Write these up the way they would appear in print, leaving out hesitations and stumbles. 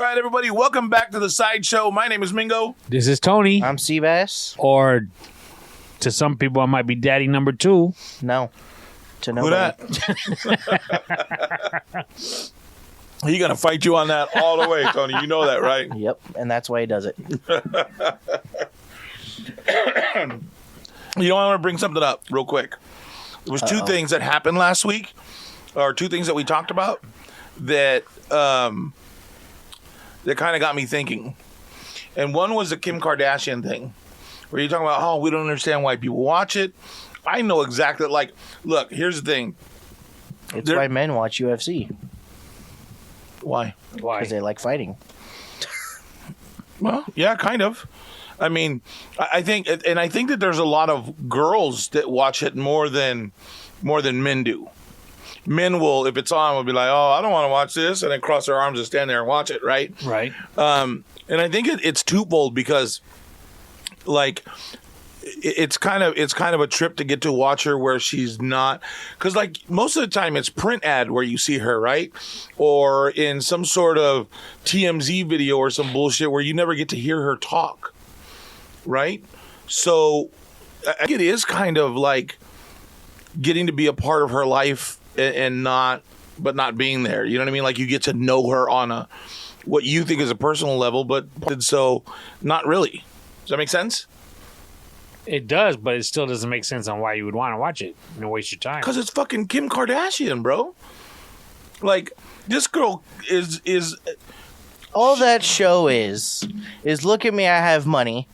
right, everybody, welcome back to the Sideshow. My name is Mingo. This is Tony. I'm Seabass. Or to some people, I might be daddy number 2. No. To Who nobody. that? He's going to fight you on that all the way, Tony. You know that, right? Yep, and that's why he does it. You know, I want to bring something up real quick. There was two things that happened last week, or two things that we talked about that that kind of got me thinking. And one was the Kim Kardashian thing, where you're talking about, oh, we don't understand why people watch it. I know exactly. Like, look, here's the thing. It's why men watch UFC. Why? Because they like fighting. Well, yeah, kind of. I mean, I think that there's a lot of girls that watch it more than men do. Men will, if it's on, will be like, oh, I don't want to watch this, and then cross their arms and stand there and watch it, right? Right. And I think it's twofold because, like, it's kind of a trip to get to watch her where she's not, because like most of the time it's print ad where you see her, right, or in some sort of TMZ video or some bullshit where you never get to hear her talk, right? So I think it is kind of like getting to be a part of her life and not being there. You know what I mean? Like you get to know her on a what you think is a personal level, but so not really. Does that make sense? It does, but it still doesn't make sense on why you would want to watch it and waste your time. Because it's fucking Kim Kardashian, bro. Like, this girl is All that show is look at me, I have money.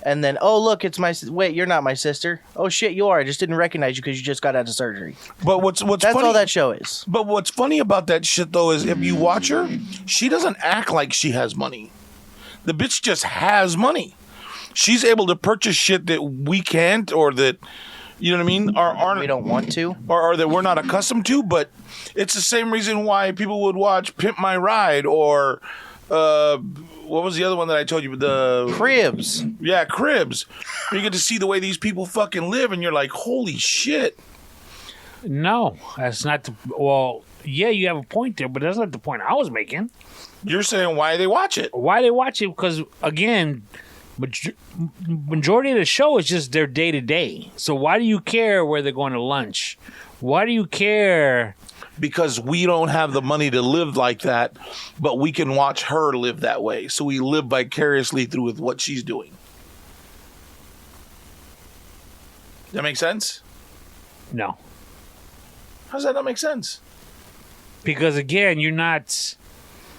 And then, oh, look, it's my... Wait, you're not my sister. Oh, shit, you are. I just didn't recognize you because you just got out of surgery. But what's That's funny, all that show is. But what's funny about that shit, though, is if you watch her, she doesn't act like she has money. The bitch just has money. She's able to purchase shit that we can't, or that, you know what I mean, aren't We don't want to. or that we're not accustomed to. But it's the same reason why people would watch Pimp My Ride or what was the other one that I told you? The Cribs. Yeah, Cribs. You get to see the way these people fucking live, and you're like, holy shit. No, that's not the... Well, yeah, you have a point there, but that's not the point I was making. You're saying why they watch it. Why they watch it? Because, again... majority of the show is just their day-to-day. So why do you care where they're going to lunch? Why do you care? Because we don't have the money to live like that, but we can watch her live that way. So we live vicariously through with what she's doing. That make sense? No. How does that not make sense? Because, again, you're not...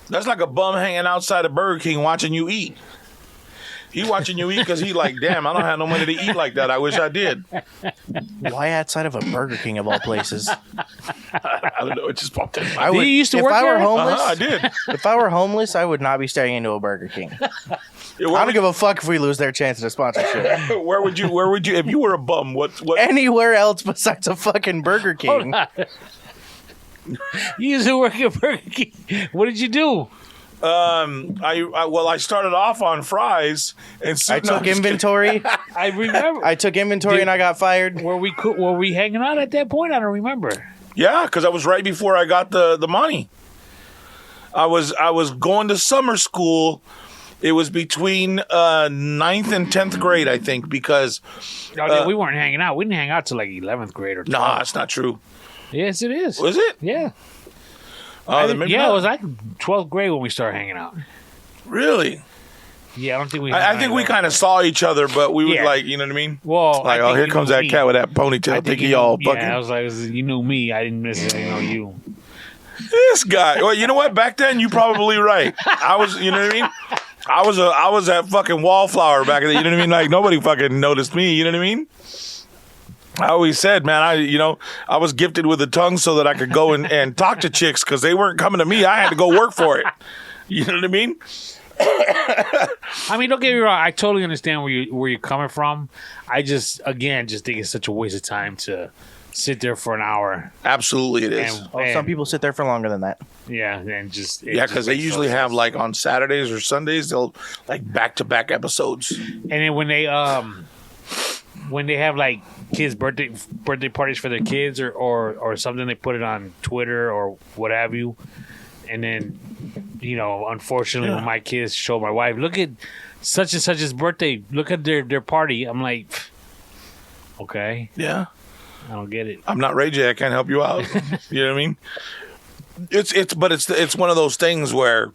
That's like a bum hanging outside of Burger King watching you eat. He watching you eat because he like, damn, I don't have no money to eat like that. I wish I did. Why outside of a Burger King of all places? I don't know. It just popped in. I would, you used to if work I were there? homeless, I did. If I were homeless, I would not be staring into a Burger King. Yeah, I don't give a fuck if we lose their chance at a sponsorship. Where would you, if you were a bum, what? Anywhere else besides a fucking Burger King. You used to work at Burger King. What did you do? I started off on fries and I took inventory. I remember. I took inventory and I got fired. Were we hanging out at that point? I don't remember. Yeah, because I was right before I got the money. I was going to summer school. It was between 9th and 10th grade, I think, because We weren't hanging out. We didn't hang out till like 11th grade or 12th. nah, that's not true. Yes, it is. Was it? Yeah. Then maybe It not. was like 12th grade when we started hanging out. Really? Yeah, I don't think we... I think we kind of saw each other, but we would Yeah. like, you know what I mean? Well, Like, I oh, think here you comes knew that me. cat with that ponytail. I think he all fucking... Yeah, I was like, you knew me. I didn't necessarily know you. This guy. Well, you know what? Back then, you probably right. I was, you know what I mean? I was that fucking wallflower back then. You know what I mean? Like nobody fucking noticed me. You know what I mean? I always said, man, I was gifted with a tongue so that I could go and talk to chicks because they weren't coming to me. I had to go work for it. You know what I mean? I mean, don't get me wrong. I totally understand where you're coming from. I just think it's such a waste of time to sit there for an hour. Absolutely, it is. Some people sit there for longer than that. Yeah, and just... Yeah, because they usually have like on Saturdays or Sundays, they'll like back-to-back episodes. And then when they have like kids' birthday parties for their kids or something, they put it on Twitter or what have you. And then, unfortunately, when my kids show my wife, look at such and such's birthday. Look at their party. I'm like, okay, Yeah. I don't get it. I'm not Ray J. I can't help you out. You know what I mean? It's one of those things where,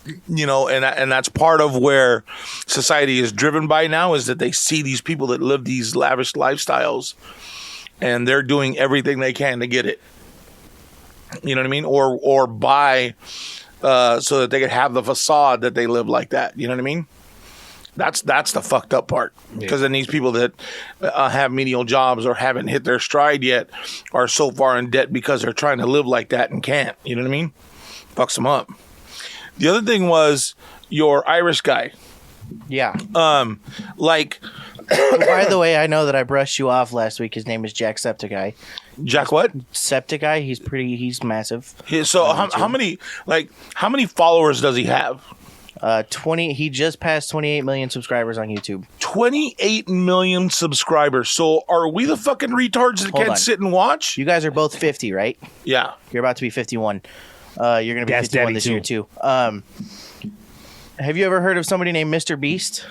and that's part of where society is driven by now, is that they see these people that live these lavish lifestyles, and they're doing everything they can to get it. You know what I mean? Or buy so that they could have the facade that they live like that. You know what I mean? That's the fucked up part. Because then these people that have menial jobs or haven't hit their stride yet are so far in debt because they're trying to live like that and can't. You know what I mean? Fucks them up. The other thing was your Irish guy. Yeah. Like, By the way, I know that I brushed you off last week. His name is Jacksepticeye. Jack what? Septiceye. He's massive. So how many followers does he have? 20. He just passed 28 million subscribers on YouTube. 28 million subscribers. So are we the fucking retards that Hold can't on. sit and watch? You guys are both 50, right? Yeah. You're about to be 51. You're going to be That's 51 Daddy this too. year too. Have you ever heard of somebody named Mr. Beast?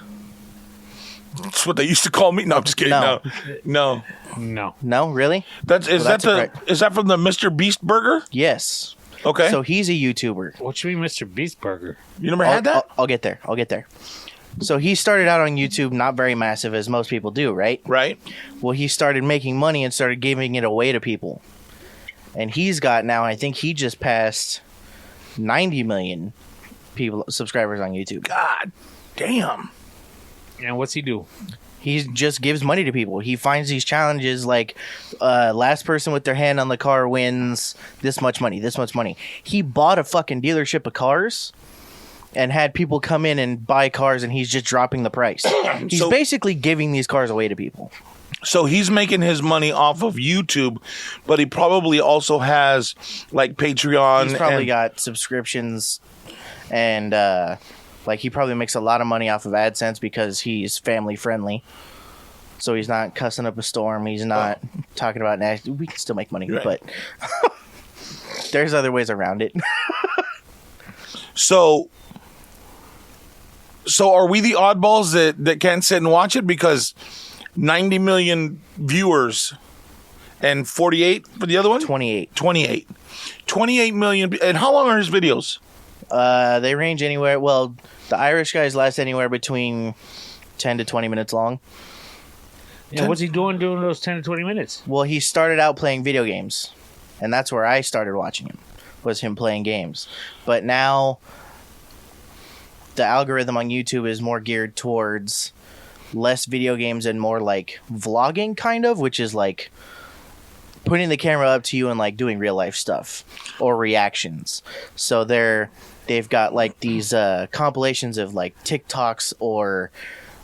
That's what they used to call me. No, I'm just kidding. No. No. No. No, really? Is that's correct. that from the Mr. Beast burger? Yes. Okay. So he's a YouTuber. What you mean, Mr. Beast Burger? You never had that? I'll get there. So he started out on YouTube, not very massive as most people do, right? Right. Well, he started making money and started giving it away to people. And he's got now, I think he just passed 90 million subscribers on YouTube. God damn. And what's he do? He just gives money to people. He finds these challenges like last person with their hand on the car wins this much money, this much money. He bought a fucking dealership of cars and had people come in and buy cars, and he's just dropping the price. He's basically giving these cars away to people. So he's making his money off of YouTube, but he probably also has like Patreon. He's probably got subscriptions, and like he probably makes a lot of money off of AdSense because he's family friendly. So he's not cussing up a storm. He's not talking about we can still make money, Right. but there's other ways around it. So are we the oddballs that can't sit and watch it? Because 90 million viewers and 48 for the other one? 28. 28 million. And how long are his videos? They range anywhere. Well, the Irish guys last anywhere between 10 to 20 minutes long. Yeah, what's he doing those 10 to 20 minutes? Well, he started out playing video games, and that's where I started watching him, was him playing games. But now the algorithm on YouTube is more geared towards less video games and more like vlogging kind of, which is like putting the camera up to you and like doing real life stuff or reactions. So they've got like these compilations of like TikToks or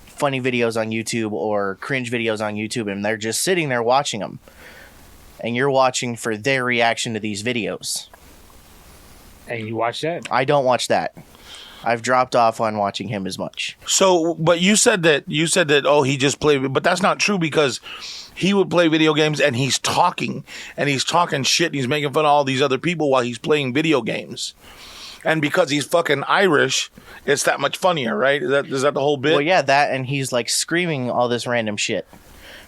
funny videos on YouTube or cringe videos on YouTube, and they're just sitting there watching them, and you're watching for their reaction to these videos. And you watch that? I don't watch that. I've dropped off on watching him as much. So, but you said that he just played, but that's not true, because he would play video games and he's talking shit and he's making fun of all these other people while he's playing video games. And because he's fucking Irish, it's that much funnier, right? Is that the whole bit? Well, yeah, that, and he's like screaming all this random shit,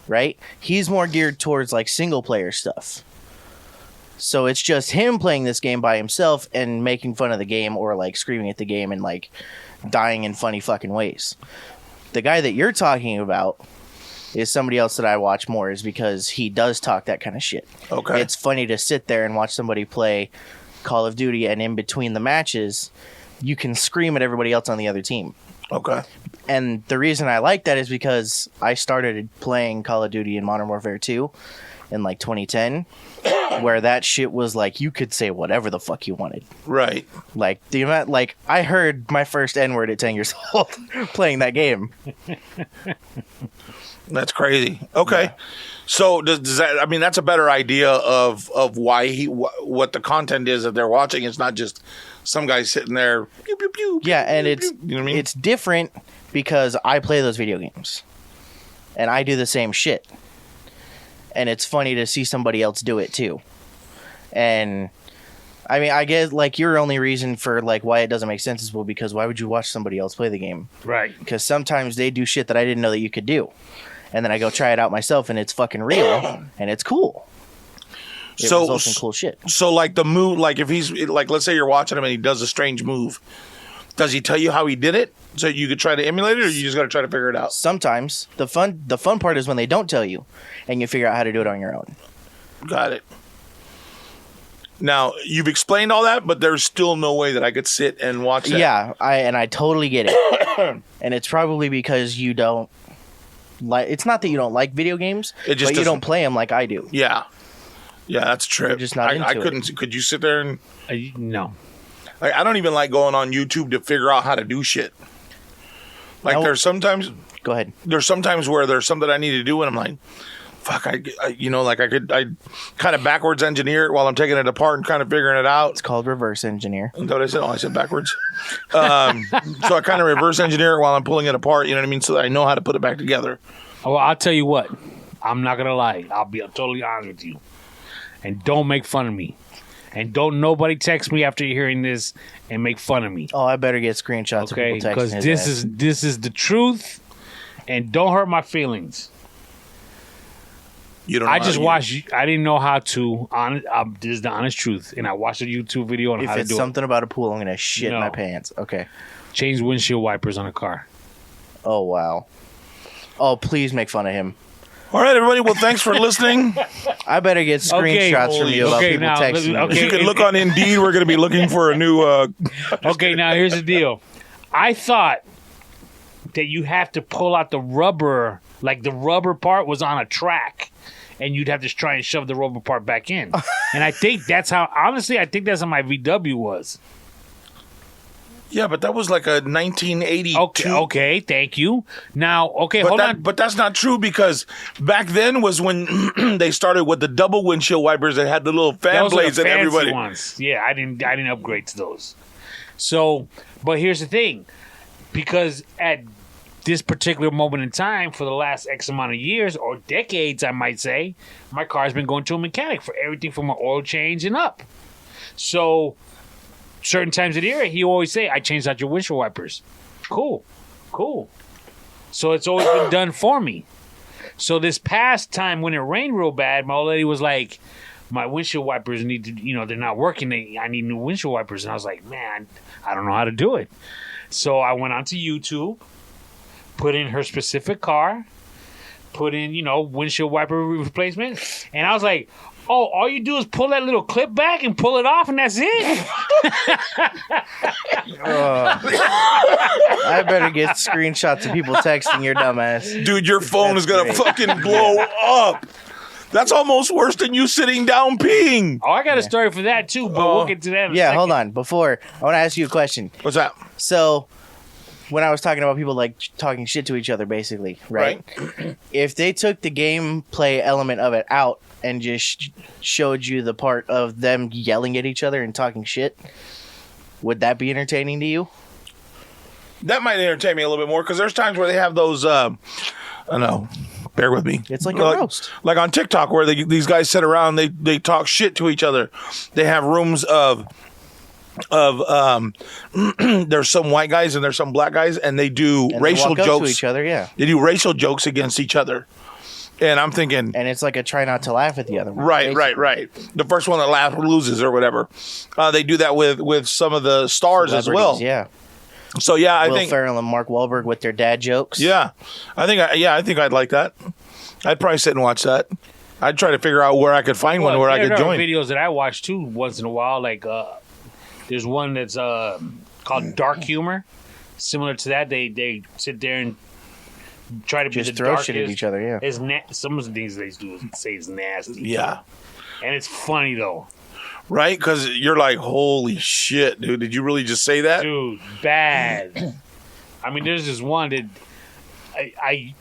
right? He's more geared towards like single player stuff. So it's just him playing this game by himself and making fun of the game or like screaming at the game and like dying in funny fucking ways. The guy that you're talking about is somebody else that I watch more, is because he does talk that kind of shit. Okay. It's funny to sit there and watch somebody play Call of Duty, and in between the matches, you can scream at everybody else on the other team. Okay. And the reason I like that is because I started playing Call of Duty in Modern Warfare 2 in like 2010, where that shit was like you could say whatever the fuck you wanted. Right. Like the amount, like I heard my first N-word at 10 years old playing that game. That's crazy. Okay. Yeah. So does that? I mean, that's a better idea of why what the content is that they're watching. It's not just some guy sitting there. Pew, pew, pew, yeah, pew, and pew, it's pew. You know what I mean? It's different because I play those video games, and I do the same shit. And it's funny to see somebody else do it too. And I mean, I guess like your only reason for like why it doesn't make sense is because why would you watch somebody else play the game? Right. Because sometimes they do shit that I didn't know that you could do, and then I go try it out myself, and it's fucking real, and it's cool. It results in cool shit. So like the move, like if he's like, let's say you're watching him and he does a strange move, does he tell you how he did it so you could try to emulate it, or you just got to try to figure it out? Sometimes the fun part is when they don't tell you, and you figure out how to do it on your own. Got it. Now, you've explained all that, but there's still no way that I could sit and watch that. Yeah, I totally get it. And it's probably because you don't like... It's not that you don't like video games, but you don't play them like I do. Yeah. Yeah, that's true. You're just not into I couldn't... Could you sit there and... No. Like, I don't even like going on YouTube to figure out how to do shit. Like, No. there's sometimes... Go ahead. There's sometimes where there's something I need to do, and I'm like... Fuck, I kind of backwards engineer it while I'm taking it apart and kind of figuring it out. It's called reverse engineer. Is that what I said? Oh, I said backwards. So I kind of reverse engineer it while I'm pulling it apart, you know what I mean? So that I know how to put it back together. Well, I'll tell you what. I'm not going to lie. I'll be totally honest with you. And don't make fun of me. And don't nobody text me after hearing this and make fun of me. Oh, I better get screenshots of people texting because his ass. this is the truth. And don't hurt my feelings. You don't know I just watched. I didn't know how to. This is the honest truth, and I watched a YouTube video on how to do it. If it's something about a pool, I'm gonna shit No. my pants. Okay. Change windshield wipers on a car. Oh wow. Oh, please make fun of him. All right, everybody. Well, thanks for listening. I better get screenshots from you about people now, texting me. okay. You can look on Indeed. We're going to be looking for a new... Okay, now here's the deal. I thought that you have to pull out the rubber, like the rubber part was on a track, and you'd have to try and shove the rubber part back in. And I think that's how, honestly, I think that's how my VW was. Yeah, but that was like a 1982. Okay, thank you. Now, okay, But hold on. But that's not true because back then was when they started with the double windshield wipers that had the little fan Those are blades the and fancy everybody. ones. Yeah, I didn't upgrade to those. So, but here's the thing, because at this particular moment in time, for the last X amount of years or decades, I might say, my car's been going to a mechanic for everything from an oil change and up. So, certain times of the year, he always say, "I changed out your windshield wipers." Cool. So it's always been done for me. So this past time when it rained real bad, my old lady was like, my windshield wipers need to, they're not working. I need new windshield wipers. And I was like, man, I don't know how to do it. So I went onto YouTube, put in her specific car, put in, windshield wiper replacement. And I was like, oh, all you do is pull that little clip back and pull it off, and that's it? I better get screenshots of people texting your dumbass. Dude, your phone That's is going to great. fucking blow up. That's almost worse than you sitting down peeing. Oh, I got a story for that, too, but we'll get to that in a Yeah, second. hold on. Before, I want to ask you a question. What's that? So, when I was talking about people like talking shit to each other, basically, right? If they took the gameplay element of it out and just showed you the part of them yelling at each other and talking shit, would that be entertaining to you? That might entertain me a little bit more because there's times where they have those, I don't know, bear with me. It's like a roast. Like on TikTok where these guys sit around, they talk shit to each other. They have rooms of there's some white guys and there's some black guys and they do And racial they walk up jokes to each other, yeah. They do racial jokes against each other. And I'm thinking, And it's like a try not to laugh at the other one. right. The first one that laughs loses or whatever. They do that with some of the stars as well. Celebrities, yeah. So yeah, I Will think Ferrell and Mark Wahlberg with their dad jokes. yeah, I think I'd like that. I'd probably sit and watch that. I'd try to figure out where I could find one where I could there join. are videos that I watch, too, once in a while. Like, there's one that's called Dark Humor. Similar to that, they sit there and try to Just be the throw darkest. shit at each other, yeah. Some of the things they do say is nasty. Yeah. And it's funny, though. Right? Because you're like, holy shit, dude. Did you really just say that? Dude, bad. I mean, there's this one that I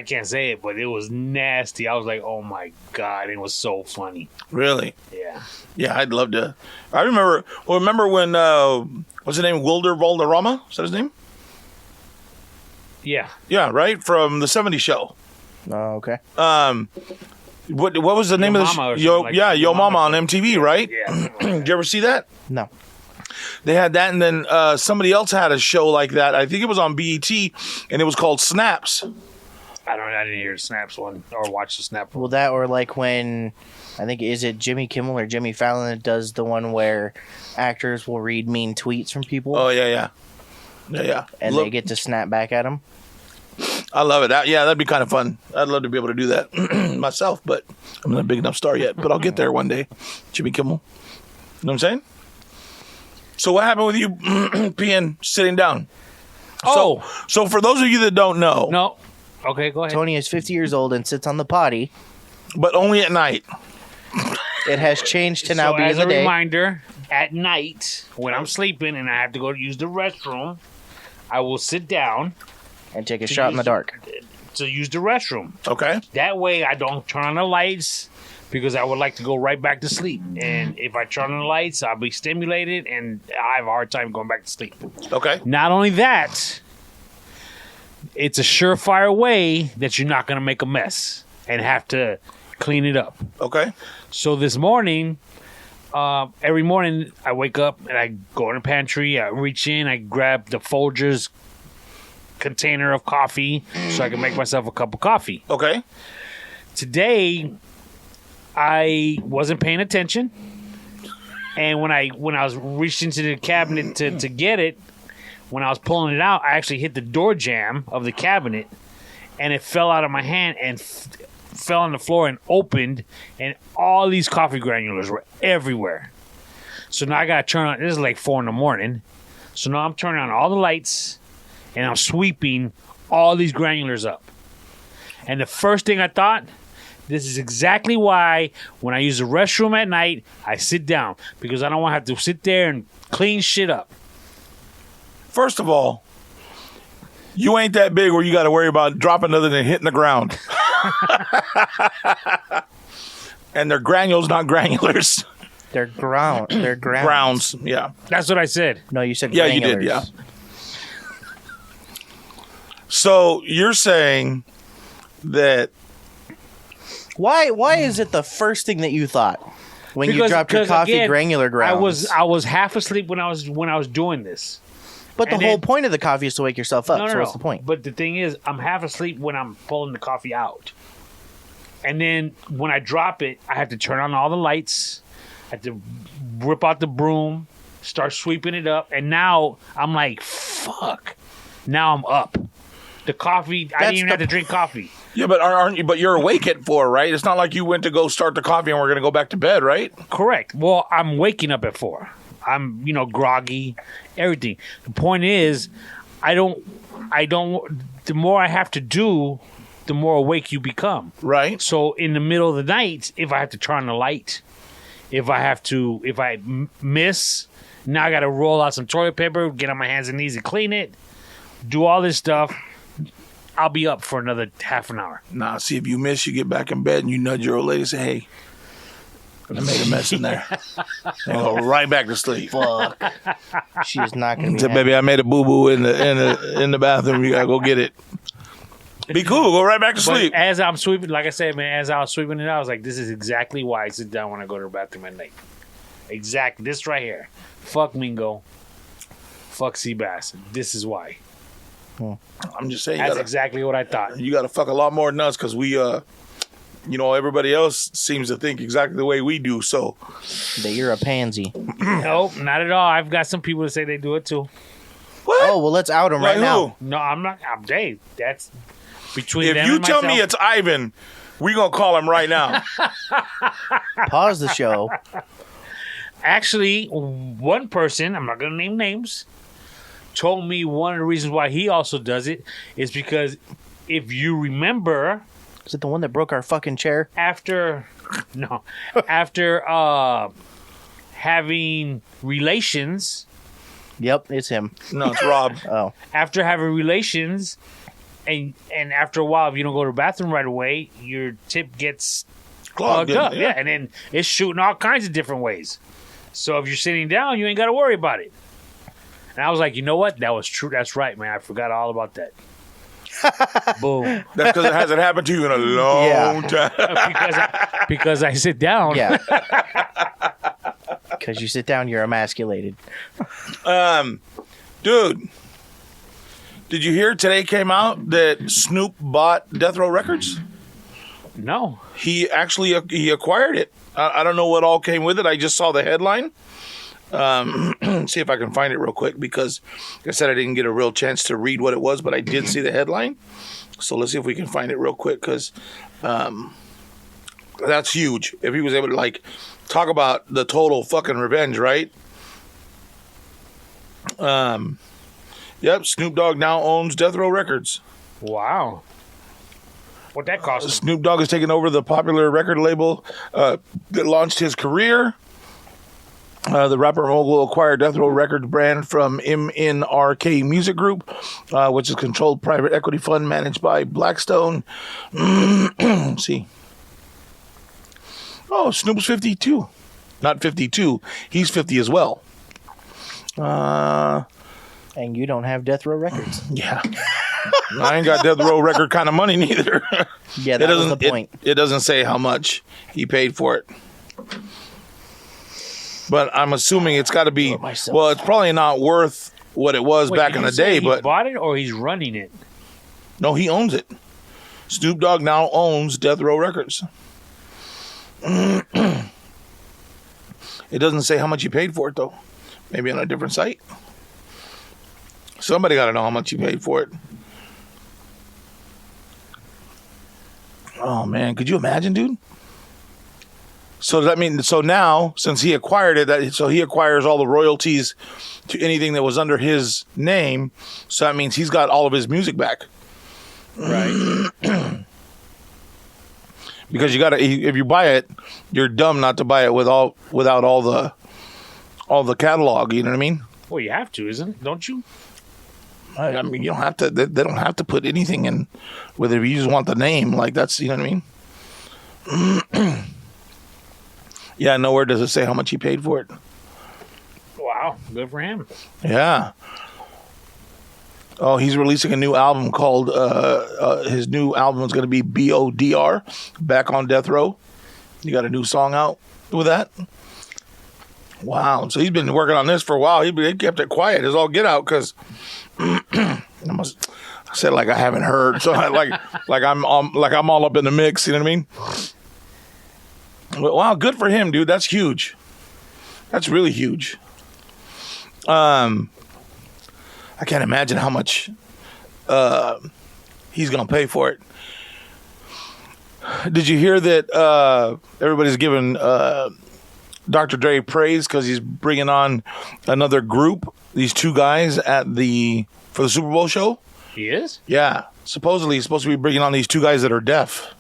can't say it, but it was nasty. I was like, oh my God. It was so funny. Really? Yeah. Yeah, I'd love to. I remember when, what's his name? Wilder Valderrama? Is that his name? Yeah. Yeah, right? From the 70s show. Oh, okay. What was the name of Mama or the something like that. Yo Mama on MTV, right? Yeah. Did you ever see that? No. They had that, and then somebody else had a show like that. I think it was on BET, and it was called Snaps. I didn't hear the Snaps one or watch the Snap one. Well, that or like when, I think, is it Jimmy Kimmel or Jimmy Fallon that does the one where actors will read mean tweets from people? Oh, yeah. And they get to snap back at them? I love it. That'd be kind of fun. I'd love to be able to do that myself, but I'm not a big enough star yet. But I'll get there one day. Jimmy Kimmel. You know what I'm saying? So what happened with you peeing sitting down? So for those of you that don't know. No. Okay, go ahead. Tony is 50 years old and sits on the potty. But only at night. It has changed to now so being as the a day. reminder, at night, when I'm sleeping and I have to go to use the restroom, I will sit down And take a shot in the dark. to use the restroom. Okay. That way I don't turn on the lights because I would like to go right back to sleep. And if I turn on the lights, I'll be stimulated and I have a hard time going back to sleep. Okay. Not only that, it's a surefire way that you're not going to make a mess and have to clean it up. Okay. So this morning, every morning I wake up and I go in the pantry, I reach in, I grab the Folgers container of coffee so I can make myself a cup of coffee. Okay. Today, I wasn't paying attention, and when I was reaching to the cabinet to get it, when I was pulling it out, I actually hit the door jamb of the cabinet, and it fell out of my hand and fell on the floor and opened, and all these coffee granulars were everywhere. So now I got to turn on. This is like 4 a.m. So now I'm turning on all the lights, and I'm sweeping all these granulars up. And the first thing I thought, this is exactly why when I use the restroom at night, I sit down. Because I don't want to have to sit there and clean shit up. First of all, you ain't that big where you got to worry about dropping other than hitting the ground. And they're granules, not granulars. They're ground. They're grounds. Grounds, yeah. That's what I said. No, you said Yeah, granulars. you did, yeah. So you're saying that Why is it the first thing that you thought when you dropped your coffee again, granular grounds? I was half asleep when I was doing this. But the and whole then- point of the coffee is to wake yourself up. So what's the point? But the thing is, I'm half asleep when I'm pulling the coffee out. And then when I drop it, I have to turn on all the lights. I have to rip out the broom, start sweeping it up. And now I'm like, fuck. Now I'm up. The coffee, I didn't even have to drink coffee. yeah, but aren't you? But you're awake at 4, right? It's not like you went to go start the coffee and we're gonna go back to bed, right? Correct. Well, I'm waking up at 4. I'm, groggy, everything. The point is, I don't, the more I have to do, the more awake you become. Right. So in the middle of the night, if I have to turn the light, if I miss, now I got to roll out some toilet paper, get on my hands and knees and clean it, do all this stuff. I'll be up for another half an hour. Nah, see, if you miss, you get back in bed and you nudge your old lady and say, hey, I made a mess in there. And go right back to sleep. Fuck. She is not going to be Say, happy. baby, I made a boo-boo in the bathroom. You got to go get it. Be cool. Go right back to But sleep. as I'm sweeping, like I said, man, as I was sweeping it out, I was like, this is exactly why I sit down when I go to the bathroom at night. Exactly. This right here. Fuck Mingo. Fuck Seabass. This is why. I'm just saying, That's exactly what I thought. you got to fuck a lot more than us because we, everybody else seems to think exactly the way we do. So, That you're a pansy. Nope, not at all. I've got some people that say they do it too. what? Oh, well, let's out him Like right now. No, I'm not. I'm Dave. That's between If them you and tell me myself. it's Ivan, we going to call him right now. Pause the show. Actually, one person, I'm not going to name names, told me one of the reasons why he also does it is because if you remember, Is it the one that broke our fucking chair? after having relations, Yep, it's him. No, it's Rob. Oh. after having relations, and after a while, if you don't go to the bathroom right away, your tip gets plugged in, up. Yeah, and then it's shooting all kinds of different ways. So if you're sitting down, you ain't got to worry about it. And I was like, you know what? That was true. That's right, man. I forgot all about that. Boom. That's because it hasn't happened to you in a long time. because I sit down. Yeah. Because you sit down, you're emasculated. Dude, did you hear today came out that Snoop bought Death Row Records? No. He actually he acquired it. I don't know what all came with it. I just saw the headline. See if I can find it real quick because, like I said, I didn't get a real chance to read what it was, but I did see the headline. So let's see if we can find it real quick because that's huge. If he was able to like talk about the total fucking revenge, right? Yep. Snoop Dogg now owns Death Row Records. Wow. What that cost him? Snoop Dogg has taken over the popular record label that launched his career. The rapper mogul acquired Death Row Records brand from MNRK Music Group, which is a controlled private equity fund managed by Blackstone. See. Oh, Snoop's 52. Not 52. He's 50 as well. And you don't have Death Row Records. Yeah. I ain't got Death Row record kind of money neither. Yeah, that was the point. It doesn't say how much he paid for it. But I'm assuming it's got to be, well, it's probably not worth what it was back in the day. He But bought it or he's running it? No, he owns it. Snoop Dogg now owns Death Row Records. It doesn't say how much he paid for it, though. Maybe on a different site. Somebody got to know how much he paid for it. Oh, man. Could you imagine, dude? So does that mean, so now, since he acquired it, so he acquires all the royalties to anything that was under his name. So that means he's got all of his music back. Right. Because you got to, if you buy it, you're dumb not to buy it without all the catalog. You know what I mean? Well, you have to, isn't it? Don't you? I mean, you don't have to. They don't have to put anything in with it. If you just want the name, like that's, you know what I mean? Yeah, nowhere does it say how much he paid for it. Wow, good for him. Yeah. Oh, he's releasing a new album called, his new album is going to be BODR, Back on Death Row. You got a new song out with that? Wow. So he's been working on this for a while. He kept it quiet as all get out because I said like I haven't heard. So I'm all up in the mix. You know what I mean? Wow, good for him, dude. That's huge. That's really huge. I can't imagine how much he's gonna pay for it. Did you hear that everybody's giving Dr. Dre praise because he's bringing on another group? These two guys for the Super Bowl show. He is? Yeah, supposedly he's supposed to be bringing on these two guys that are deaf.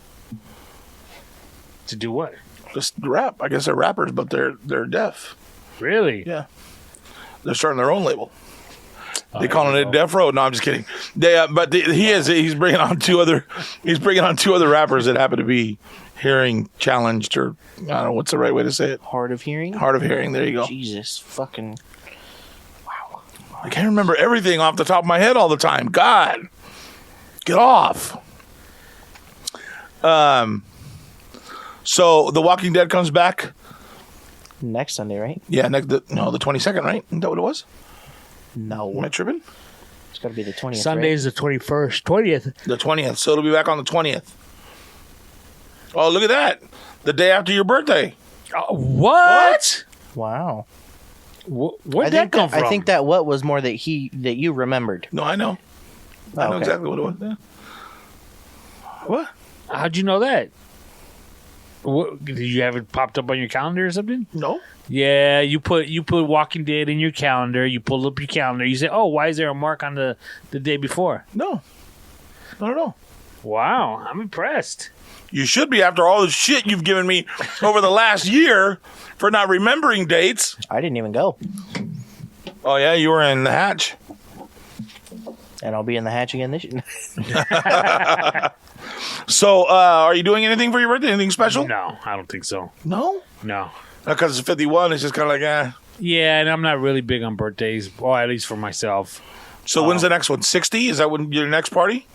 To do what? Just rap. I guess they're rappers, but they're deaf. Really? Yeah. They're starting their own label. They calling it Death Row. No, I'm just kidding. He's bringing on two other rappers that happen to be hearing challenged, or I don't know what's the right way to say it. Hard of hearing? Hard of hearing. There you go. Jesus fucking. Wow. I can't remember everything off the top of my head all the time. God. Get off. So The Walking Dead comes back next Sunday, right? Yeah, the 22nd, right? Isn't that what it was? No. Am I tripping? It's got to be the 20th. Sunday's right? the 21st, 20th. The 20th. So it'll be back on the 20th. Oh, look at that. The day after your birthday. What? Wow. Where'd that come from? I think that what was more that you remembered. No, I know. I know exactly what it was. Yeah. What? How'd you know that? What, did you have it popped up on your calendar or something? No. Yeah, you put Walking Dead in your calendar. You pull up your calendar. You say, "Oh, why is there a mark on the day before?" No. Not at all. Wow, I'm impressed. You should be after all the shit you've given me over the last year for not remembering dates. I didn't even go. Oh yeah, you were in the hatch. And I'll be in the hatch again this year. So, are you doing anything for your birthday? Anything special? No, I don't think so. No? No. Because it's 51, it's just kind of like, Yeah, and I'm not really big on birthdays, or at least for myself. So when's the next one? 60? Is that when your next party?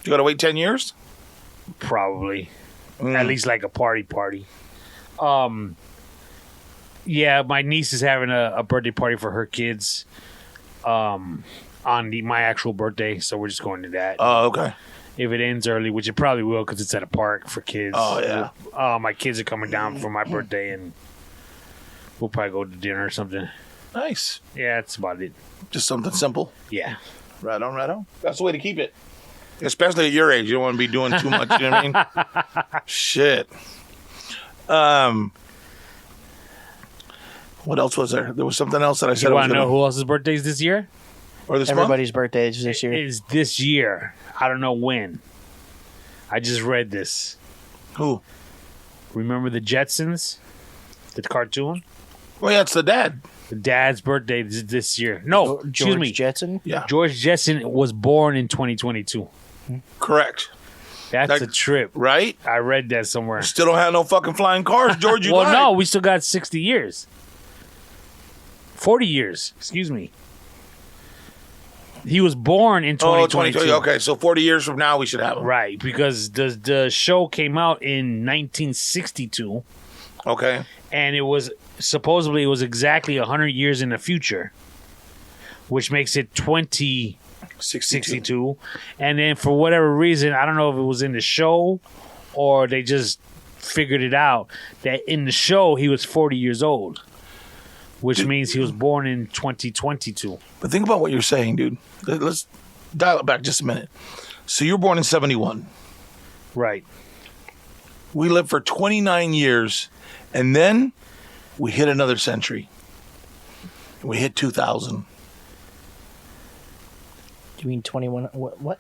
You got to wait 10 years? Probably. At least like a party. Yeah, my niece is having a birthday party for her kids on my actual birthday, so we're just going to that. Oh, okay. If it ends early, which it probably will because it's at a park for kids. Oh, yeah. My kids are coming down for my birthday, and we'll probably go to dinner or something. Nice. Yeah, that's about it. Just something simple. Yeah. Right on, right on. That's the way to keep it. Especially at your age. You don't want to be doing too much, you know what I mean? Shit. What else was there? There was something else that I said. You want to know who else's birthday is this year? Or this Everybody's birthday is this year. It is this year. I don't know when. I just read this. month? Who? Remember the Jetsons? The cartoon? Well, yeah, it's the dad. The dad's birthday is this year. No, excuse George me. Jetson. Yeah. George Jetson was born in 2022. Correct. That's a trip. Right? I read that somewhere. Still don't have no fucking flying cars, George. You Well, lied. no, we still got 60 years. 40 years. Excuse me. He was born in 2022. 2020. Okay, so 40 years from now, we should have him. Right, because the show came out in 1962, Okay. and it was supposedly exactly 100 years in the future, which makes it 2062. And then for whatever reason, I don't know if it was in the show or they just figured it out, that in the show he was 40 years old, which means he was born in 2022. But think about what you're saying, dude. Let's dial it back just a minute. So you were born in 71. Right. We lived for 29 years, and then we hit another century. We hit 2000. You mean 21? What?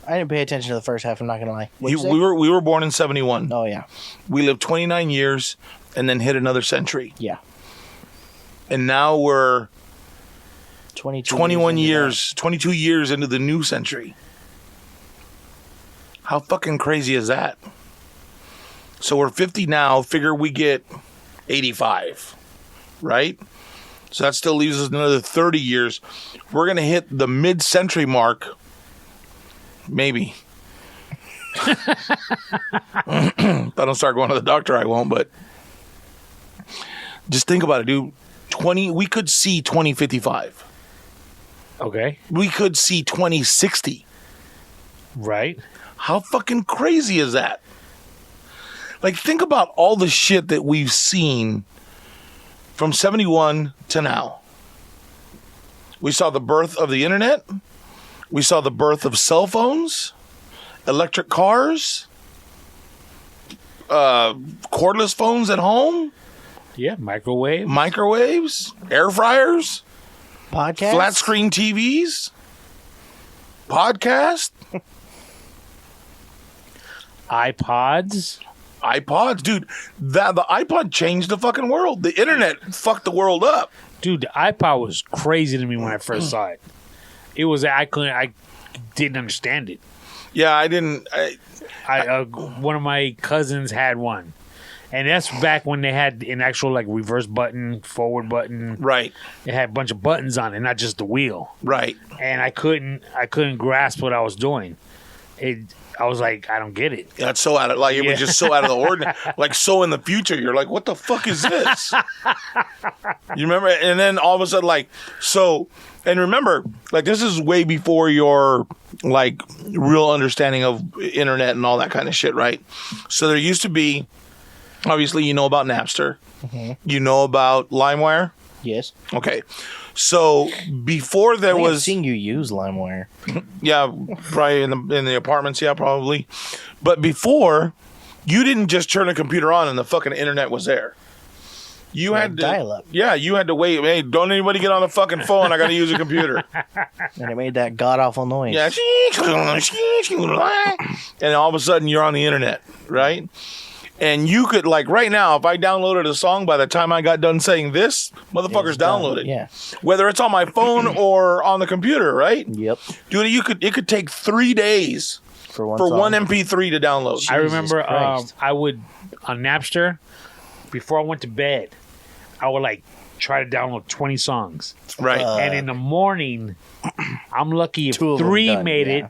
I didn't pay attention to the first half. I'm not gonna lie. What'd you say? We were born in 71. Oh yeah. We lived 29 years, and then hit another century. Yeah. And now we're 22 22 years into the new century. How fucking crazy is that? So we're 50 now, figure we get 85, right? So that still leaves us another 30 years. We're going to hit the mid-century mark, maybe. If I don't start going to the doctor, I won't, but just think about it, dude. We could see 2055. Okay. We could see 2060. Right. How fucking crazy is that? Like, think about all the shit that we've seen from 71 to now. We saw the birth of the internet. We saw the birth of cell phones, electric cars, cordless phones at home, Yeah, microwave. microwaves, air fryers, podcast. flat screen TVs, podcast, iPods. iPods. Dude, the iPod changed the fucking world. The internet fucked the world up. Dude, the iPod was crazy to me when I first saw it. It was I didn't understand it. Yeah, I didn't. One of my cousins had one, and that's back when they had an actual like reverse button, forward button. Right, It had a bunch of buttons on it, not just the wheel. right. And I couldn't grasp what I was doing. I was like, I don't get it. Yeah, it's so out of like it was just so out of the ordinary. Like so in the future, you're like, what the fuck is this? You remember? And then all of a sudden, like so. And remember, like this is way before your like real understanding of internet and all that kind of shit, right? So there used to be, obviously, you know about Napster, you know about LimeWire. Yes. Okay, so before there I've was seen you use LimeWire. yeah, probably in the apartments, yeah, probably. But before, you didn't just turn a computer on and the fucking internet was there. You had to dial up. Yeah, you had to wait. Hey, don't anybody get on the fucking phone. I got to use a computer. And it made that god awful noise. Yeah. And all of a sudden you're on the internet, right? And you could, like right now, if I downloaded a song, by the time I got done saying this, motherfucker's It's done. downloaded. Yeah. Whether it's on my phone or on the computer, right? Yep. Dude, it could take 3 days For one. for song. one MP3 to download. I remember Christ. I would on Napster before I went to bed. I would like try to download 20 songs, Right. and in the morning, I'm lucky if Two of them 3 done, made yeah. it,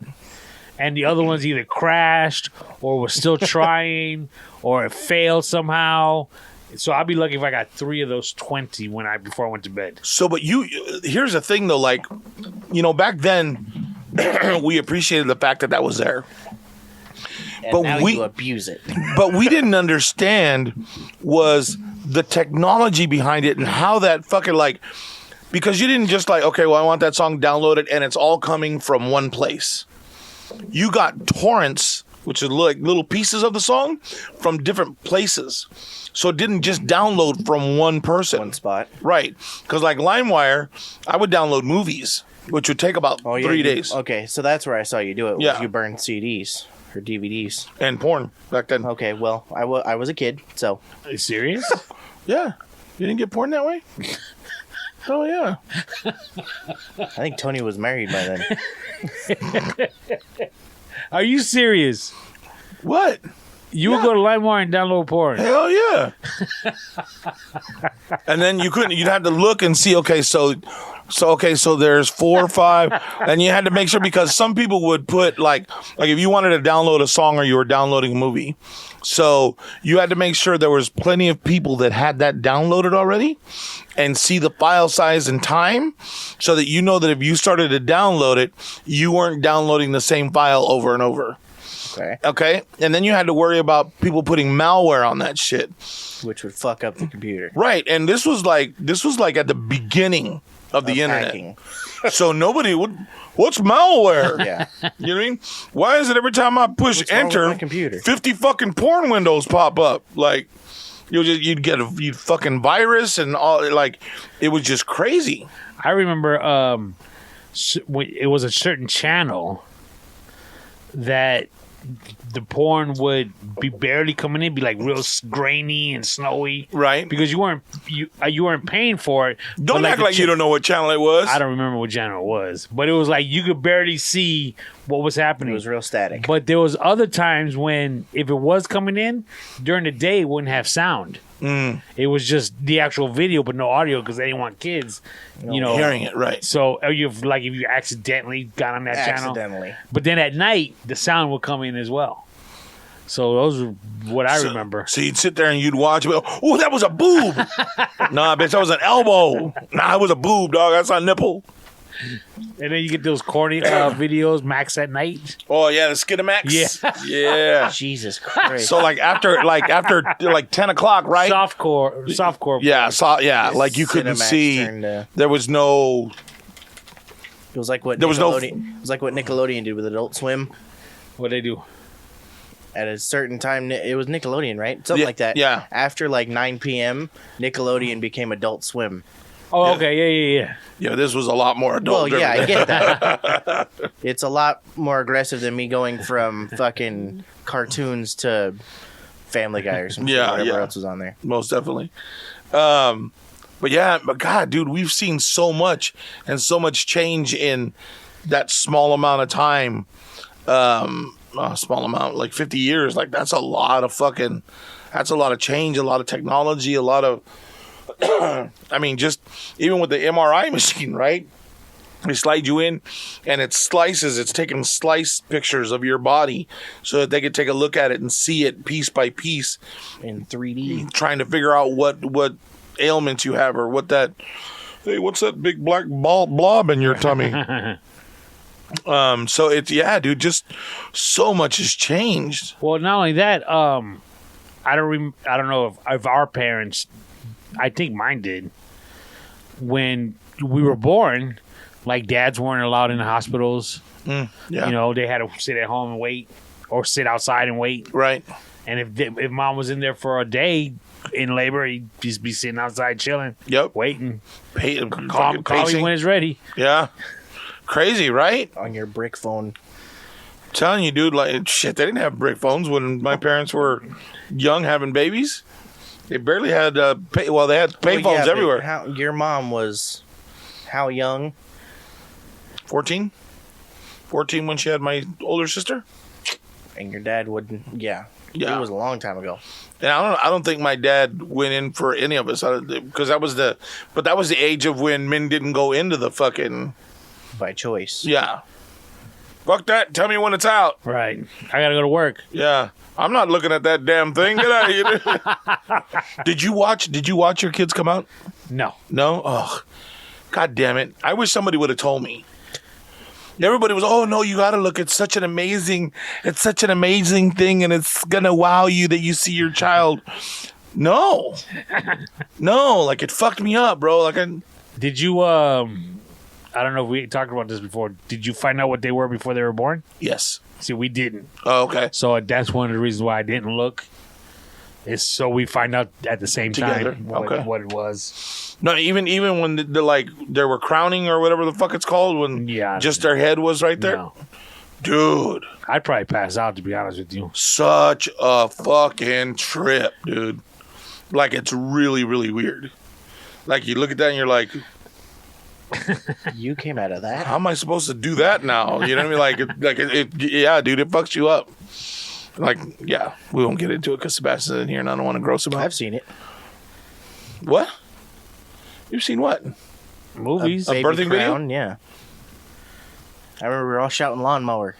and the other ones either crashed or was still trying or it failed somehow. So I'd be lucky if I got 3 of those 20 before I went to bed. So, but here's the thing though, like, back then we appreciated the fact that was there. And but now we you abuse it. But we didn't understand was the technology behind it and how that fucking because you didn't just okay, well, I want that song downloaded and it's all coming from one place. You got torrents, which is like little pieces of the song from different places. So it didn't just download from one person. One spot. Right. Because like LimeWire, I would download movies, which would take about 3 days. Okay, so that's where I saw you do it. Yeah. You burned CDs or DVDs. And porn back then. Okay, well, I was a kid, so. Are you serious? Yeah. You didn't get porn that way? Oh, yeah. I think Tony was married by then. Are you serious? What? You would go to LimeWire and download porn. Hell yeah. And then you'd have to look and see, so there's 4 or 5, and you had to make sure because some people would put like if you wanted to download a song or you were downloading a movie, so you had to make sure there was plenty of people that had that downloaded already and see the file size and time so that that if you started to download it, you weren't downloading the same file over and over. Okay. And then you had to worry about people putting malware on that shit, which would fuck up the computer. Right. And this was like at the beginning of the internet. Hacking. So nobody would. What's malware? Yeah. You know what I mean? Why is it every time I push What's wrong with enter, my computer? 50 fucking porn windows pop up? Like you'd get a fucking virus and all. Like it was just crazy. I remember it was a certain channel that the porn would be barely coming in, be like real grainy and snowy, right? Because you weren't paying for it. Don't act like you don't know what channel it was. I don't remember what channel it was, but it was like you could barely see what was happening. It was real static. But there was other times when if it was coming in during the day, it wouldn't have sound. It was just the actual video, but no audio because they didn't want kids, hearing it. Right. So if you accidentally got on that channel, but then at night the sound would come in as well. So those are what I remember. So you'd sit there and you'd watch. Oh, that was a boob. Nah, bitch, that was an elbow. Nah, it was a boob, dog. That's a nipple. And then you get those corny videos, Max at Night. Oh yeah, the Skidamax. Yeah. Jesus Christ. So after 10 o'clock, right? Softcore. Yeah, like you couldn't see. There was no. It was like what there was no. It was like what Nickelodeon did with Adult Swim. What they do? At a certain time, it was Nickelodeon, right? Something like that. Yeah. After 9 p.m., Nickelodeon became Adult Swim. Oh, okay, yeah. Yeah, this was a lot more adult. Well, yeah, I get that. It's a lot more aggressive than me going from fucking cartoons to Family Guy or something. Whatever else was on there. Most definitely. But God, dude, we've seen so much and so much change in that small amount of time. Small amount, like 50 years. Like that's a lot of change, a lot of technology, a lot of. I mean, just even with the MRI machine, right? They slide you in, and it's taking slice pictures of your body so that they could take a look at it and see it piece by piece in 3D, trying to figure out what ailments you have or what's that big black blob in your tummy. So it's dude, just so much has changed. Well, not only that, I don't know if our parents. I think mine did. When we were born, like dads weren't allowed in the hospitals. Yeah. They had to sit at home and wait, or sit outside and wait. Right. And if mom was in there for a day in labor, he'd just be sitting outside chilling. Yep. Waiting. Call me when it's ready. Yeah. Crazy, right? On your brick phone. I'm telling you, dude, like shit, they didn't have brick phones when my parents were young having babies. They barely had they had payphones everywhere. Your mom was how young? 14 when she had my older sister. And your dad wouldn't. Yeah. It was a long time ago. And I don't think my dad went in for any of us because that was the age of when men didn't go into the fucking by choice. Yeah. Fuck that. Tell me when it's out. Right. I gotta go to work. Yeah. I'm not looking at that damn thing. Get out of here. Did you watch your kids come out? No. No? Oh. God damn it. I wish somebody would have told me. Everybody was, oh no, you gotta look. It's such an amazing thing, and it's gonna wow you that you see your child. No. No, like it fucked me up, bro. Like Did you I don't know if we talked about this before. Did you find out what they were before they were born? yes. See, we didn't. Oh, okay. So that's one of the reasons why I didn't look. Is so we find out at the same Together. time Okay. what it was. No, even when the like they were crowning or whatever the fuck it's called, when just their head was right there. No. Dude. I'd probably pass out, to be honest with you. Such a fucking trip, dude. Like it's really, really weird. Like you look at that and you're like, You came out of that. how am I supposed to do that now? You know what I mean? Yeah, dude, it fucks you up. Like, yeah, we won't get into it because Sebastian's in here and I don't want to gross him out. I've seen it. What? You've seen what? Movies. A birthing video? Yeah. I remember we were all shouting lawnmower.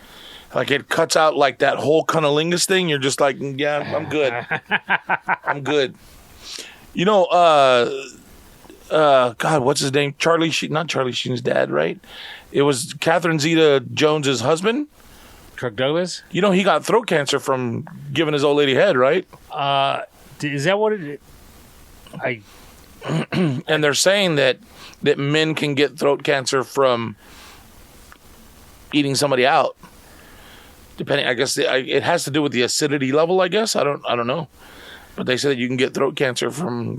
Like it cuts out like that whole cunnilingus thing. You're just like, yeah, I'm good. I'm good. You know, God, what's his name? Not Charlie Sheen's dad, right? It was Catherine Zeta-Jones's husband. Kirk Douglas. You know, he got throat cancer from giving his old lady head, right? Is that what it is? And they're saying that men can get throat cancer from eating somebody out. Depending, I guess it has to do with the acidity level. I guess I don't know, but they say that you can get throat cancer from.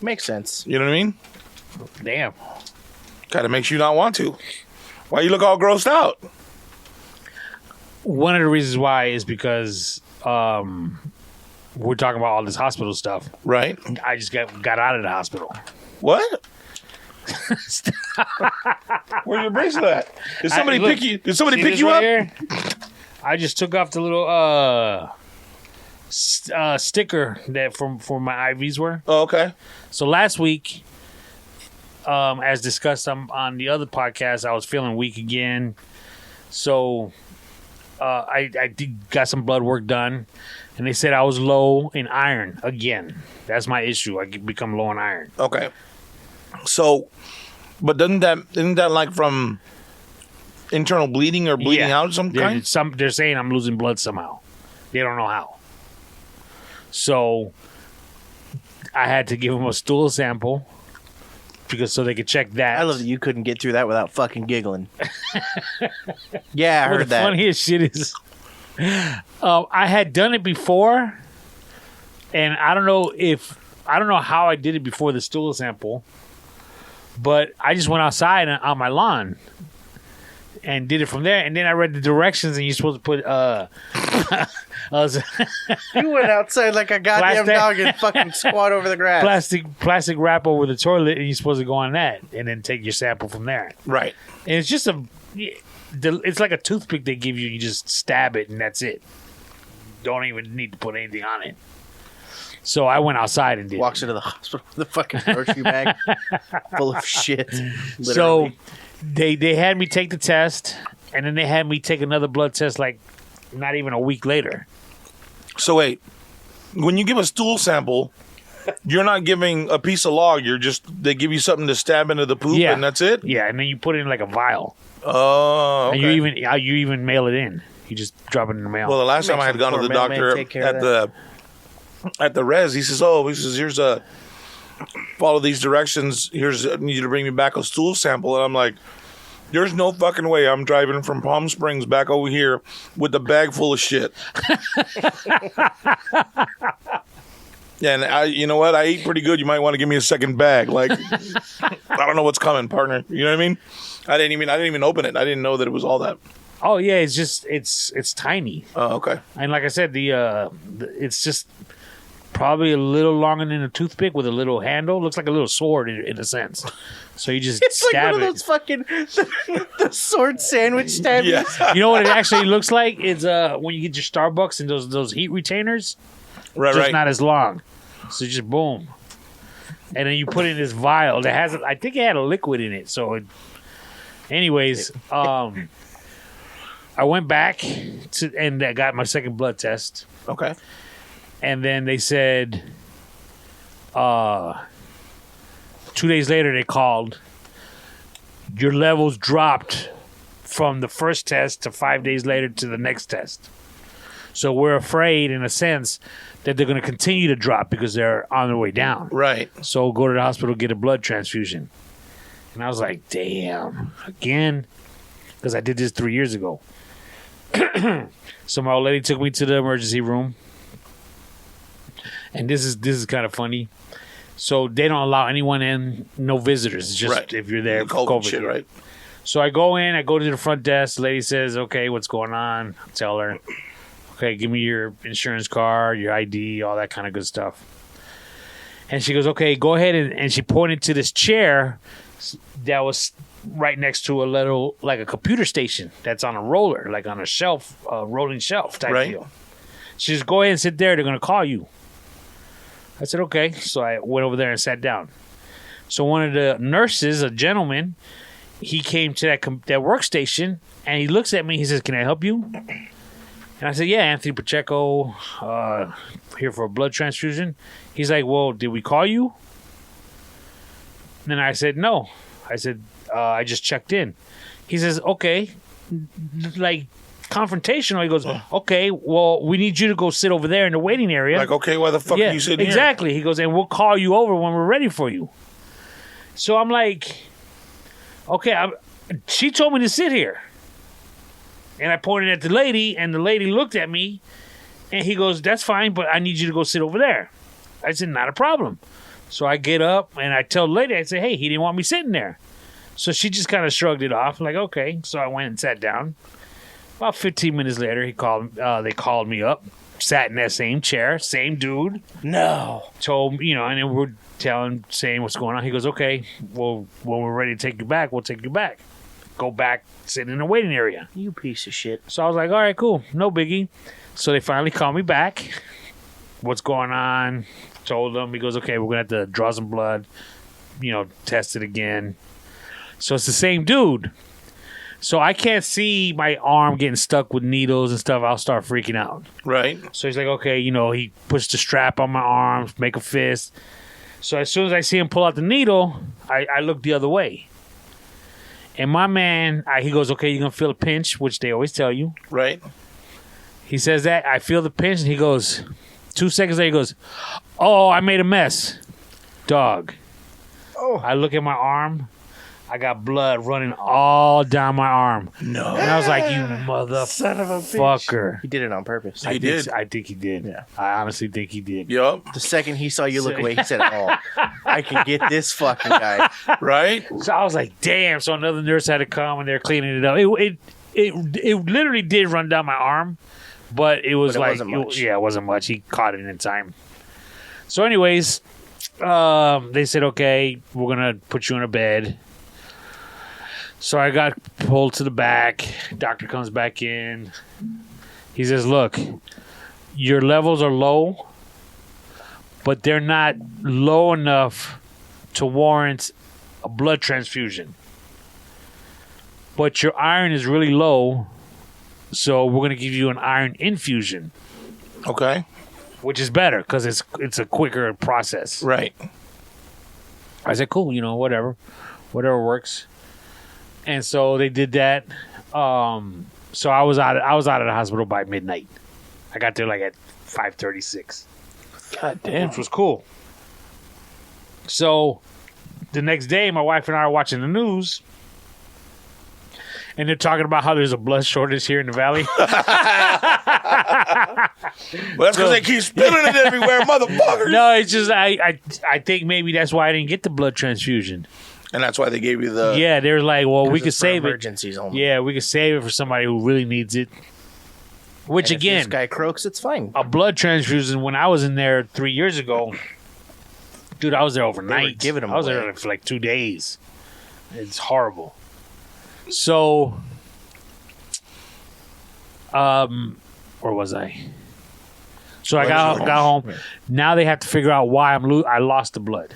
Makes sense. You know what I mean? Damn. Kind of makes you not want to. Why you look all grossed out? One of the reasons why is because we're talking about all this hospital stuff. Right? I just got out of the hospital. What? Where's your bracelet at? Did somebody pick you? Did somebody pick you up? Here? I just took off the little sticker that for my IVs were. Oh, okay. So last week, as discussed on the other podcast, I was feeling weak again. So I got some blood work done, and they said I was low in iron again. That's my issue. I become low in iron. Okay. So, but isn't that like from internal bleeding or bleeding out of some kind? They're saying I'm losing blood somehow. They don't know how. So I had to give them a stool sample so they could check that. I love that you couldn't get through that without fucking giggling. Yeah, I heard the that. funniest shit is I had done it before, and I don't know how I did it before the stool sample, but I just went outside on my lawn and did it from there. And then I read the directions, and you're supposed to put You went outside like a goddamn dog and fucking squat over the grass. plastic wrap over the toilet, and you're supposed to go on that, and then take your sample from there. Right. And it's just it's like a toothpick they give you. You just stab it, and that's it. Don't even need to put anything on it. So I went outside and did. Walks into the hospital with a fucking grocery bag full of shit. Literally. So they had me take the test, and then they had me take another blood test like not even a week later. So wait, when you give a stool sample, you're not giving a piece of log. They give you something to stab into the poop, and that's it. Yeah, and then you put it in like a vial. Oh, okay. And you even mail it in. You just drop it in the mail. Well, the last time I had gone to the doctor at the res, he says, here's follow these directions. I need you to bring me back a stool sample. And I'm like, there's no fucking way I'm driving from Palm Springs back over here with a bag full of shit. And you know what? I eat pretty good. You might want to give me a second bag. Like, I don't know what's coming, partner. You know what I mean? I didn't even open it. I didn't know that it was all that. Oh yeah, it's just it's tiny. Oh, okay. And like I said, it's just probably a little longer than a toothpick with a little handle. Looks like a little sword in a sense. So you just it's stab like one of those fucking the sword sandwich stabbies. Yeah. You know what it actually looks like? It's when you get your Starbucks and those heat retainers. Right. Not as long. So just boom. And then you put it in this vial that I think it had a liquid in it. So Anyways, I went back and I got my second blood test. Okay. And then they said 2 days later they called. Your levels dropped from the first test to 5 days later to the next test. So we're afraid, in a sense, that they're going to continue to drop because they're on their way down. Right. So go to the hospital, get a blood transfusion. And I was like, damn, again? Because I did this 3 years ago. So my old lady took me to the emergency room. And this is kind of funny. So they don't allow anyone in, no visitors. It's just if you're there. COVID shit, right? So I go in, I go to the front desk. The lady says, okay, what's going on? I tell her, okay, give me your insurance card, your ID, all that kind of good stuff. And she goes, okay, go ahead. And she pointed to this chair that was right next to a little, like a computer station that's on a roller, like on a shelf, rolling shelf type deal. She says, go ahead and sit there. They're going to call you. I said, okay. So I went over there and sat down. So one of the nurses, a gentleman, he came to that workstation, and he looks at me. He says, can I help you? And I said, yeah, Anthony Pacheco, here for a blood transfusion. He's like, well, did we call you? And I said, no. I said, I just checked in. He says, okay. Like, confrontational. He goes, okay, well, we need you to go sit over there in the waiting area. Like, okay, why the fuck are you sitting here? Exactly. He goes, and we'll call you over when we're ready for you. So I'm like, okay, she told me to sit here. And I pointed at the lady, and the lady looked at me, and he goes, that's fine, but I need you to go sit over there. I said, not a problem. So I get up, and I tell the lady, I say, hey, he didn't want me sitting there. So she just kind of shrugged it off, like, okay. So I went and sat down. About 15 minutes later, they called me up, sat in that same chair, same dude. No. Told, and then we're saying what's going on. He goes, okay, well, when we're ready to take you back, we'll take you back. Go back, sit in the waiting area. You piece of shit. So I was like, all right, cool, no biggie. So they finally called me back. What's going on? Told them. He goes, okay, we're going to have to draw some blood, test it again. So it's the same dude. So I can't see my arm getting stuck with needles and stuff. I'll start freaking out. Right. So he's like, okay, he puts the strap on my arm, make a fist. So as soon as I see him pull out the needle, I look the other way. And my man, he goes, okay, you're going to feel a pinch, which they always tell you. Right. He says that. I feel the pinch, and he goes, 2 seconds later, he goes, oh, I made a mess. Dog. Oh. I look at my arm. I got blood running all down my arm. No. And I was like, you mother son of a fucker. Bitch. He did it on purpose. I think he did. Yeah. I honestly think he did. Yup. The second he saw you look away, he said, oh, I can get this fucking guy. Right? So I was like, damn. So another nurse had to come, and they're cleaning it up. It literally did run down my arm, but it was wasn't much. It wasn't much. He caught it in time. So anyways, they said, okay, we're going to put you in a bed. So I got pulled to the back. Doctor comes back in. He says, look, your levels are low, but they're not low enough to warrant a blood transfusion. But your iron is really low, so we're going to give you an iron infusion. Okay. Which is better because it's a quicker process. Right. I said, cool, whatever works. And so they did that. So I was out of the hospital by midnight. I got there like at 5:36. God damn. Which was cool. So the next day, my wife and I are watching the news. And they're talking about how there's a blood shortage here in the valley. Well, that's because they keep spilling it everywhere, motherfuckers. No, it's just I think maybe that's why I didn't get the blood transfusion. And that's why they gave you the... Yeah, they're like, well, we could save it. Emergencies only. Yeah, we could save it for somebody who really needs it. Which, and again... if this guy croaks, it's fine. A blood transfusion, when I was in there 3 years ago, dude, I was there overnight. Giving them I was there for like 2 days. It's horrible. So... where was I? So I got home. Now they have to figure out why I lost the blood.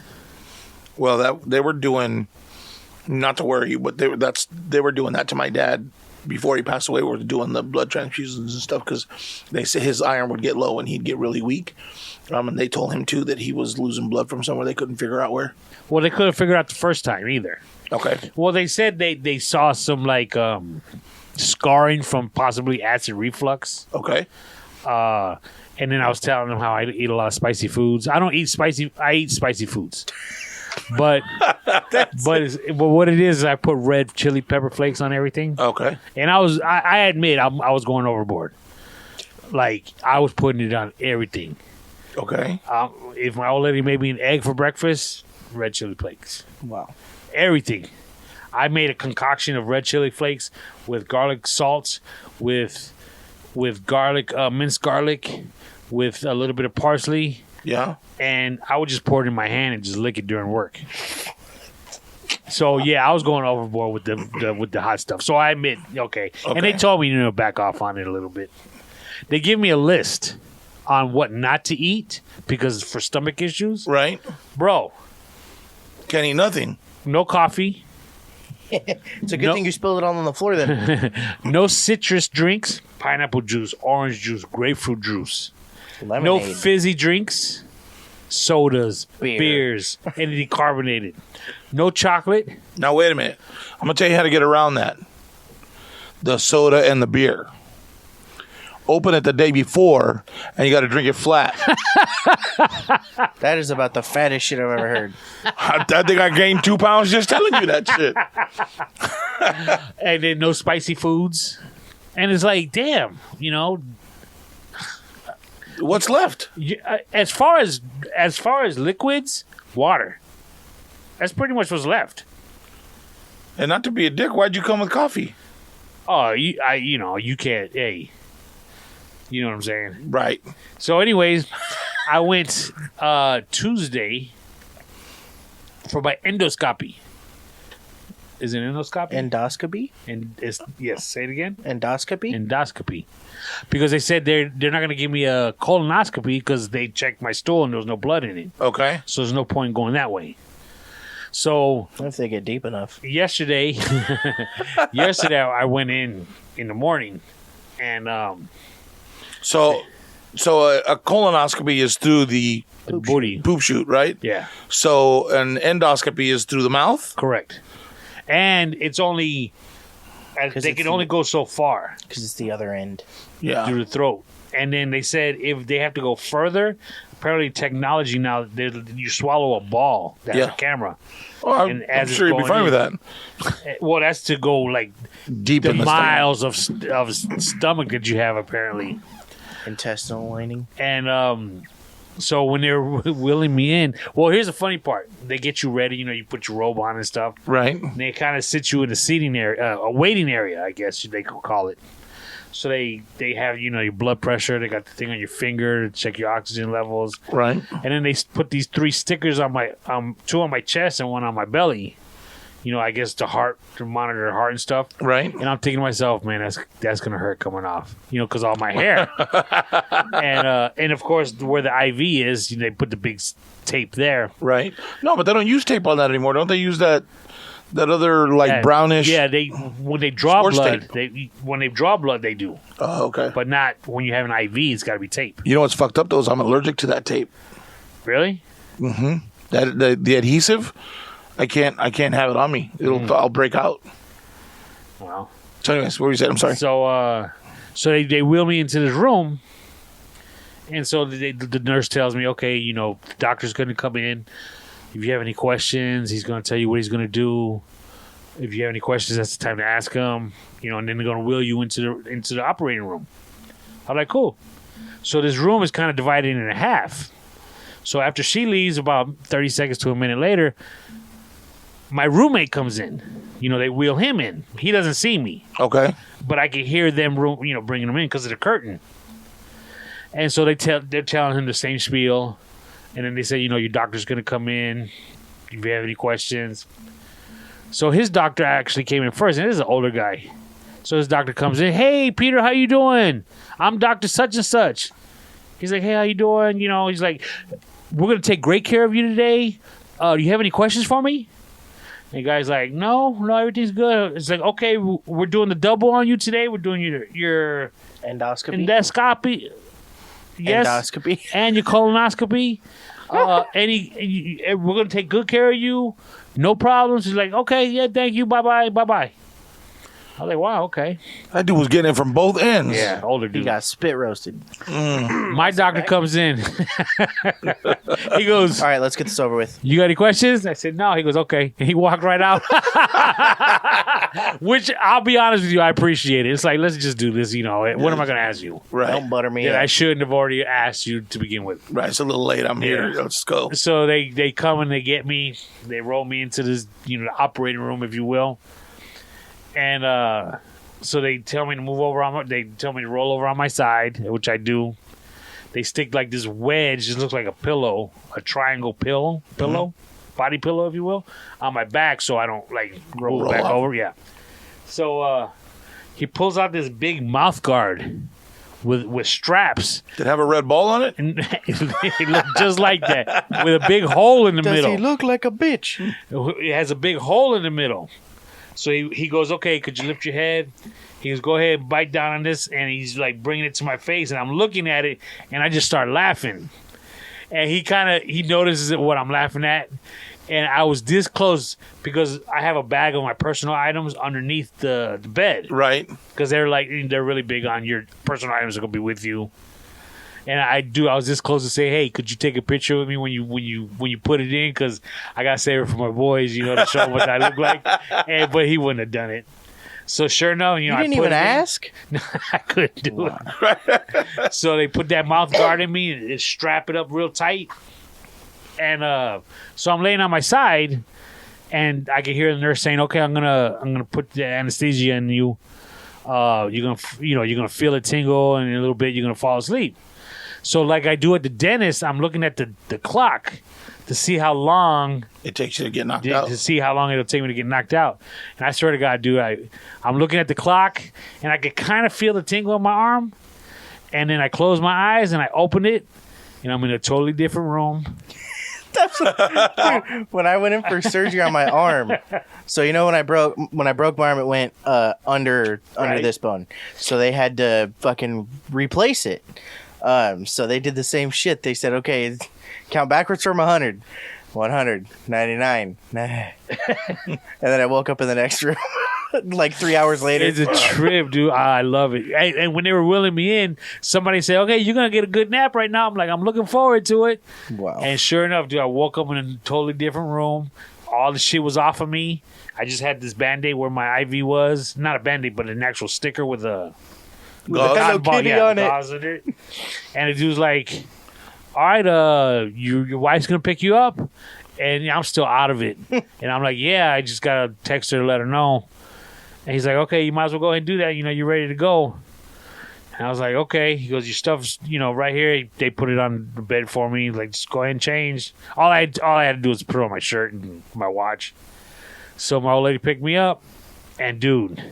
Well, they were doing Not to worry, but they were doing that to my dad before he passed away. We were doing the blood transfusions and stuff because they said his iron would get low and he'd get really weak. And they told him too that he was losing blood from somewhere they couldn't figure out where. Well, they couldn't figure out the first time either. Okay. Well, they said they saw some like scarring from possibly acid reflux. Okay. And then I was telling them how I eat a lot of spicy foods. I don't eat spicy. I eat spicy foods. But what it is I put red chili pepper flakes on everything. Okay. And I admit I was going overboard. Like I was putting it on everything. Okay. If my old lady made me an egg for breakfast, red chili flakes. Wow. Everything. I made a concoction of red chili flakes with garlic salts, with garlic, minced garlic, with a little bit of parsley. Yeah. And I would just pour it in my hand and just lick it during work. So yeah, I was going overboard with the hot stuff. So I admit, okay. And they told me to back off on it a little bit. They give me a list on what not to eat because for stomach issues. Right. Bro. Can't eat nothing. No coffee. It's a good thing you spilled it all on the floor then. No citrus drinks, pineapple juice, orange juice, grapefruit juice. Lemonade. No fizzy drinks, sodas, Beer. beers, anything carbonated. No chocolate. Now, wait a minute. I'm going to tell you how to get around that. The soda and the beer. Open it the day before, and you got to drink it flat. That is about the fattest shit I've ever heard. I think I gained 2 pounds just telling you that shit. And then no spicy foods. And it's like, damn, What's left? as far as liquids, water. That's pretty much what's left. And not to be a dick, why'd you come with coffee? Oh, you can't. Hey, you know what I'm saying? Right. So, anyways, I went Tuesday for my endoscopy. Is it endoscopy? Endoscopy? And yes, say it again. Endoscopy? Endoscopy, because they said they're not going to give me a colonoscopy because they checked my stool and there was no blood in it. Okay. So there's no point going that way. So If they get deep enough. yesterday I went in the morning, and So a colonoscopy is through the the booty. poop chute, right? Yeah, So an endoscopy is through the mouth? correct. And it's only they can only go so far Because it's the other end. Yeah. through the throat. And then they said if they have to go further, apparently technology now, you swallow a ball that's Yeah. a camera. Oh, And I'm as it's sure you'd be going fine with in- that. Well, that's to go like Deep the in the stomach. miles of stomach that you have apparently. Intestinal lining. And so when they're wheeling me in, well, here's the funny part: they get you ready. You put your robe on and stuff. Right. And they kind of sit you in a seating area, a waiting area, I guess they could call it. So they have your blood pressure. They got the thing on your finger to check your oxygen levels. Right. And then they put these 3 stickers on my 2 on my chest and 1 on my belly. I guess to monitor the heart and stuff. Right. And I'm thinking to myself, man, that's gonna hurt coming off, because all my hair. and of course, where the IV is, they put the big tape there. Right. No, but they don't use tape on that anymore. Don't they use that other brownish? Yeah, when they draw Sports blood, tape. they do, Oh, okay. but not when you have an IV. It's got to be tape. You know what's fucked up though is I'm allergic to that tape. Really? That the adhesive, I can't have it on me. I'll break out. Wow. So anyways, what were you saying? I'm sorry. So they wheel me into this room, and so the nurse tells me, okay, the doctor's going to come in. If you have any questions, he's going to tell you what he's going to do. If you have any questions, that's the time to ask him. And then they're going to wheel you into the operating room. I'm like, cool. So this room is kind of divided in half. So after she leaves, about 30 seconds to a minute later, my roommate comes in. They wheel him in. He doesn't see me, Okay. but I can hear them, bringing him in because of the curtain. And so they're telling him the same spiel. And then they say, your doctor's going to come in if you have any questions. So his doctor actually came in first, and this is an older guy. So his doctor comes in, hey, Peter, how you doing? I'm Dr. Such and Such. He's like, hey, how you doing? He's like, we're going to take great care of you today. Do you have any questions for me? And the guy's like, no, everything's good. It's like, okay, we're doing the double on you today. We're doing your Endoscopy. endoscopy. Yes. Endoscopy. And your colonoscopy. We're going to take good care of you. No problems. He's like, okay, yeah, thank you. Bye-bye. Bye-bye. I was like, wow, okay. That dude was getting it from both ends. Yeah, older He dude. got spit roasted. My doctor comes in. He goes, All right, let's get this over with. you got any questions? I said, no. He goes, okay. And he walked right out. Which, I'll be honest with you, I appreciate it. It's like, let's just do this, you know. What am I going to ask you? Right. Don't butter me That up. I shouldn't have already asked you to begin with. Right. It's a little late. I'm here. Let's go. So they come and they get me. They roll me into this, the operating room, if you will. And so they tell me to move over they tell me to roll over on my side, which I do. They stick like this wedge, it looks like a pillow, a triangle pillow, body pillow, if you will, on my back, so I don't like roll back off. over. Yeah. So he pulls out this big mouth guard with straps, Did it have a red ball on it? and it looked just like that, with a big hole in the Does middle. he look like a bitch? It has a big hole in the middle. So he goes, okay, could you lift your head? He goes, go ahead, bite down on this. And he's like bringing it to my face. And I'm looking at it. And I just start laughing. And he notices what I'm laughing at. And I was this close because I have a bag of my personal items underneath the bed. Right. Because they're really big on your personal items are going to be with you. And I was this close to say, hey, could you take a picture with me when you put it in? Because I got to save it for my boys, to show them what I look like. But he wouldn't have done it. So sure enough, You I didn't put even it in. ask? I couldn't do it. So they put that mouth guard in me and strap it up real tight. And so I'm laying on my side, and I can hear the nurse saying, okay, I'm gonna put the anesthesia in you. You're gonna feel it tingle, and in a little bit you're gonna fall asleep. So like I do at the dentist, I'm looking at the clock to see how long It takes you to get knocked out. to see how long it'll take me to get knocked out. And I swear to God, dude, I'm looking at the clock and I could kind of feel the tingle on my arm. And then I close my eyes and I open it and I'm in a totally different room. When I went in for surgery on my arm, so when I broke my arm, it went under Right. this bone. So they had to fucking replace it. So they did the same shit. They said, okay, count backwards from 100. 100, 99. And then I woke up in the next room like 3 hours later. It's a trip, dude. I love it. And when they were wheeling me in, somebody said, okay, you're going to get a good nap right now. I'm like, I'm looking forward to it. Wow. And sure enough, dude, I woke up in a totally different room. All the shit was off of me. I just had this Band-Aid where my IV was. Not a Band-Aid, but an actual sticker with a Gauze? Hello Kitty on it. gauze in it. And the dude's like, all right, your wife's going to pick you up? And I'm still out of it. And I'm like, yeah, I just got to text her to let her know. And he's like, okay, you might as well go ahead and do that. You're ready to go. And I was like, okay. He goes, your stuff's, right here. They put it on the bed for me. Like, just go ahead and change. All I had to do was put on my shirt and my watch. So my old lady picked me up. And, dude,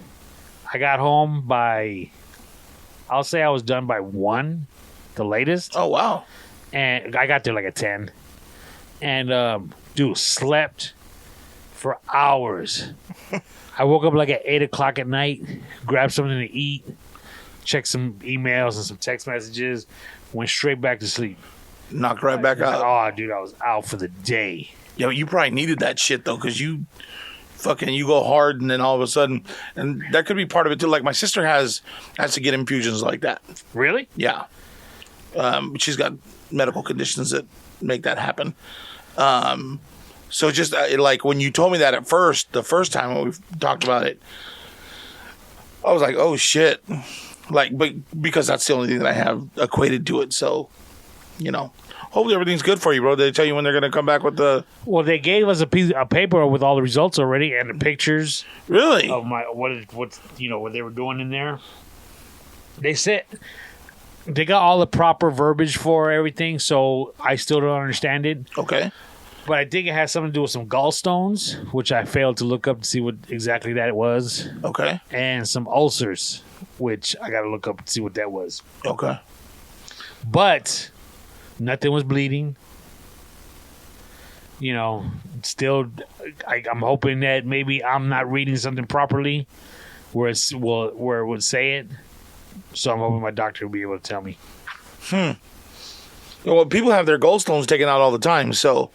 I got home by, I'll say I was done by 1, the latest. Oh, wow. And I got there like at 10. And, dude, slept for hours. I woke up like at 8 o'clock at night, grabbed something to eat, checked some emails and some text messages, went straight back to sleep. Knocked right back out. Oh, dude, I was out for the day. Yeah, but you probably needed that shit, though, because you go hard, and then all of a sudden, and that could be part of it, too. Like, my sister has to get infusions like that. Really? Yeah. She's got medical conditions that make that happen. So just like when you told me that the first time when we talked about it, I was like, oh shit. But because that's the only thing that I have equated to it. So, hopefully everything's good for you, bro. Did they tell you when they're going to come back with the... Well, they gave us a paper with all the results already and the pictures Really? of what they were doing in there. They said they got all the proper verbiage for everything, so I still don't understand it. Okay. But I think it has something to do with some gallstones, which I failed to look up to see what exactly that was, Okay. and some ulcers, which I got to look up to see what that was. Okay. But nothing was bleeding. you know, still, I'm hoping that maybe I'm not reading something properly where it would say it. So I'm hoping my doctor will be able to tell me. Well, people have their gallstones taken out all the time, so...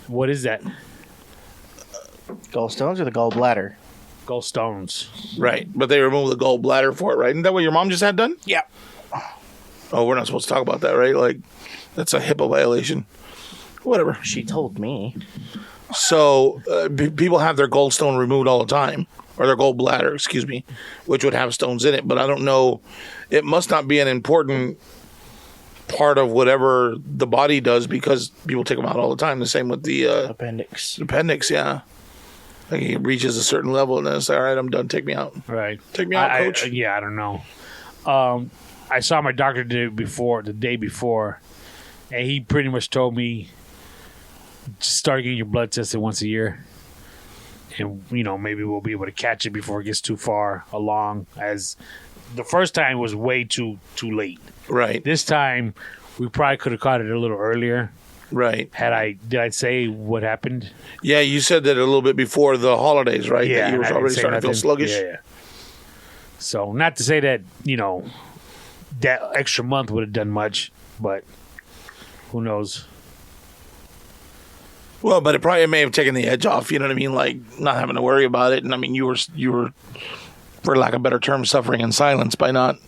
What is that? Gallstones or the gallbladder? Gallstones. Right, but they remove the gallbladder for it, right? Isn't that what your mom just had done? Yeah. Oh, we're not supposed to talk about that, right? Like, that's a HIPAA violation. Whatever. She told me. So, people have their gallstone removed all the time. Or their gallbladder, excuse me, which would have stones in it. But I don't know. It must not be an important part of whatever the body does because people take them out all the time. The same with the Appendix. appendix, yeah. Like it reaches a certain level and then it's like, all right, I'm done. Take me out. Right. Take me out, coach. I don't know. I saw my doctor the day before, and he pretty much told me just start getting your blood tested once a year. And, you know, maybe we'll be able to catch it before it gets too far along. As the first time was way too late. Right. This time, we probably could have caught it a little earlier. Right. Did I say what happened? Yeah, you said that a little bit before the holidays, right? Yeah. That you were and I already didn't say starting to feel nothing. sluggish. Yeah. So, not to say that, you know, that extra month would have done much, but who knows? Well, but it may have taken the edge off, you know what I mean? Like, not having to worry about it. And, I mean, you were, for lack of a better term, suffering in silence by not,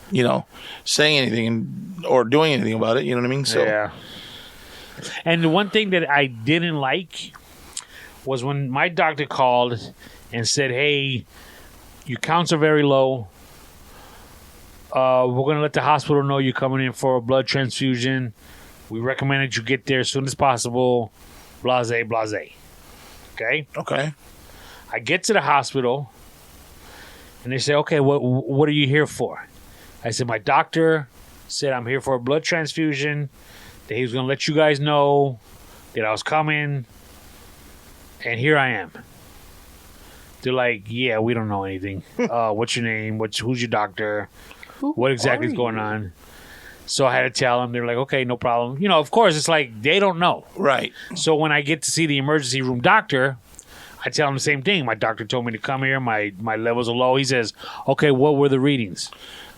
you know, saying anything or doing anything about it, you know what I mean? So, yeah. And the one thing that I didn't like was when my doctor called and said, hey, your counts are very low. We're going to let the hospital know you're coming in for a blood transfusion. We recommend that you get there as soon as possible. Blase, blase. Okay? Okay. I get to the hospital, and they say, okay, what are you here for? I said, my doctor said I'm here for a blood transfusion, that he was going to let you guys know that I was coming, and here I am. They're like, yeah, we don't know anything. What's your name? Who's your doctor? What exactly is going on? So I had to tell them. They're like, okay, no problem. You know, of course, it's like they don't know. Right. So when I get to see the emergency room doctor, I tell him the same thing. My doctor told me to come here. My levels are low. He says, okay, what were the readings?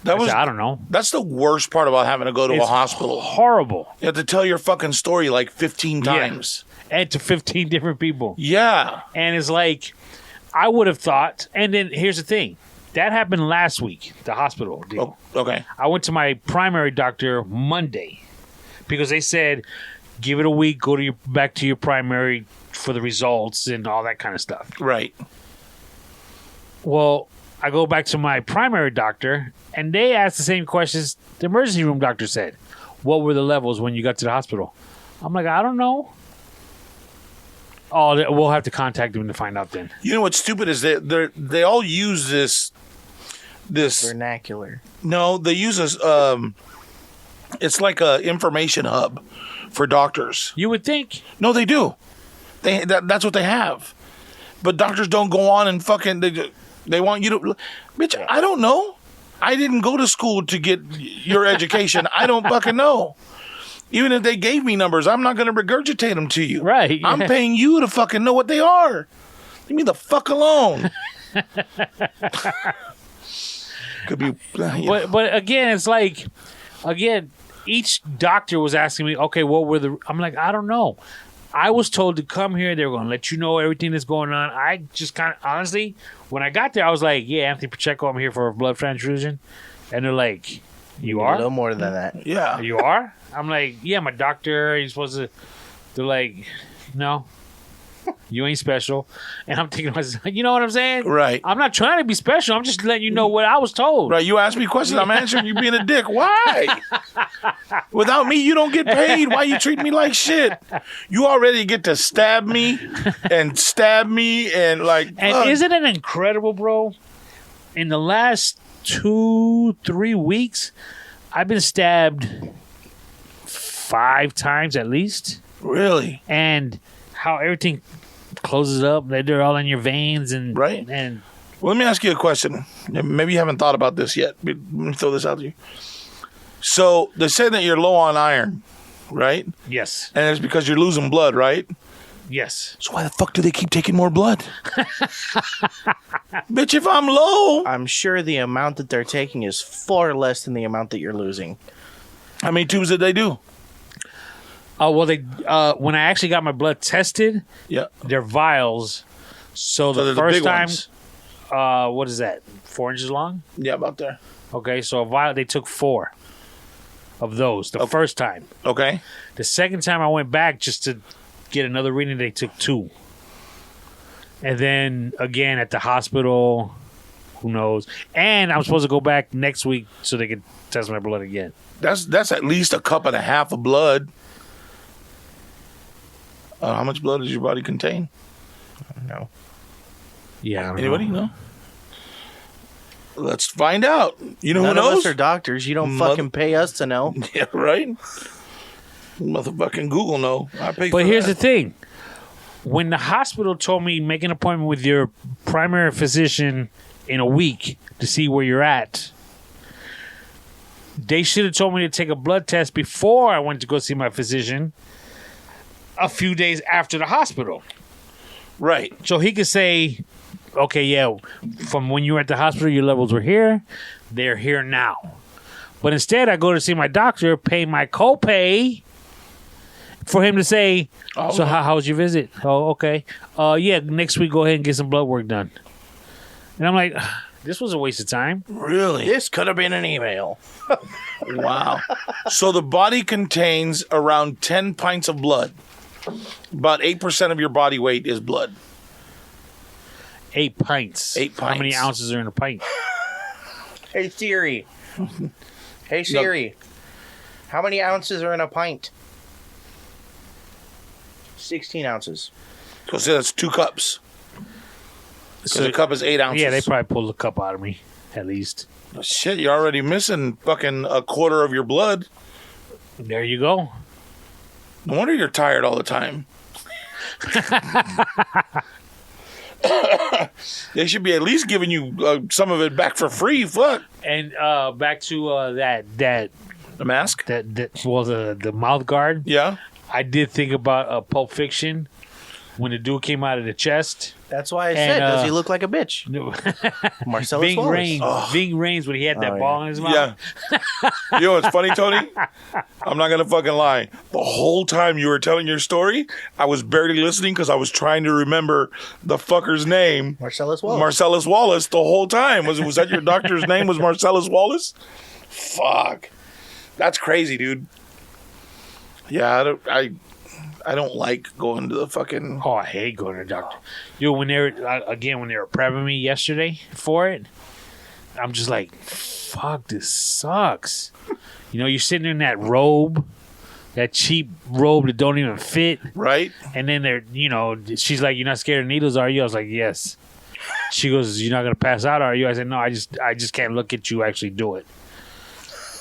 I don't know. That's the worst part about having to go to a hospital. Horrible. You have to tell your fucking story like 15 times. Yeah. And to 15 different people. Yeah. And it's like, I would have thought, and then here's the thing. That happened last week, the hospital deal. Oh, okay. I went to my primary doctor Monday because they said, give it a week, go to back to your primary for the results and all that kind of stuff. Right. Well, I go back to my primary doctor, and they asked the same questions the emergency room doctor said. What were the levels when you got to the hospital? I'm like, I don't know. Oh, we'll have to contact them to find out then. You know what's stupid is they all use this Vernacular. No, they use this. It's like a information hub for doctors. You would think. No, they do. That's what they have. But doctors don't go on and fucking they want you to. Bitch, I don't know. I didn't go to school to get your education. I don't fucking know. Even if they gave me numbers, I'm not going to regurgitate them to you. Right. I'm paying you to fucking know what they are. Leave me the fuck alone. Could be. But again, it's like, each doctor was asking me, okay, what were the. I'm like, I don't know. I was told to come here. They were going to let you know everything that's going on. I just kind of, honestly, when I got there, I was like, yeah, Anthony Pacheco, I'm here for a blood transfusion. And they're like, you are? A little more than that. Yeah. You are? I'm like, yeah, my doctor, he's supposed to. They're like, no, you ain't special. And I'm thinking, you know what I'm saying? Right. I'm not trying to be special. I'm just letting you know what I was told. Right. You ask me questions, I'm answering. You being a dick. Why? Without me, you don't get paid. Why you treat me like shit? You already get to stab me and like. And isn't it incredible, bro? In the last 2-3 weeks, I've been stabbed 5 times at least. Really? And how everything closes up, they're all in your veins and right. And well, let me ask you a question. Maybe you haven't thought about this yet. Let me throw this out to you. So they say that you're low on iron, right? Yes. And it's because you're losing blood, right? Yes. So why the fuck do they keep taking more blood? Bitch, if I'm low. I'm sure the amount that they're taking is far less than the amount that you're losing. How many tubes did they do? Oh, well, they when I actually got my blood tested, Yeah. they're vials. So they're the the first big time, ones. what is that? 4 inches long? Yeah, about there. Okay, so a vial, they took 4 of those the first time. Okay. The second time I went back just to get another reading, they took 2. And then again at the hospital, who knows? And I'm supposed to go back next week so they can test my blood again. That's at least a cup and a half of blood. How much blood does your body contain? No. Yeah. I don't Anybody know. know? Let's find out. You know None who of knows? us are doctors. You don't fucking pay us to know. Yeah, right? Motherfucking Google know. I pay But for here's that. the thing. When the hospital told me make an appointment with your primary physician in a week to see where you're at, they should have told me to take a blood test before I went to go see my physician a few days after the hospital. Right. So he could say, okay, yeah, from when you were at the hospital, your levels were here. They're here now. But instead, I go to see my doctor, pay my copay for him to say, so how was your visit? Oh, okay. Yeah, next week, go ahead and get some blood work done. And I'm like, this was a waste of time. Really? This could have been an email. Wow. So the body contains around 10 pints of blood. About 8% of your body weight is blood. 8 pints. 8 How many pints. ounces are in a pint? Hey Siri. Hey Siri. How many ounces are in a pint? 16 ounces. So say that's 2 cups. So a cup is 8 ounces. Yeah, they probably pulled a cup out of me, at least. Shit, you're already missing fucking a quarter of your blood. There you go. No wonder you're tired all the time. They should be at least giving you some of it back for free. Fuck. And back to the mask? the mouth guard. Yeah. I did think about Pulp Fiction when the dude came out of the chest. That's why I said, does he look like a bitch? Marcellus Ving Wallace. Rhames. Ving Rhames when he had that ball in his mouth. Yeah. You know what's funny, Tony? I'm not going to fucking lie. The whole time you were telling your story, I was barely listening because I was trying to remember the fucker's name. Marcellus Wallace. Marcellus Wallace the whole time. Was that your doctor's name was Marcellus Wallace? Fuck. That's crazy, dude. Yeah, I don't like going to the fucking... Oh, I hate going to the doctor. Yo, when they were prepping me yesterday for it, I'm just like, fuck, this sucks. You know, you're sitting in that robe, that cheap robe that don't even fit. Right? And then she's like, you're not scared of needles, are you? I was like, yes. She goes, you're not going to pass out, are you? I said, no, I just can't look at you actually do it.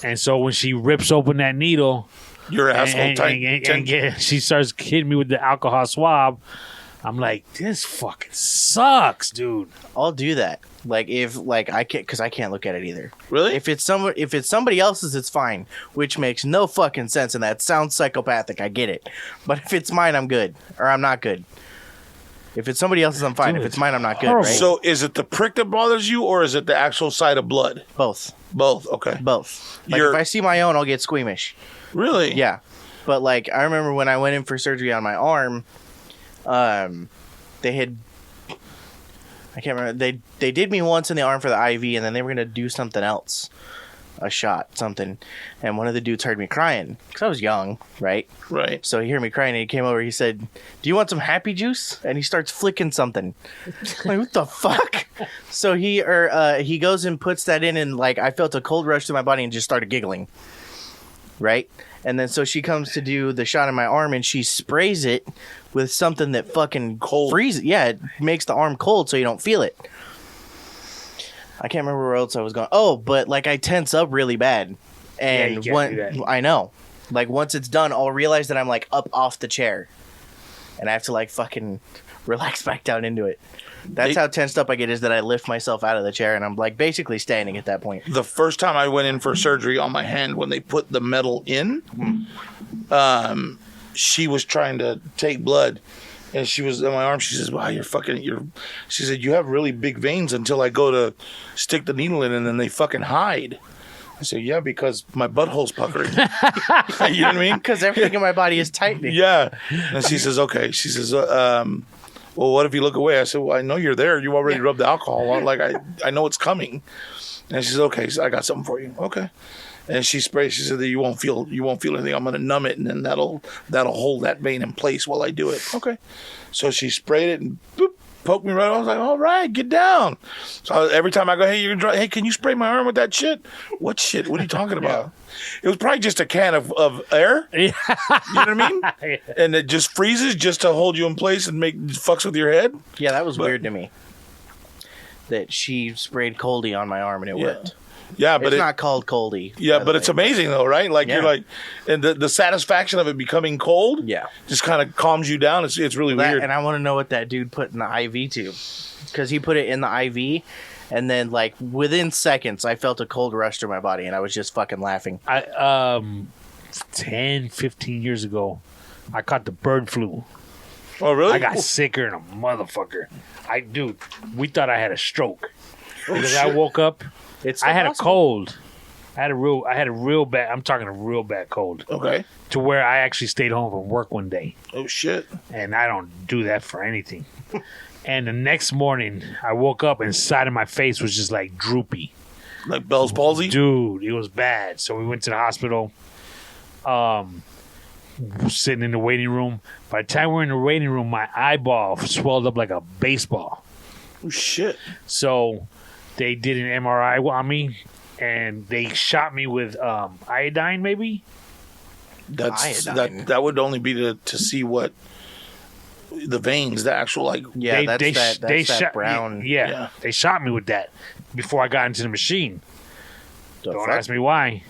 And so when she rips open that needle... Your asshole and she starts hitting me with the alcohol swab. I'm like, this fucking sucks, dude. I'll do that. Like I can't, because I can't look at it either. Really? If it's somebody else's, it's fine, which makes no fucking sense, and that sounds psychopathic. I get it, but if it's mine, I'm good, or I'm not good. If it's somebody else's, I'm fine. Dude, if it's mine, I'm not good. horrible. Right? So is it the prick that bothers you, or is it the actual sight of blood? Both. Both. Okay. Both. Like if I see my own, I'll get squeamish. Really? Yeah. But like I remember when I went in for surgery on my arm, they had, I can't remember, they did me once in the arm for the IV, and then they were gonna do something else, a shot, something, and one of the dudes heard me crying because I was young, right? Right. So he heard me crying and he came over. He said, "Do you want some happy juice?" And he starts flicking something. I'm like, what the fuck? So he goes and puts that in, and like I felt a cold rush to my body and just started giggling. Right? And then so she comes to do the shot in my arm, and she sprays it with something that fucking cold freezes. Yeah, it makes the arm cold so you don't feel it. I can't remember where else I was going. Oh, but like I tense up really bad. And you can't do that. I know. Like once it's done, I'll realize that I'm like up off the chair. And I have to like fucking relax back down into it. That's how tensed up I get, is that I lift myself out of the chair and I'm like basically standing at that point. The first time I went in for surgery on my hand, when they put the metal in, she was trying to take blood, And she was on my arm. She says, "Wow, She said, "You have really big veins until I go to stick the needle in, and then they fucking hide." I said, "Yeah, because my butthole's puckering." You know what I mean? Because everything in my body is tightening. Yeah. And she says, "Okay." She says, "Well, what if you look away?" I said, "Well, I know you're there. You already rubbed the alcohol on. Like I know it's coming." And she says, "Okay, so I got something for you." Okay. And she sprays. She said that you won't feel anything. I'm gonna numb it, and then that'll hold that vein in place while I do it. Okay. So she sprayed it and boop, poked me right. I was like, "All right, get down." So every time I go, "Hey, you're dry. Hey, can you spray my arm with that shit?" "What shit? What are you talking about?" It was probably just a can of air. You know what I mean? And it just freezes just to hold you in place and fucks with your head. Yeah, that was weird to me. That she sprayed Coldy on my arm and it worked. Yeah, but it's not called Coldy. Yeah, but it's amazing though, right? Like you're like, and the satisfaction of it becoming cold, just kind of calms you down. It's really weird. And I want to know what that dude put in the IV tube, because he put it in the IV, and then like within seconds, I felt a cold rush through my body, and I was just fucking laughing. 10, 15 years ago, I caught the bird flu. Oh, really? I got sicker than a motherfucker. Dude, we thought I had a stroke. Because I woke up, I had a cold. I had a real bad, I'm talking a real bad cold. Okay. To where I actually stayed home from work one day. Oh, shit. And I don't do that for anything. And the next morning, I woke up and the side of my face was just like droopy. Like Bell's palsy? Dude, it was bad. So we went to the hospital. Sitting in the waiting room. By the time we're in the waiting room, my eyeball swelled up like a baseball. Oh, shit. So they did an MRI on me, and they shot me with iodine, maybe? That would only be to see what the veins, the actual like. Yeah, that's that brown. Yeah, they shot me with that before I got into the machine. Don't ask me why.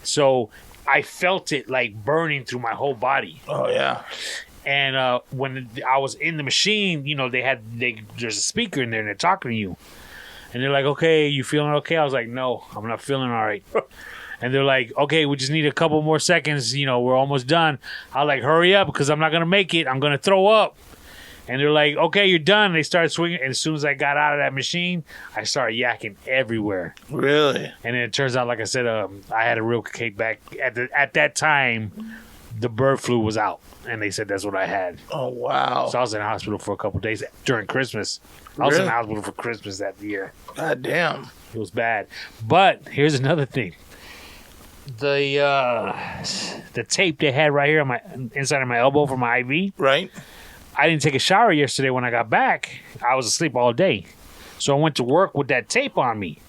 So I felt it like burning through my whole body. Oh yeah. And when I was in the machine, you know, there's a speaker in there and they're talking to you. And they're like, "Okay, you feeling okay?" I was like, "No, I'm not feeling all right." And they're like, "Okay, we just need a couple more seconds. You know, we're almost done." I was like, "Hurry up, because I'm not going to make it. I'm going to throw up." And they're like, "Okay, you're done." And they started swinging. And as soon as I got out of that machine, I started yakking everywhere. Really? And then it turns out, like I said, I had a real kickback. At that time, the bird flu was out. And they said that's what I had. Oh, wow. So I was in the hospital for a couple of days during Christmas. I was in the hospital for Christmas that year. God damn. It was bad. But here's another thing. The tape they had right here on my inside of my elbow for my IV. Right. I didn't take a shower yesterday when I got back. I was asleep all day. So I went to work with that tape on me.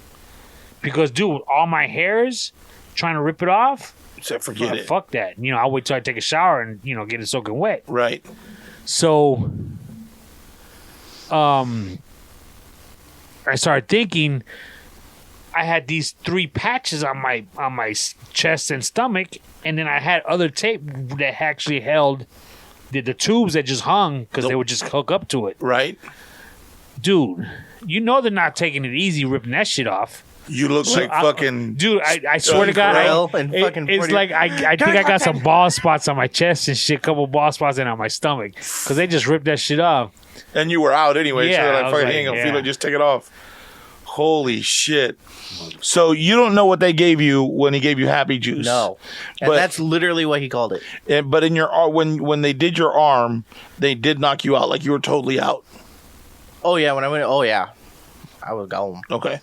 Because, dude, all my hairs, trying to rip it off. So forget it. Fuck that. You know, I'll wait till I take a shower and, you know, get it soaking wet. Right. So, I started thinking I had these 3 patches on my chest and stomach, and then I had other tape that actually held the tubes that just hung because they would just hook up to it. Right. Dude, you know they're not taking it easy ripping that shit off. You look like fucking... Dude, I swear to God, it's like I think I got some bald spots on my chest and shit, couple bald spots and on my stomach because they just ripped that shit off. And you were out anyway, yeah, so they're like, fucking ain't gonna feel it, just take it off. Holy shit. So you don't know what they gave you when he gave you Happy Juice. No. And that's literally what he called it. But in your when they did your arm, they did knock you out, like you were totally out. Oh, yeah. When I went, I was gone. Okay.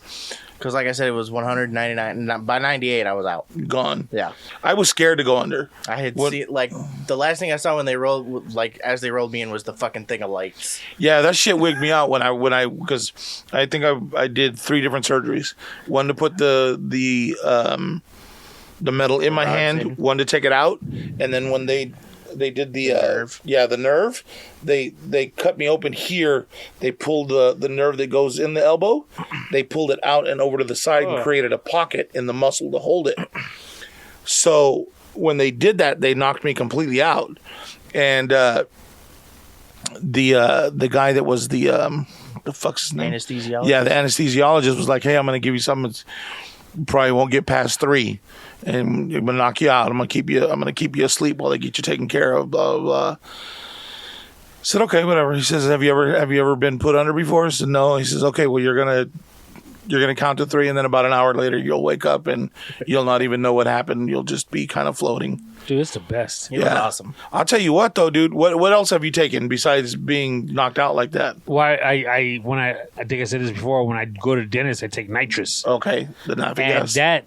Because, like I said, it was 199. By 98, I was out. Gone. Yeah. I was scared to go under. I had seen, like, the last thing I saw when they rolled, like, as they rolled me in was the fucking thing of lights. Yeah, that shit wigged me out because I think I did 3 different surgeries. One to put the metal in my hand, one to take it out, and then when they did the nerve. Yeah, the nerve. They cut me open here. They pulled the nerve that goes in the elbow. They pulled it out and over to the side and created a pocket in the muscle to hold it. So when they did that, they knocked me completely out. And the guy that was the fuck's his name? Anesthesiologist. Yeah, the anesthesiologist was like, "Hey, I'm going to give you something that's probably won't get past 3. And I'm gonna knock you out. I'm gonna keep you asleep while they get you taken care of. Blah blah blah." said, okay, whatever. He says, have you ever been put under before? I said, no. He says, okay, well, you're gonna count to 3, and then about an hour later, you'll wake up and you'll not even know what happened. You'll just be kind of floating. Dude, it's the best. It was awesome. I'll tell you what, though, dude. What else have you taken besides being knocked out like that? Well, I think I said this before. When I go to the dentist, I take nitrous, Okay, the and gas. that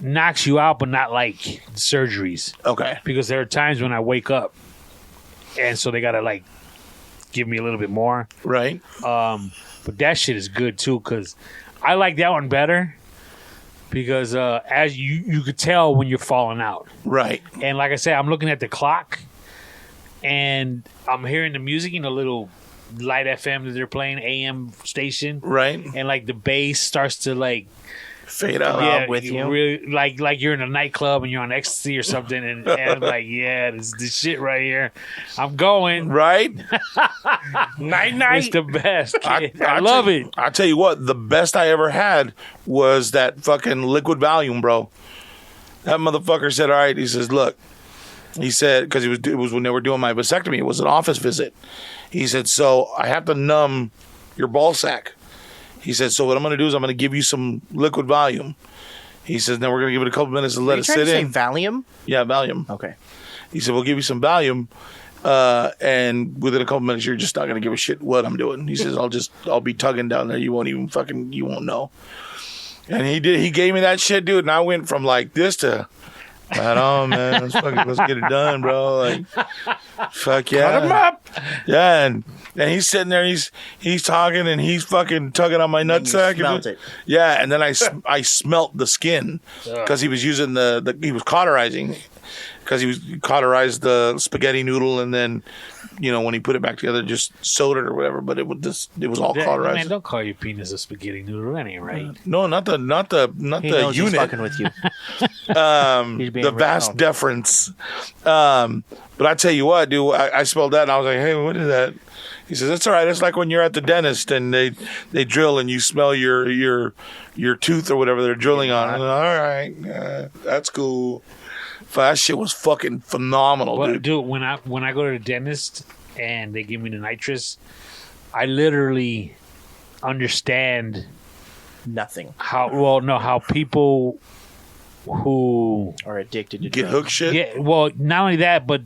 knocks you out, but not like surgeries. Okay, Because there are times when I wake up, and so they gotta like give me a little bit more. right. But that shit is good too, because I like that one better. Because as you could tell when you're falling out, Right. and like I said, I'm looking at the clock, and I'm hearing the music in a little light FM that they're playing, AM station, Right. and like the bass starts to like Fade out. Yeah. with you. really, like you're in a nightclub and you're on ecstasy or something, and I'm like, yeah, this is the shit right here. I'm going. Right. It's the best. Kid. I love it. I tell you what, the best I ever had was that fucking liquid Valium, bro. That motherfucker said, all right, he says, look, he said, because it was when they were doing my vasectomy, it was an office visit. He said, so I have to numb your ball sack. He said, so what I'm going to do is I'm going to give you some liquid Valium. He says, then we're going to give it a couple minutes to let it sit in. Valium? Yeah, Valium. Okay. He said, we'll give you some Valium, and within a couple minutes, you're just not going to give a shit what I'm doing. He says, I'll be tugging down there. You won't know. And he did. He gave me that shit, dude, and I went from like this to, right on, man. Let's get it done, bro. Like, fuck yeah. Cut him up. Yeah, and he's sitting there, he's talking, and he's fucking tugging on my nutsack. smelt it. Yeah, and then I smelt the skin because he was using he was cauterizing, because he was cauterized the spaghetti noodle, and then when he put it back together, just sewed it or whatever. But it was all cauterized. Man, don't call your penis a spaghetti noodle. That ain't right. No, not the He knows he's unit. fucking with you. The being vast wrong. deference. But I tell you what, dude, I smelled that and I was like, hey, what is that? He says, it's all right. It's like when you're at the dentist and they drill and you smell your tooth or whatever they're drilling on. And, all right, that's cool. That shit was fucking phenomenal, Well, dude. dude, when I go to the dentist and they give me the nitrous, I literally understand Nothing. how people who Or addicted to Get drugs. hook shit? yeah, well, not only that, but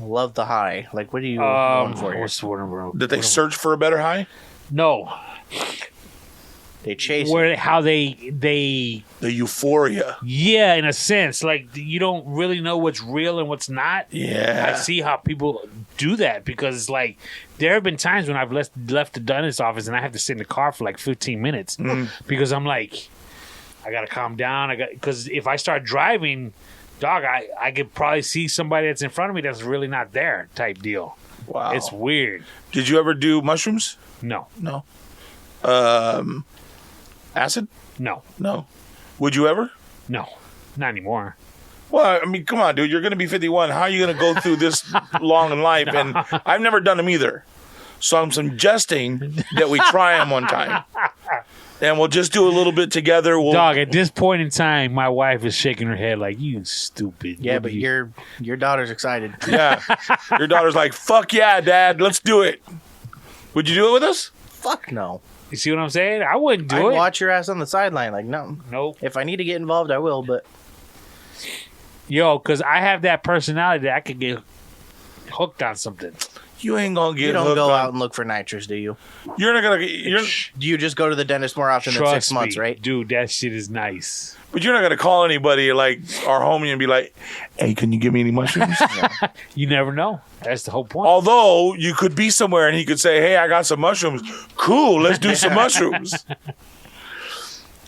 Love the high. Like, what are you going for here? what's the word, bro? Did they search for a better high? No, They chase it. where how they The euphoria. yeah, in a sense, like you don't really know what's real and what's not. Yeah. I see how people do that because it's like there have been times when I've left the dentist office and I have to sit in the car for like 15 minutes because I'm like, I gotta calm down. Because if I start driving, dog, I could probably see somebody that's in front of me that's really not there, type deal. Wow. It's weird. Did you ever do mushrooms? No, No. Acid? no, No. Would you ever? no, not anymore. Well, I mean, come on, dude. You're going to be 51. How are you going to go through this long in life? And I've never done them either. So I'm suggesting that we try them one time. And we'll just do a little bit together. Dog, at this point in time, my wife is shaking her head like, you stupid. Yeah, What but do you-" your daughter's excited. Yeah. Your daughter's like, fuck yeah, Dad. Let's do it. Would you do it with us? Fuck no. You see what I'm saying? I wouldn't do I'd it. watch your ass on the sideline. Like, no. Nope. If I need to get involved, I will, but Yo, because I have that personality that I could get hooked on something. You ain't going to get you don't hooked go on- out and look for nitrous, do you? You're not going to... Do you just go to the dentist more often than Trust 6 months, me, right? dude, that shit is nice. But you're not going to call anybody like our homie and be like, hey, can you give me any mushrooms? You never know. That's the whole point. Although you could be somewhere and he could say, hey, I got some mushrooms. Cool, let's do some mushrooms.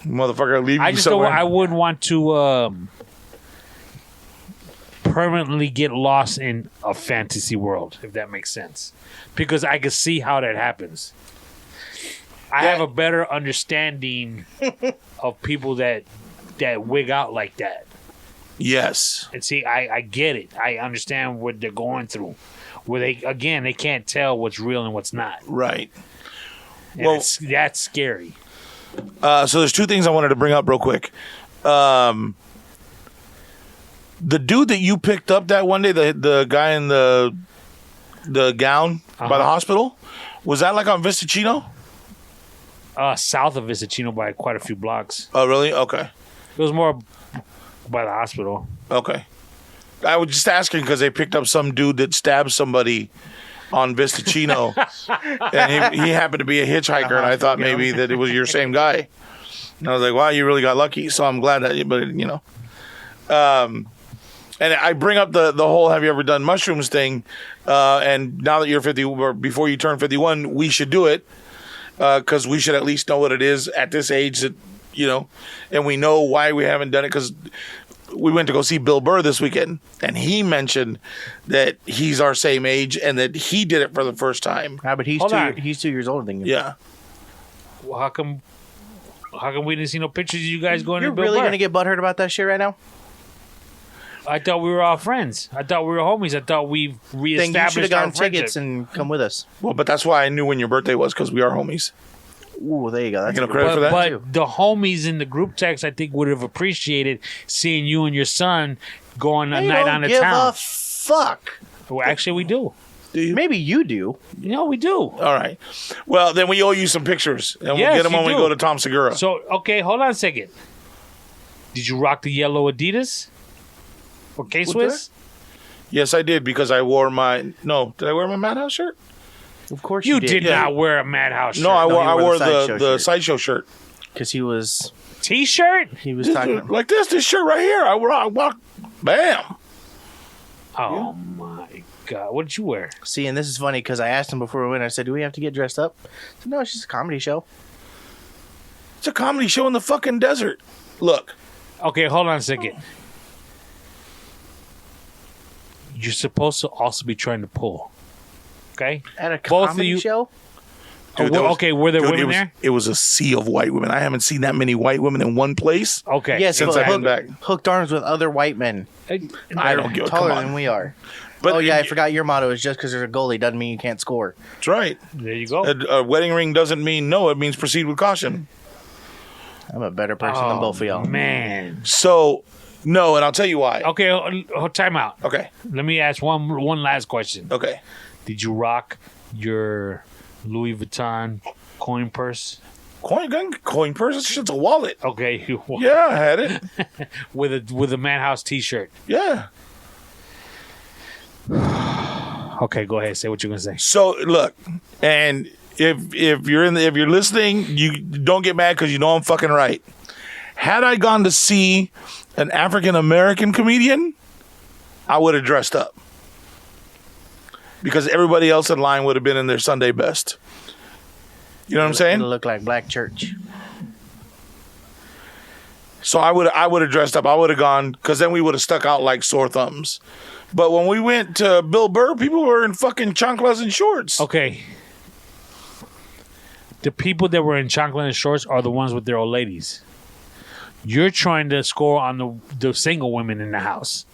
Motherfucker, leave I you just don't. somewhere. I wouldn't want to permanently get lost in a fantasy world, if that makes sense, because I can see how that happens. I have a better understanding of people that wig out like that. Yes. And see, I get it. I understand what they're going through. Where they can't tell what's real and what's not. Right. And Well- that's scary. So there's two things I wanted to bring up real quick. The dude that you picked up that one day, the guy in the gown by the hospital, was that like on Vistachino? South of Vistachino by quite a few blocks. Oh, really? Okay. It was more by the hospital. Okay. I was just asking because they picked up some dude that stabbed somebody on Vistachino, and he happened to be a hitchhiker, and I thought maybe that it was your same guy. And I was like, wow, you really got lucky. So I'm glad that, but you know. And I bring up the whole have you ever done mushrooms thing, and now that you're 50, or before you turn 51, we should do it, because we should at least know what it is at this age, that you know, and we know why we haven't done it, because we went to go see Bill Burr this weekend, and he mentioned that he's our same age and that he did it for the first time. Yeah, but he's Hold on. he's 2 years older than you. Yeah. Well, how come we didn't see no pictures of you guys going You're to Bill really Burr? gonna get butthurt about that shit right now? I thought we were all friends. I thought we were homies. I thought we've Then you should reestablished have gotten our friendship. tickets and come with us. Well, but that's why I knew when your birthday was, because we are homies. Ooh, there you go. That's You know, a good credit for that, But too. the homies in the group text, I think, would have appreciated seeing you and your son go on a They night don't on the give town. a fuck. Well, actually, we do. Maybe you do. You know, we do. All right. Well, then we owe you some pictures, and we'll Yes, get them you when we do. go to Tom Segura. So, okay, hold on a second. Did you rock the yellow Adidas? Or K-Swiss? Yes, I did, because I wore my... No, did I wear my Madhouse shirt? Of course You did Yeah. not wear a Madhouse shirt. No, I he wore wore the the Sideshow shirt. Sideshow shirt. because he was T-shirt? talking. Like this shirt right here. I walk, bam. Oh, my God. What did you wear? See, and this is funny because I asked him before we went. I said, "Do we have to get dressed up?" He said, "No, it's just a comedy show." It's a comedy show in the fucking desert. Look. Okay, hold on a second. You're supposed to also be trying to pull. Okay? At a Both of comedy you- show? Dude, well, there was- okay, were there dude, women it was, there? It was a sea of white women. I haven't seen that many white women in one place. Okay. Yes, Since but I've been back. hooked arms with other white men I don't give a taller come on. than we are. But Oh yeah, I forgot your motto is just because there's a goalie doesn't mean you can't score. That's right. There you go. A wedding ring doesn't mean no. It means proceed with caution. I'm a better person than both of y'all. Man. So, no, and I'll tell you why. Okay, time out. Okay. Let me ask one last question. Okay. Did you rock your Louis Vuitton coin purse? Coin purse? That shit's a wallet. Okay. Yeah, I had it. with a Madhouse T-shirt. Yeah. Okay, go ahead. Say what you're gonna say. So look, and if you're listening, you don't get mad because you know I'm fucking right. Had I gone to see an African American comedian, I would have dressed up because everybody else in line would have been in their Sunday best. You know what I'm saying? It'll look like black church. So I would have dressed up. I would have gone because then we would have stuck out like sore thumbs. But when we went to Bill Burr, people were in fucking chanclas and shorts. Okay. The people that were in chocolate and shorts are the ones with their old ladies. You're trying to score on the single women in the house.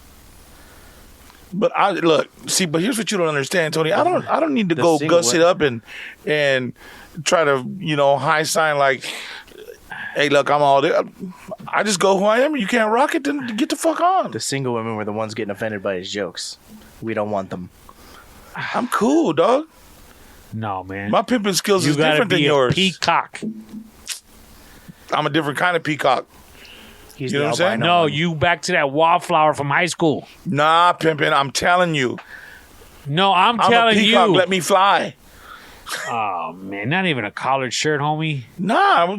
But but here's what you don't understand, Tony. I don't need to go single guss it up and try to, high sign like, hey, look, I'm all there. I just go who I am. You can't rock it, then get the fuck on. The single women were the ones getting offended by his jokes. We don't want them. I'm cool, dog. No, man. My pimping skills you is gotta different be than a yours. peacock. I'm a different kind of peacock. He's You know the what I'm saying? albino No, one. you back to that wallflower from high school. Nah, pimping. I'm telling you. No, I'm I'm a telling peacock. you. Let me fly. Oh, man. Not even a collared shirt, homie. Nah.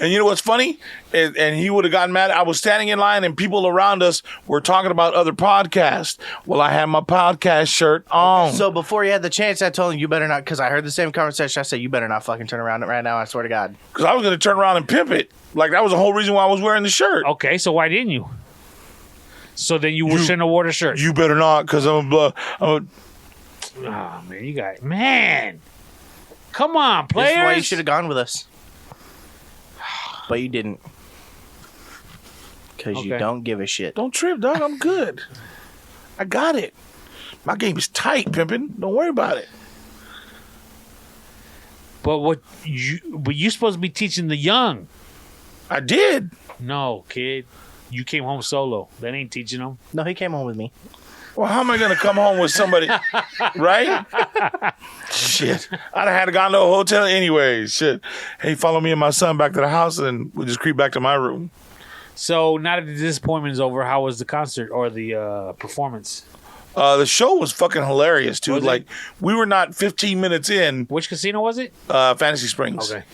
And you know what's funny? And he would have gotten mad. I was standing in line and people around us were talking about other podcasts. Well, I had my podcast shirt on. So before you had the chance, I told him you better not, because I heard the same conversation. I said, you better not fucking turn around right now. I swear to God. Because I was going to turn around and pimp it. Like, that was the whole reason why I was wearing the shirt. Okay, so why didn't you? So then you shouldn't have wore the shirt. You better not, because I'm Oh, man, you got... Man! Come on, This players! is why you should have gone with us. But you didn't. Because you Okay. don't give a shit. Don't trip, dog. I'm good. I got it. My game is tight, pimping. Don't worry about it. But you're supposed to be teaching the young. I did. No, kid. You came home solo. That ain't teaching them. No, he came home with me. Well, how am I going to come home with somebody? Right? Shit. I'd have had to go to a hotel anyway. Shit. Hey, follow me and my son back to the house, and we'll just creep back to my room. So now that the disappointment is over, how was the concert or the performance? The show was fucking hilarious, dude. Was it? Like, we were not 15 minutes in. Which casino was it? Fantasy Springs. Okay.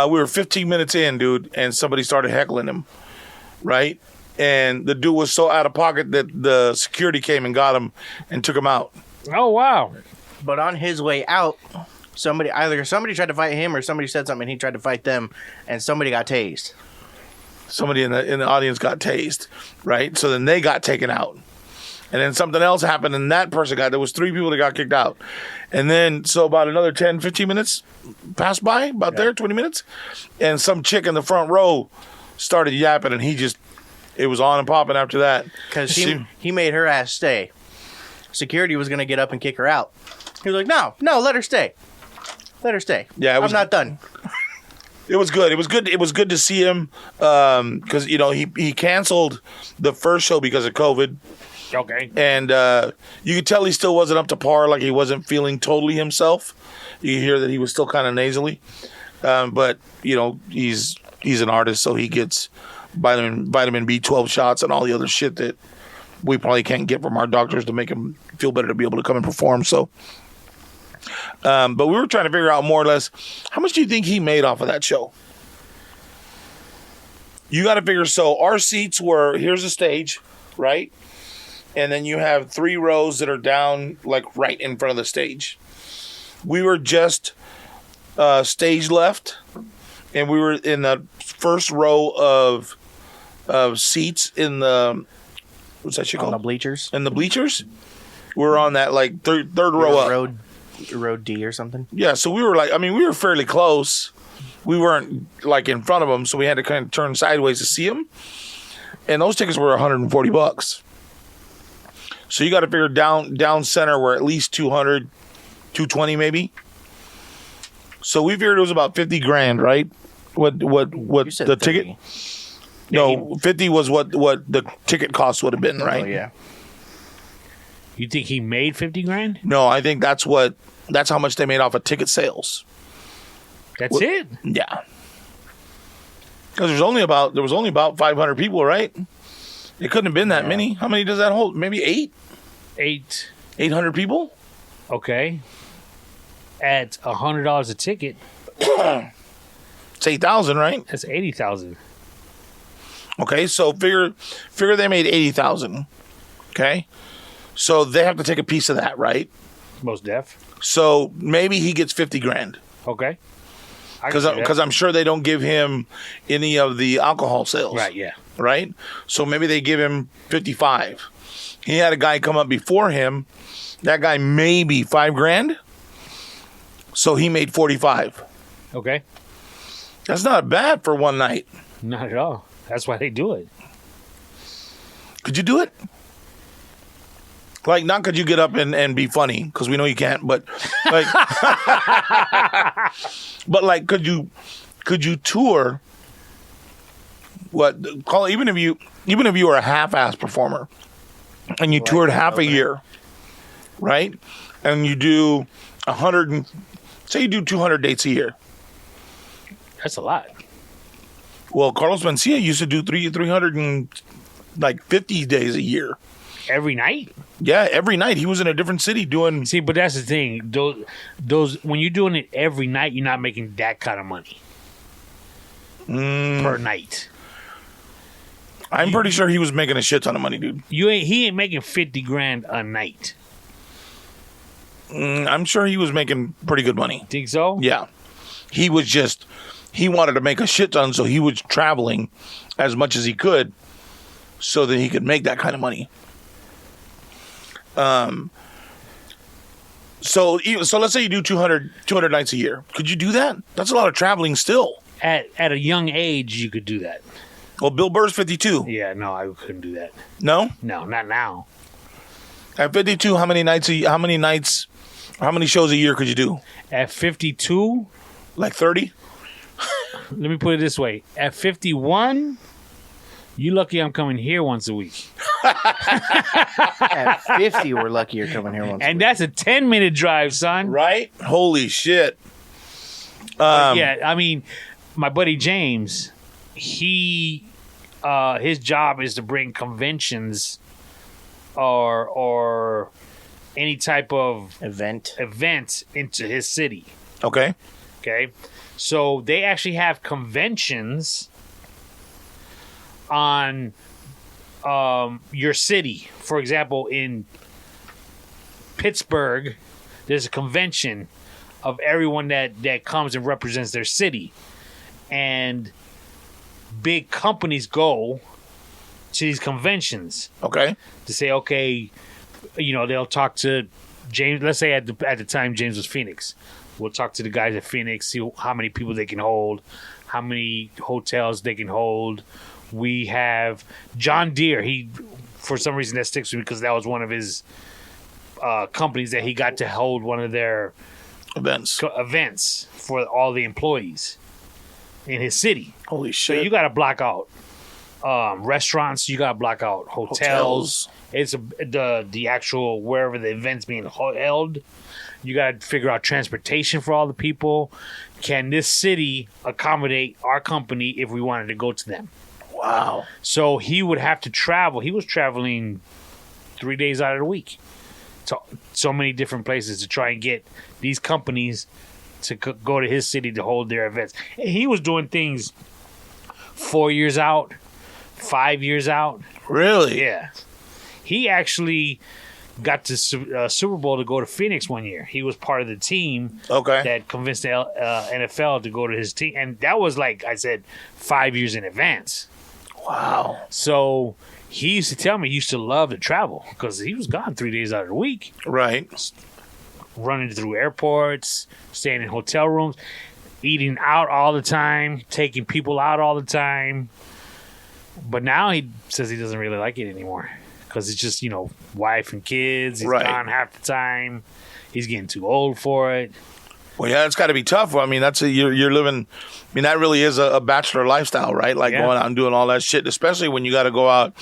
We were 15 minutes in, dude, and somebody started heckling him, right? And the dude was so out of pocket that the security came and got him and took him out. Oh, wow. But on his way out, somebody tried to fight him or somebody said something and he tried to fight them, and somebody got tased. Somebody in the audience got tased, right? So then they got taken out. And then something else happened, and that person there was 3 people that got kicked out. And then, so about another 10, 15 minutes passed by, there, 20 minutes, and some chick in the front row started yapping, and it was on and popping after that. Because he made her ass stay. Security was going to get up and kick her out. He was like, no, let her stay. Let her stay. Yeah, I'm not done. It was good. It was good. It was good to see him because, he canceled the first show because of COVID. Okay. And you could tell he still wasn't up to par, like he wasn't feeling totally himself. You could hear that he was still kind of nasally. But, he's an artist, so he gets vitamin B12 shots and all the other shit that we probably can't get from our doctors to make him feel better to be able to come and perform. So, but we were trying to figure out more or less, how much do you think he made off of that show? You got to figure, so our seats were, here's the stage, right? And then you have 3 rows that are down, like right in front of the stage. We were just stage left, and we were in the first row of seats in the, what's that shit called? On the bleachers. In the bleachers. We were on that like third row up. Road D or something. Yeah, so we were we were fairly close. We weren't like in front of them, so we had to kind of turn sideways to see them. And those tickets were $140. So you got to figure down center were at least 200, 220 maybe. So we figured it was about 50 grand, right? What You said the 30. ticket? No, 50 was what the ticket cost would have been, right? Oh, yeah. You think he made 50 grand? No, I think that's how much they made off of ticket sales. That's it? Yeah. Because there was only about 500 people, right? It couldn't have been that many. How many does that hold? Maybe 8? 800 people? Okay. At $100 a ticket, It's 8,000, right? that's 80,000. Okay, so figure they made 80,000. Okay? So they have to take a piece of that, right? Most deaf. So maybe he gets 50 grand. Okay. I can see that. Because I'm sure they don't give him any of the alcohol sales. Right, yeah. Right? So maybe they give him 55. He had a guy come up before him. That guy maybe 5 grand. So he made 45. Okay. That's not bad for one night. Not at all. That's why they do it. Could you do it? Like, not could you get up and be funny, because we know you can't, but like, but like, could you tour? Even if you were a half-ass performer, and you toured half a year, right? And you do 100, say you do 200 dates a year. That's a lot. Well, Carlos Mencia used to do 350 days a year. Every night? Yeah, every night he was in a different city doing. See, but that's the thing. Those when you're doing it every night, you're not making that kind of money per night. I'm pretty sure he was making a shit ton of money, dude. He ain't making 50 grand a night. I'm sure he was making pretty good money. Think so? Yeah. He wanted to make a shit ton, so he was traveling as much as he could so that he could make that kind of money. So let's say you do 200 nights a year. Could you do that? That's a lot of traveling still. At a young age, you could do that. Well, Bill Burr's 52. Yeah, no, I couldn't do that. No? No, not now. At 52, how many shows a year could you do? At 52, Like 30? let me put it this way. At 51, You lucky I'm coming here once a week. At 50, we're lucky you're coming here once. And that's a 10-minute drive, son. Right? Holy shit. Yeah, I mean, my buddy James, he his job is to bring conventions or any type of event into his city. Okay. Okay, so they actually have conventions on your city. For example, in Pittsburgh, there's a convention of everyone that comes and represents their city, and big companies go to these conventions. Okay. To say, okay, they'll talk to James. Let's say at the time James was Phoenix. We'll talk to the guys at Phoenix, see how many people they can hold, how many hotels they can hold. We have John Deere. He, for some reason, that sticks with me because that was one of his companies that he got to hold one of their events for all the employees in his city. Holy shit. So you got to block out restaurants. You got to block out hotels. It's the actual wherever the event's being held. You got to figure out transportation for all the people. Can this city accommodate our company if we wanted to go to them? Wow. So he would have to travel. He was traveling 3 days out of the week to so many different places to try and get these companies to go to his city to hold their events. And he was doing things 4 years out, 5 years out. Really? Yeah. He actually got to Super Bowl to go to Phoenix one year. He was part of the team that convinced the NFL to go to his team. And that was, like I said, 5 years in advance. Wow. So he used to tell me he used to love to travel because he was gone 3 days out of the week. Right. Running through airports, staying in hotel rooms, eating out all the time, taking people out all the time. But now he says he doesn't really like it anymore because it's just, wife and kids. He's gone half the time. He's getting too old for it. Well, yeah, it's got to be tough. I mean, you're living. I mean, that really is a bachelor lifestyle, right? Like going out and doing all that shit, especially when you got to go out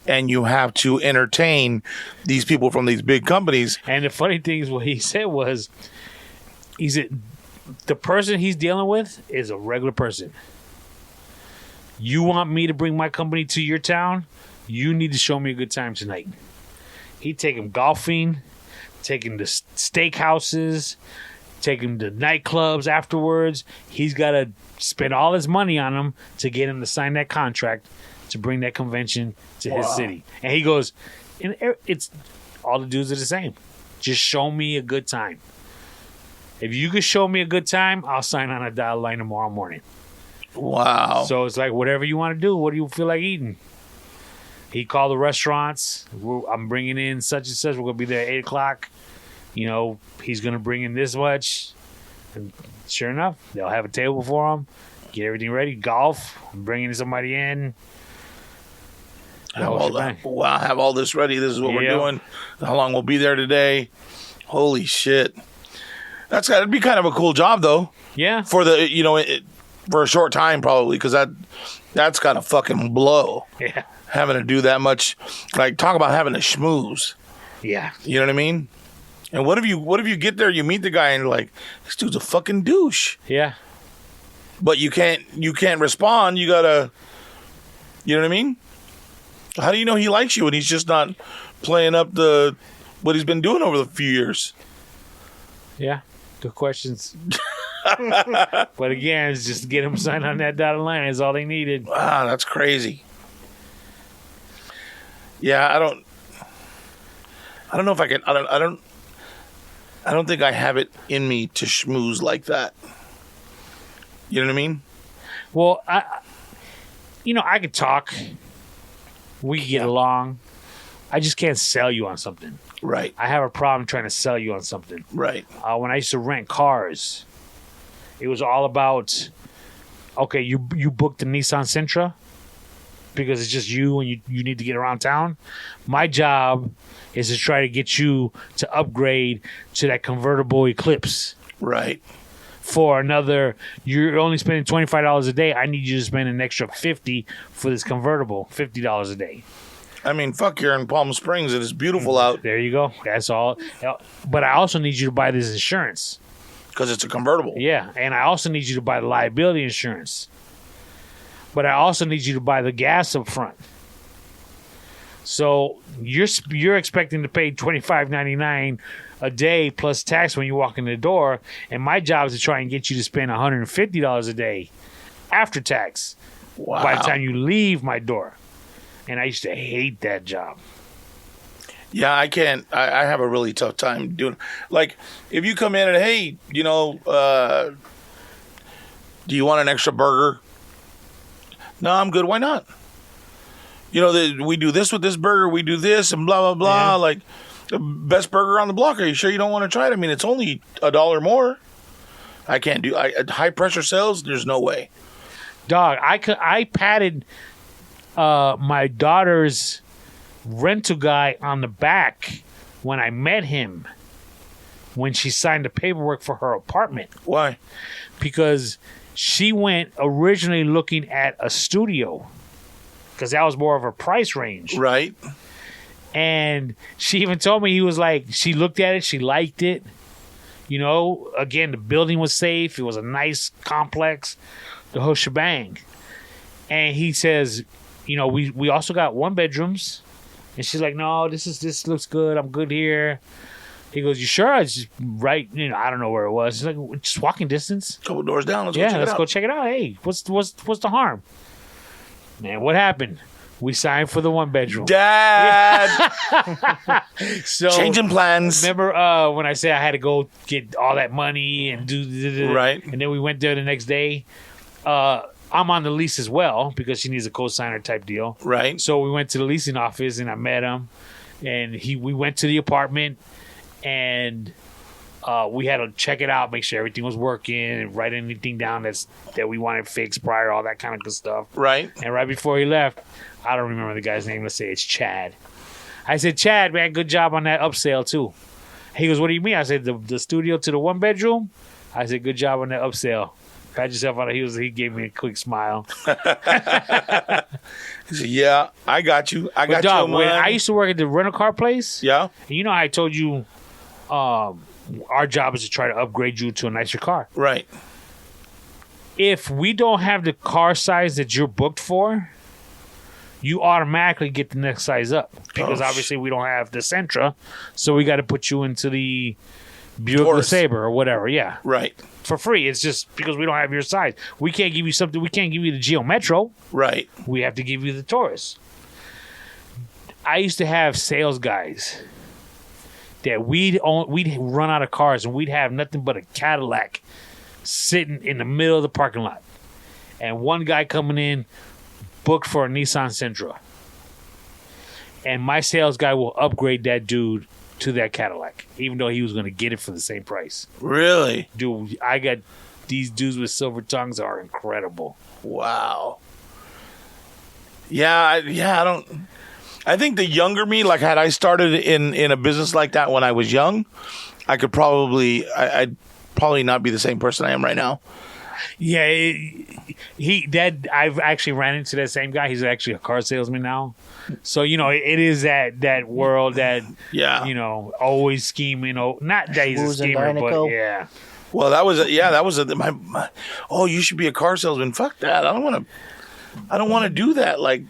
and you have to entertain these people from these big companies. And the funny thing is, what he said was, the person he's dealing with is a regular person. You want me to bring my company to your town? You need to show me a good time tonight. He'd take him golfing, take him to steakhouses, take him to nightclubs afterwards. He's got to spend all his money on him to get him to sign that contract to bring that convention to his city. And he goes, it's all the dudes are the same. Just show me a good time. If you could show me a good time, I'll sign on a dotted line tomorrow morning. Wow. So it's like, whatever you want to do. What do you feel like eating? He called the restaurants. I'm bringing in such and such. We're going to be there at 8 o'clock. He's going to bring in this much. And sure enough, they'll have a table for him. Get everything ready. Golf. I'm bringing somebody in. Have all this ready. This is what we're doing. How long we'll be there today. Holy shit. That's got to be kind of a cool job, though. Yeah. For the, for a short time, probably, because that's got to fucking blow. Yeah. Having to do that much. Like, talk about having to schmooze. Yeah. You know what I mean? And what if you get there, you meet the guy, and you're like, this dude's a fucking douche. Yeah. But you can't respond. You gotta, you know what I mean? How do you know he likes you and he's just not playing up what he's been doing over the few years? Yeah. Good questions. But again, it's just to get him signed on that dotted line is all they needed. Wow, that's crazy. Yeah, I don't know if I can. I don't think I have it in me to schmooze like that. You know what I mean? Well, I could talk. We could get along. I just can't sell you on something. Right. I have a problem trying to sell you on something. Right. When I used to rent cars, it was all about, okay, you booked the Nissan Sentra because it's just you and you need to get around town. My job is to try to get you to upgrade to that convertible Eclipse. Right. for another. You're only spending $25 a day. I need you to spend an extra $50 for this convertible. $50 a day. I mean, fuck, you're in Palm Springs and it's beautiful out There you go. That's all. But I also need you to buy this insurance. because it's a convertible. Yeah, and I also need you to buy the liability insurance. But I also need you to buy the gas up front. So you're expecting to pay $25.99 a day plus tax when you walk in the door, and my job is to try and get you to spend $150 a day after tax Wow. by the time you leave my door. And I used to hate that job. Yeah, I can't. I have a really tough time doing. Like, if you come in and hey, you know, do you want an extra burger? No, I'm good. Why not? You know, we do this with this burger. We do this and blah blah blah. Yeah. Like, the best burger on the block. Are you sure you don't want to try it? I mean, it's only $1 more. I can't do. High pressure sales. There's no way. Dog, I patted my daughter's rental guy on the back when I met him when she signed the paperwork for her apartment, Why? because she went originally looking at a studio because that was more of her price range. Right. And she even told me, he was like, she looked at it, she liked it. You know, again, the building was safe. It was a nice complex, the whole shebang. And he says, you know, we also got 1 bedrooms. And she's like, no, this looks good. I'm good here. He goes, you sure? It's just right, you know, I don't know where it was. She's like, just walking distance. Couple doors down. Let's Go check it out. Hey, what's the harm? Man, what happened? We signed for the 1 bedroom. Dad. So Changing plans. remember when I said I had to go get all that money and do Right. and then we went there the next day. I'm on the lease as well because she needs a co-signer type deal. Right. So we went to the leasing office and I met him, and we went to the apartment, and we had to check it out, make sure everything was working, and write anything down that we wanted fixed prior, all that kind of good stuff. Right. And right before he left, I don't remember the guy's name. Let's say it's Chad. I said, Chad, man, good job on that upsale too. He goes, what do you mean? I said, the studio to the 1 bedroom. I said, good job on that upsale. Pat yourself on it. He gave me a quick smile. He said, yeah, I got you. I got Dog, you. when I used to work at the rental car place, Yeah. and you know how I told you our job is to try to upgrade you to a nicer car. Right. If we don't have the car size that you're booked for, you automatically get the next size up. Because obviously we don't have the Sentra, so we got to put you into the Buick Taurus. LeSabre or whatever, yeah. Right. For free. It's just because we don't have your size. We can't give you something. We can't give you the Geo Metro. Right. We have to give you the Taurus. I used to have sales guys that we'd run out of cars and we'd have nothing but a Cadillac sitting in the middle of the parking lot. And one guy coming in booked for a Nissan Sentra. And my sales guy will upgrade that dude to that Cadillac, even though he was going to get it for the same price. Really? Dude, I got these dudes with silver tongues are incredible. Wow. Yeah, I don't. I think the younger me, like had I started in a business like that when I was young, I could probably, I'd probably not be the same person I am right now. Yeah, I've actually ran into that same guy. He's actually a car salesman now. So, you know, it is that world that, Yeah. you know, always scheming. Oh, not that he's a Schmoozing schemer, but Dinoco. yeah. Well, that was my. Oh, you should be a car salesman. Fuck that. I don't want to do that. Like,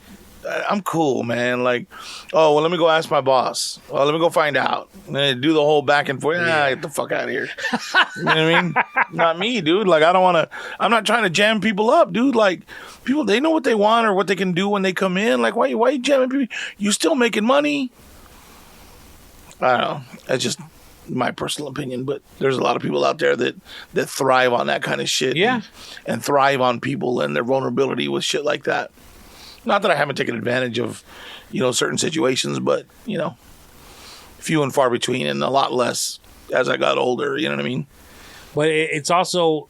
I'm cool, man. Like, oh, well, let me go ask my boss. Well, let me go find out. And then do the whole back and forth. Get the fuck out of here. You know what I mean? Not me, dude. Like, I don't want to. I'm not trying to jam people up, dude. Like, people, they know what they want or what they can do when they come in. Like, why you jamming people? You still making money? I don't know. That's just my personal opinion, but there's a lot of people out there that thrive on that kind of shit. Yeah. And thrive on people and their vulnerability with shit like that. Not that I haven't taken advantage of, you know, certain situations, but, you know, few and far between, and a lot less as I got older. You know what I mean? But it's also,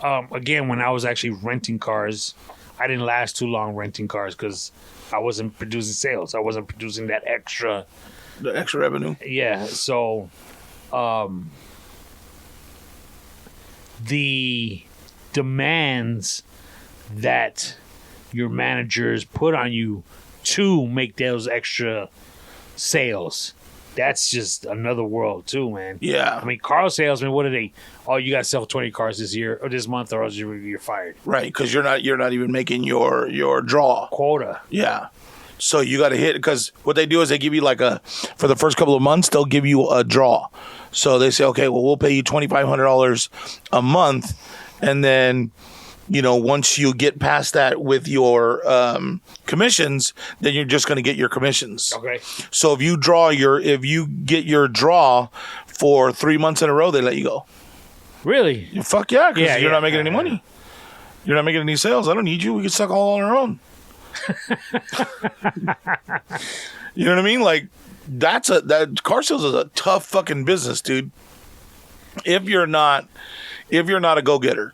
again, when I was actually renting cars, I didn't last too long renting cars because I wasn't producing sales. I wasn't producing that extra. The extra revenue. Yeah, so the demands that your managers put on you to make those extra sales. That's just another world too, man. Yeah. I mean, car salesmen, what are they? Oh, you got to sell 20 cars this year or this month, or else you're fired. Right, because you're not even making your draw. Quota. Yeah. So you got to hit, because what they do is they give you like for the first couple of months, they'll give you a draw. So they say, okay, well, we'll pay you $2,500 a month. And then, once you get past that with your commissions, then you're just going to get your commissions. Okay. So if you get your draw for 3 months in a row, they let you go. Really? Fuck yeah, because you're not making any money. You're not making any sales. I don't need you. We can suck all on our own. You know what I mean? Like, that car sales is a tough fucking business, dude. If you're not a go-getter.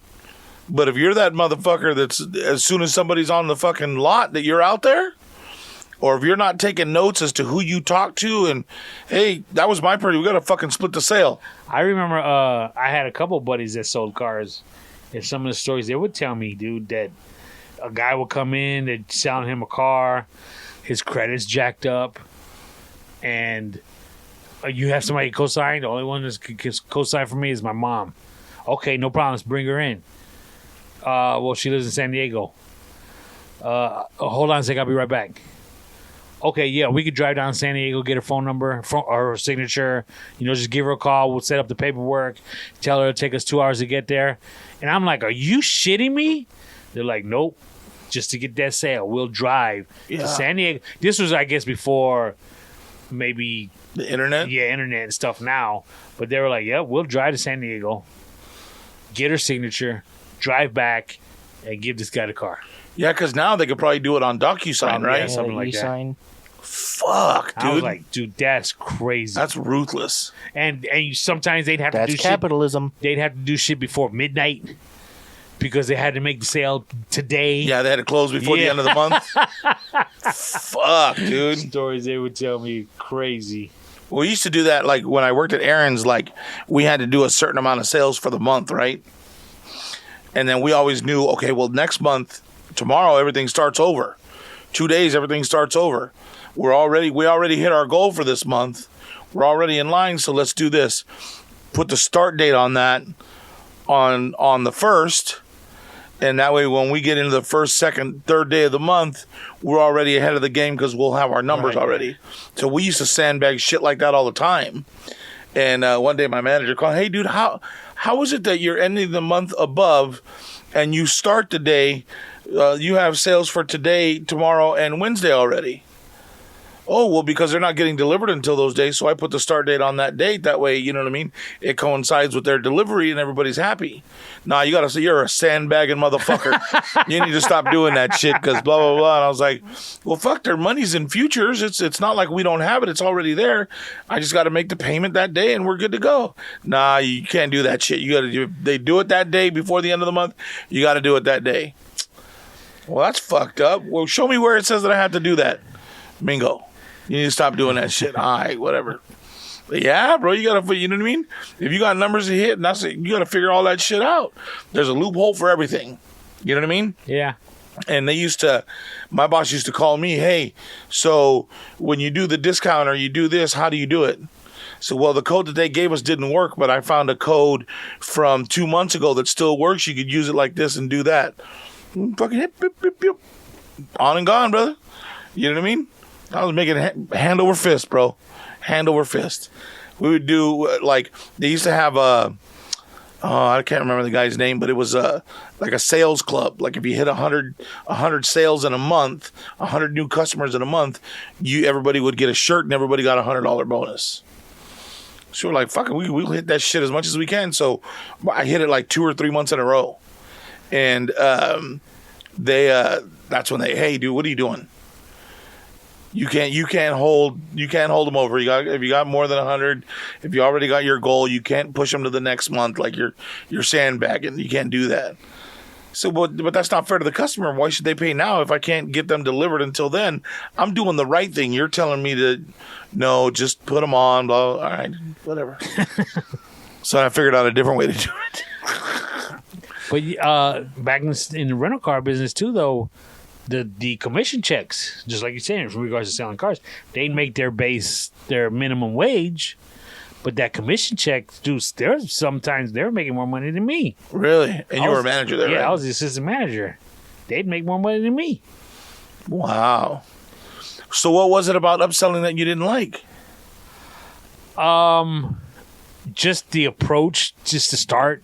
But if you're that motherfucker that's, as soon as somebody's on the fucking lot, that you're out there, or if you're not taking notes as to who you talk to, and hey, that was my party, we got to fucking split the sale. I remember I had a couple buddies that sold cars, and some of the stories they would tell me, dude, that a guy would come in, they'd sell him a car, his credit's jacked up, and you have somebody co-sign. The only one that's co-sign for me is my mom. Okay, no problem. Let's bring her in. Well, she lives in San Diego. Hold on a second. I'll be right back. Okay, yeah, we could drive down to San Diego, get her phone number or her signature. Just give her a call. We'll set up the paperwork. Tell her it'll take us 2 hours to get there. And I'm like, are you shitting me? They're like, nope. Just to get that sale, we'll drive to San Diego. This was, I guess, before maybe the internet. Yeah, internet and stuff now. But they were like, yeah, we'll drive to San Diego, get her signature, drive back, and give this guy the car. Yeah, because now they could probably do it on DocuSign, right? Yeah, something like e-sign. that. Fuck, dude. I was like, dude, that's crazy. That's ruthless. And sometimes they'd have to That's do capitalism. shit. They'd have to do shit before midnight because they had to make the sale today. Yeah, they had to close before the end of the month. Fuck, dude. Stories they would tell me, crazy. We used to do that, like, when I worked at Aaron's, like, we had to do a certain amount of sales for the month, right? And then we always knew, okay, well, next month, tomorrow, everything starts over. 2 days, everything starts over. We already hit our goal for this month. We're already in line, so let's do this. Put the start date on that on the 1st, and that way when we get into the 1st, 2nd, 3rd day of the month, we're already ahead of the game because we'll have our numbers already. So we used to sandbag shit like that all the time. And one day my manager called, hey, dude, how is it that you're ending the month above and you start the day, you have sales for today, tomorrow, and Wednesday already? Oh, well, because they're not getting delivered until those days, so I put the start date on that date. That way, you know what I mean? It coincides with their delivery and everybody's happy. Nah, you got to say you're a sandbagging motherfucker. You need to stop doing that shit because blah, blah, blah. And I was like, well, fuck, their money's in futures. It's not like we don't have it. It's already there. I just got to make the payment that day and we're good to go. Nah, you can't do that shit. You got to they do it that day before the end of the month. You got to do it that day. Well, that's fucked up. Well, show me where it says that I have to do that. Bingo. You need to stop doing that shit. All right, whatever. But yeah, bro, you know what I mean? If you got numbers to hit, you got to figure all that shit out. There's a loophole for everything. You know what I mean? Yeah. And my boss used to call me, hey, so when you do the discount or you do this, how do you do it? So, well, the code that they gave us didn't work, but I found a code from 2 months ago that still works. You could use it like this and do that. Fucking hip, hip, hip, hip. On and gone, brother. You know what I mean? I was making hand over fist, bro. Hand over fist. We would do, like, they used to have I can't remember the guy's name, but it was like a sales club. Like if you hit 100 sales in a month, 100 new customers in a month, everybody would get a shirt and everybody got $100 bonus. So we're like, fuck it, we'll hit that shit as much as we can. So I hit it like 2 or 3 months in a row. And that's when hey, dude, what are you doing? You can't hold them over. If you got more than 100, if you already got your goal, you can't push them to the next month like you're sandbagging. You can't do that. So, but that's not fair to the customer. Why should they pay now if I can't get them delivered until then? I'm doing the right thing. You're telling me to no, just put them on. Blah. All right, whatever. So I figured out a different way to do it. But back in the rental car business too, though, the commission checks, just like you're saying, in regards to selling cars, they make their minimum wage, but that commission check, dude, sometimes they're making more money than me. Really? And you were a manager there, yeah, right? I was the assistant manager. They'd make more money than me. Wow. So what was it about upselling that you didn't like? Just the approach, just to start.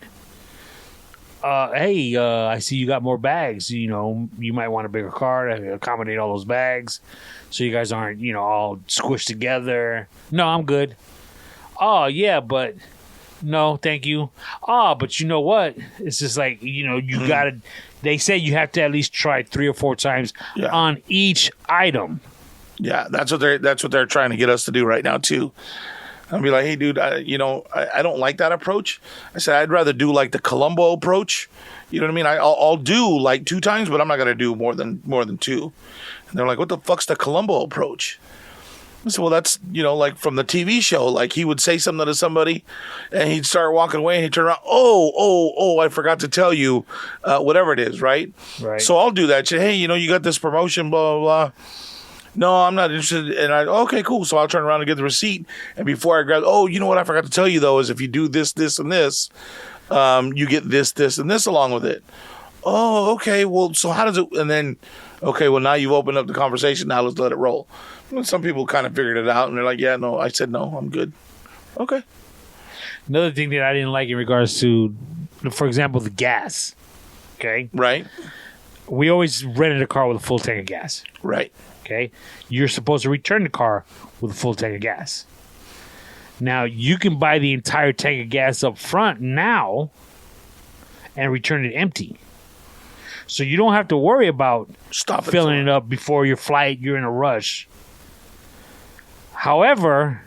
Hey, I see you got more bags. You know, you might want a bigger car to accommodate all those bags, so you guys aren't, all squished together. No, I'm good. Oh yeah, but no, thank you. Oh, but you know what? It's just like you gotta. They say you have to at least try 3 or 4 times on each item. Yeah, that's what they're trying to get us to do right now too. I'll be like, hey, dude, I don't like that approach. I said I'd rather do like the Columbo approach. You know what I mean? I'll do like 2 times, but I'm not gonna do more than 2. And they're like, what the fuck's the Columbo approach? I said, well, that's like from the TV show. Like he would say something to somebody, and he'd start walking away, and he'd turn around. Oh, I forgot to tell you, whatever it is, right? Right. So I'll do that. Say, hey, you got this promotion, blah blah blah. No, I'm not interested. And okay, cool. So I'll turn around and get the receipt. And before I grab, what I forgot to tell you, though, is if you do this, this, and this, you get this, this, and this along with it. Oh, okay. Well, so how does it, and then, okay, well, now you've opened up the conversation. Now let's let it roll. And some people kind of figured it out, and they're like, yeah, no. I said, no, I'm good. Okay. Another thing that I didn't like in regards to, for example, the gas. Okay? Right. We always rented a car with a full tank of gas. Right. Okay, you're supposed to return the car with a full tank of gas. Now, you can buy the entire tank of gas up front now and return it empty. So you don't have to worry about filling it up before your flight. You're in a rush. However,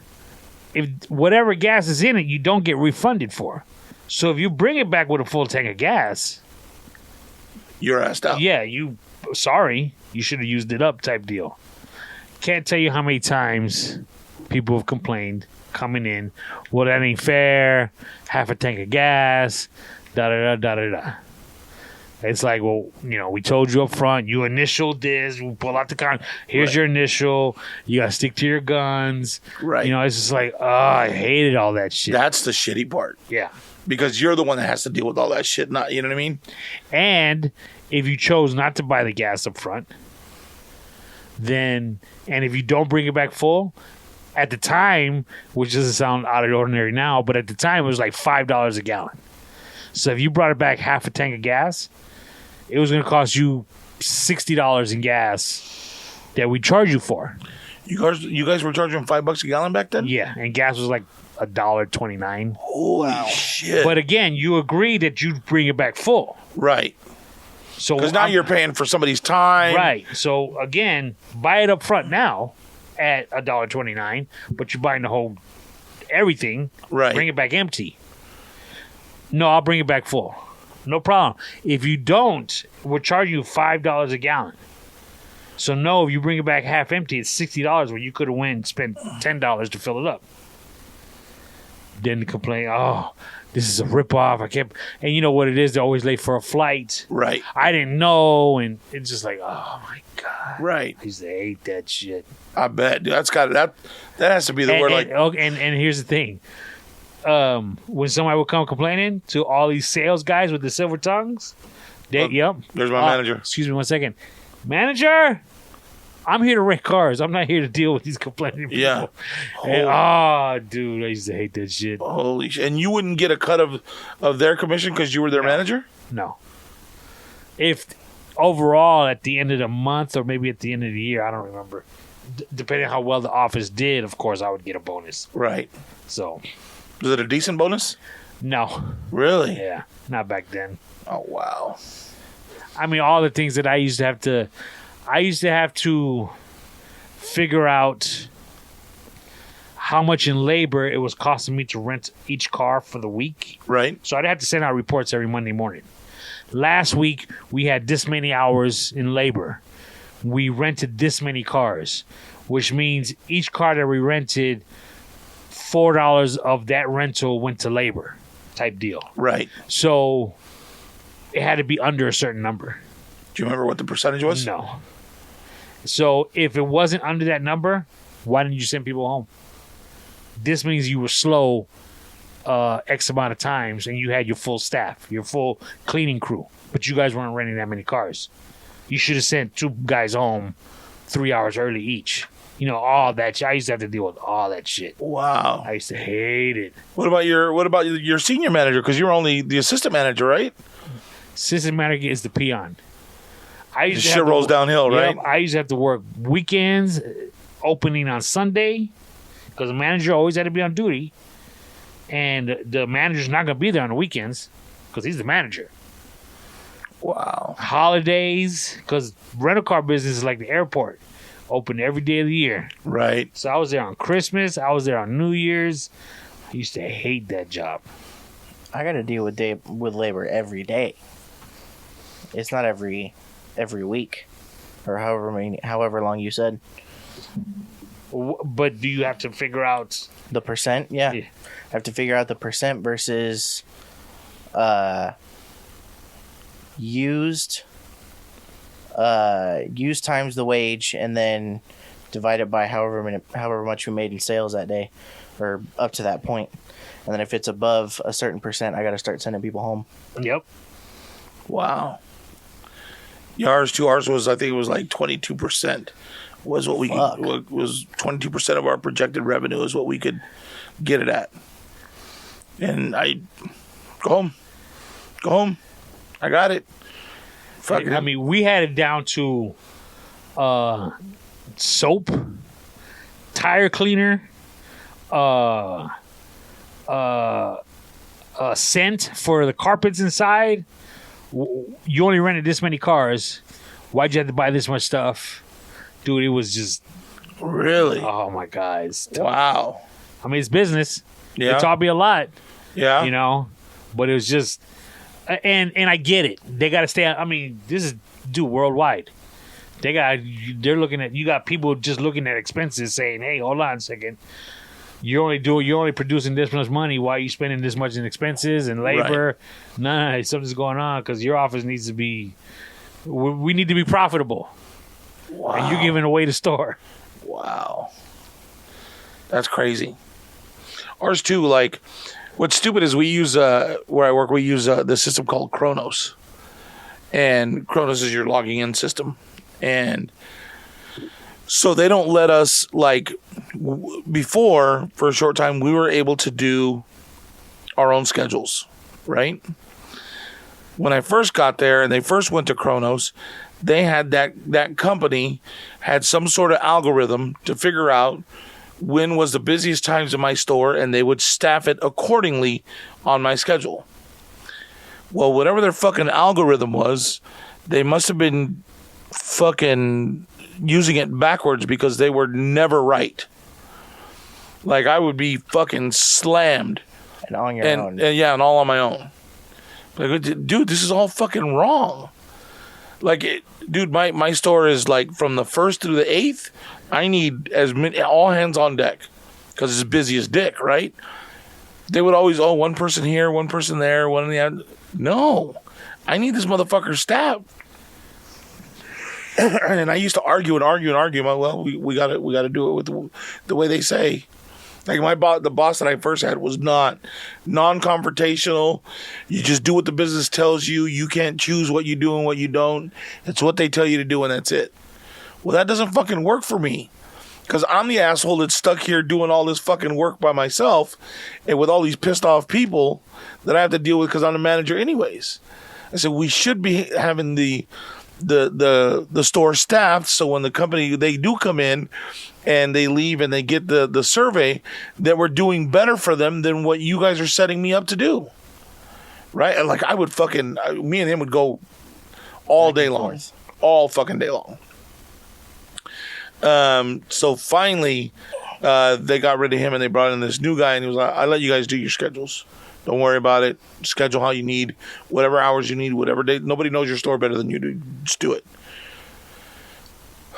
if whatever gas is in it, you don't get refunded for. So if you bring it back with a full tank of gas, you're asked out. Yeah, sorry, you should have used it up type deal. Can't tell you how many times people have complained coming in, well, that ain't fair, half a tank of gas, da-da-da-da-da-da. It's like, well, we told you up front, you initialed this, we pull out the con, here's your initial, you got to stick to your guns. Right. It's just like, I hated all that shit. That's the shitty part. Yeah. Because you're the one that has to deal with all that shit, not, you know what I mean? And if you chose not to buy the gas up front, and if you don't bring it back full, at the time, which doesn't sound out of the ordinary now, but at the time it was like $5 a gallon. So if you brought it back half a tank of gas, it was going to cost you $60 in gas that we charge you for. You guys were charging $5 a gallon back then? Yeah, and gas was like $1.29. Holy shit! But again, you agreed that you'd bring it back full, right? So because now you're paying for somebody's time, right? So again, buy it up front now at $1.29, but you're buying the whole everything, right? Bring it back empty. No, I'll bring it back full. No problem. If you don't, we'll charge you $5 a gallon. So no, if you bring it back half empty, it's $60 where you could have went and spent $10 to fill it up. Then complain, oh, this is a ripoff. And you know what it is? They're always late for a flight. Right. I didn't know, and it's just like, oh my god. Right. I used to hate that shit. I bet, dude. That has to be the word. And here's the thing. When somebody would come complaining to all these sales guys with the silver tongues, yep. There's my manager. Excuse me 1 second. Manager, I'm here to rent cars. I'm not here to deal with these complaining people. Yeah. And, dude, I used to hate that shit. Holy shit. And you wouldn't get a cut of their commission because you were their manager? No. If overall at the end of the month or maybe at the end of the year, I don't remember. Depending on how well the office did, of course, I would get a bonus. Right. So. Was it a decent bonus? No. Really? Yeah. Not back then. Oh, wow. I mean, all the things that I used to have to figure out how much in labor it was costing me to rent each car for the week. Right. So I'd have to send out reports every Monday morning. Last week, we had this many hours in labor. We rented this many cars, which means each car that we rented, $4 of that rental went to labor type deal. Right. So it had to be under a certain number. Do you remember what the percentage was? No. So if it wasn't under that number, why didn't you send people home? This means you were slow X amount of times and you had your full staff, your full cleaning crew, but you guys weren't renting that many cars. You should have sent 2 guys home 3 hours early each. You know, all that shit. I used to have to deal with all that shit. Wow. I used to hate it. What about your senior manager? Because you were only the assistant manager, right? Assistant manager is the peon. I The used to shit have to rolls downhill, right? Yep, I used to have to work weekends, opening on Sunday, because the manager always had to be on duty. And the manager's not going to be there on the weekends because he's the manager. Wow. Holidays, because rental car business is like the airport, open every day of the year. Right. So I was there on Christmas. I was there on New Year's. I used to hate that job. I got to deal with labor every day. It's not every week, or however long you said. But do you have to figure out The percent? Yeah. Yeah. I have to figure out the percent versus used times the wage, and then divide it by however much we made in sales that day, or up to that point. And then if it's above a certain percent, I got to start sending people home. Yep. Wow. Yeah, ours was, I think it was like 22% was what we Fuck. was 22% of our projected revenue is what we could get it at. And I go home. I got it. Fuck. I mean, we had it down to soap, tire cleaner, scent for the carpets inside. You only rented this many cars. Why'd you have to buy this much stuff? Dude, it was just... Really? Oh, my God. It's tough. Wow. I mean, it's business. Yeah. It taught me a lot, Yeah. you know? But it was just... And I get it. They got to stay... I mean, this is worldwide. They're looking at... You got people just looking at expenses saying, hey, hold on a second. You're only producing this much money. Why are you spending this much in expenses and labor? Right. Nah, something's going on because your office needs to be... We need to be profitable. Wow. And you're giving away the store. Wow. That's crazy. Ours too, like, what's stupid is we use, where I work, we use the system called Kronos. And Kronos is your logging in system. And so they don't let us, like, before, for a short time, we were able to do our own schedules, right? When I first got there and they first went to Kronos, they had that company had some sort of algorithm to figure out when was the busiest times in my store, and they would staff it accordingly on my schedule. Well, whatever their fucking algorithm was, they must have been fucking using it backwards because they were never right. Like, I would be fucking slammed. And on your own. And all on my own. Like, dude, this is all fucking wrong. Like, dude, my store is like from the 1st through the 8th. I need as many, all hands on deck, because it's busy as dick, right? They would always, one person here, one person there, one in the other. No, I need this motherfucker staffed. And I used to argue. Well, we got to do it with the way they say. Like the boss that I first had was not non-confrontational. You just do what the business tells you. You can't choose what you do and what you don't. It's what they tell you to do, and that's it. Well, that doesn't fucking work for me, because I'm the asshole that's stuck here doing all this fucking work by myself, and with all these pissed off people that I have to deal with because I'm the manager anyways. I said we should be having the store staffed, so when the company, they do come in and they leave and they get the survey, that we're doing better for them than what you guys are setting me up to do. Right? And like, I would fucking, me and him would go all day long. All fucking day long. So finally, they got rid of him and they brought in this new guy, and he was like, I let you guys do your schedules. Don't worry about it. Schedule how you need, whatever hours you need, whatever day. Nobody knows your store better than you do. Just do it.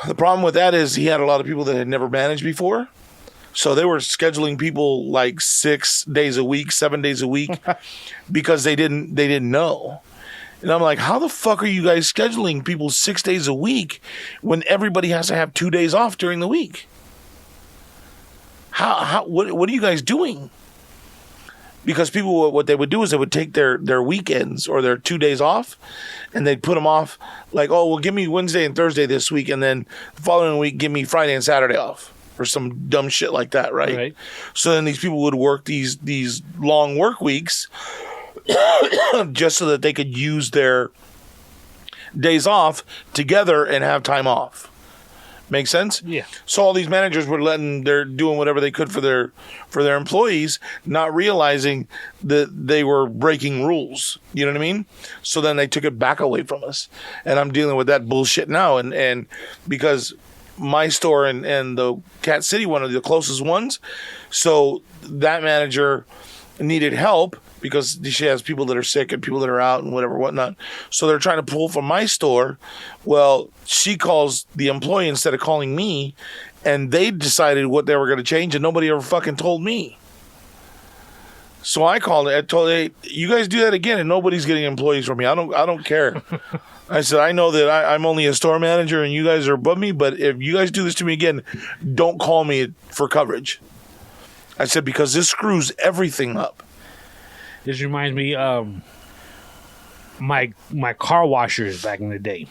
The problem with that is he had a lot of people that had never managed before. So they were scheduling people like 6 days a week, 7 days a week, because they didn't know. And I'm like, how the fuck are you guys scheduling people 6 days a week when everybody has to have 2 days off during the week? What are you guys doing? Because people, what they would do is they would take their weekends or their 2 days off, and they'd put them off like, oh, well, give me Wednesday and Thursday this week, and then the following week, give me Friday and Saturday off, or some dumb shit like that, right? So then these people would work these long work weeks just so that they could use their days off together and have time off. Make sense? Yeah. So all these managers were they're doing whatever they could for their employees, not realizing that they were breaking rules. You know what I mean? So then they took it back away from us. And I'm dealing with that bullshit now. And because my store and the Cat City one are the closest ones, so that manager needed help because she has people that are sick and people that are out and whatnot. So they're trying to pull from my store. Well, she calls the employee instead of calling me, and they decided what they were going to change, and nobody ever fucking told me. So I called it. I told, hey, you guys do that again, and nobody's getting employees from me. I don't care. I said, I know that I'm only a store manager, and you guys are above me, but if you guys do this to me again, don't call me for coverage. I said, because this screws everything up. This reminds me of my car washers back in the day.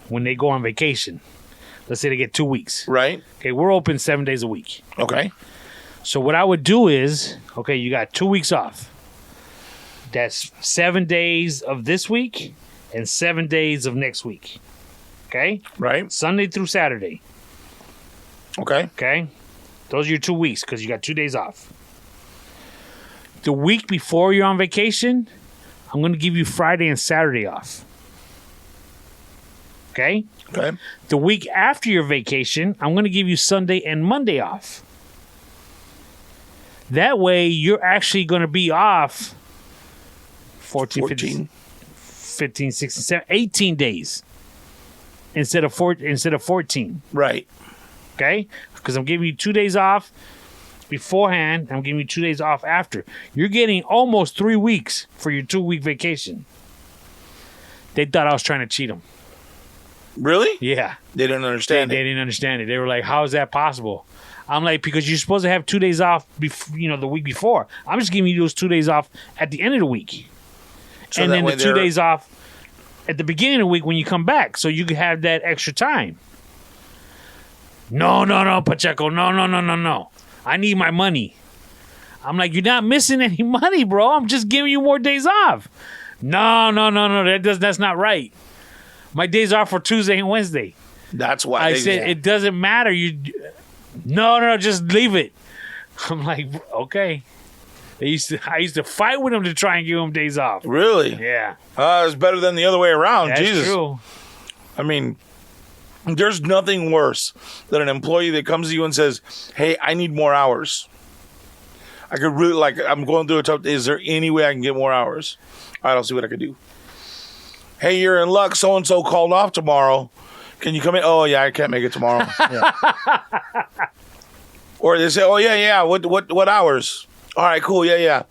When they go on vacation. Let's say they get 2 weeks. Right. Okay, we're open 7 days a week. Okay. So what I would do is, okay, you got 2 weeks off. That's 7 days of this week and 7 days of next week. Okay? Right. Sunday through Saturday. Okay. Okay? Those are your 2 weeks because you got 2 days off. The week before you're on vacation, I'm going to give you Friday and Saturday off. Okay? Okay. The week after your vacation, I'm going to give you Sunday and Monday off. That way, you're actually going to be off 14. 15, 16, 17, 18 days instead of 14. Right. Okay? Because I'm giving you 2 days off beforehand. I'm giving you 2 days off after. You're getting almost 3 weeks for your 2-week vacation. They thought I was trying to cheat them. Really? Yeah. They didn't understand They didn't understand it. They were like, how is that possible? I'm like, because you're supposed to have 2 days off, the week before. I'm just giving you those 2 days off at the end of the week. So and then the 2 days off at the beginning of the week when you come back. So you can have that extra time. No, Pacheco. No. I need my money. I'm like, you're not missing any money, bro. I'm just giving you more days off. No. That's not right. My days off for Tuesday and Wednesday. That's why I said it doesn't matter. No, just leave it. I'm like, okay. I used to fight with them to try and give them days off. Really? Yeah. It's better than the other way around. That's Jesus. true. I mean, there's nothing worse than an employee that comes to you and says, hey, I need more hours. I could really, I'm going through a tough, is there any way I can get more hours? All right, I'll see what I can do. Hey, you're in luck. So-and-so called off tomorrow. Can you come in? Oh, yeah, I can't make it tomorrow. Or they say, oh, yeah. What hours? All right, cool. Yeah.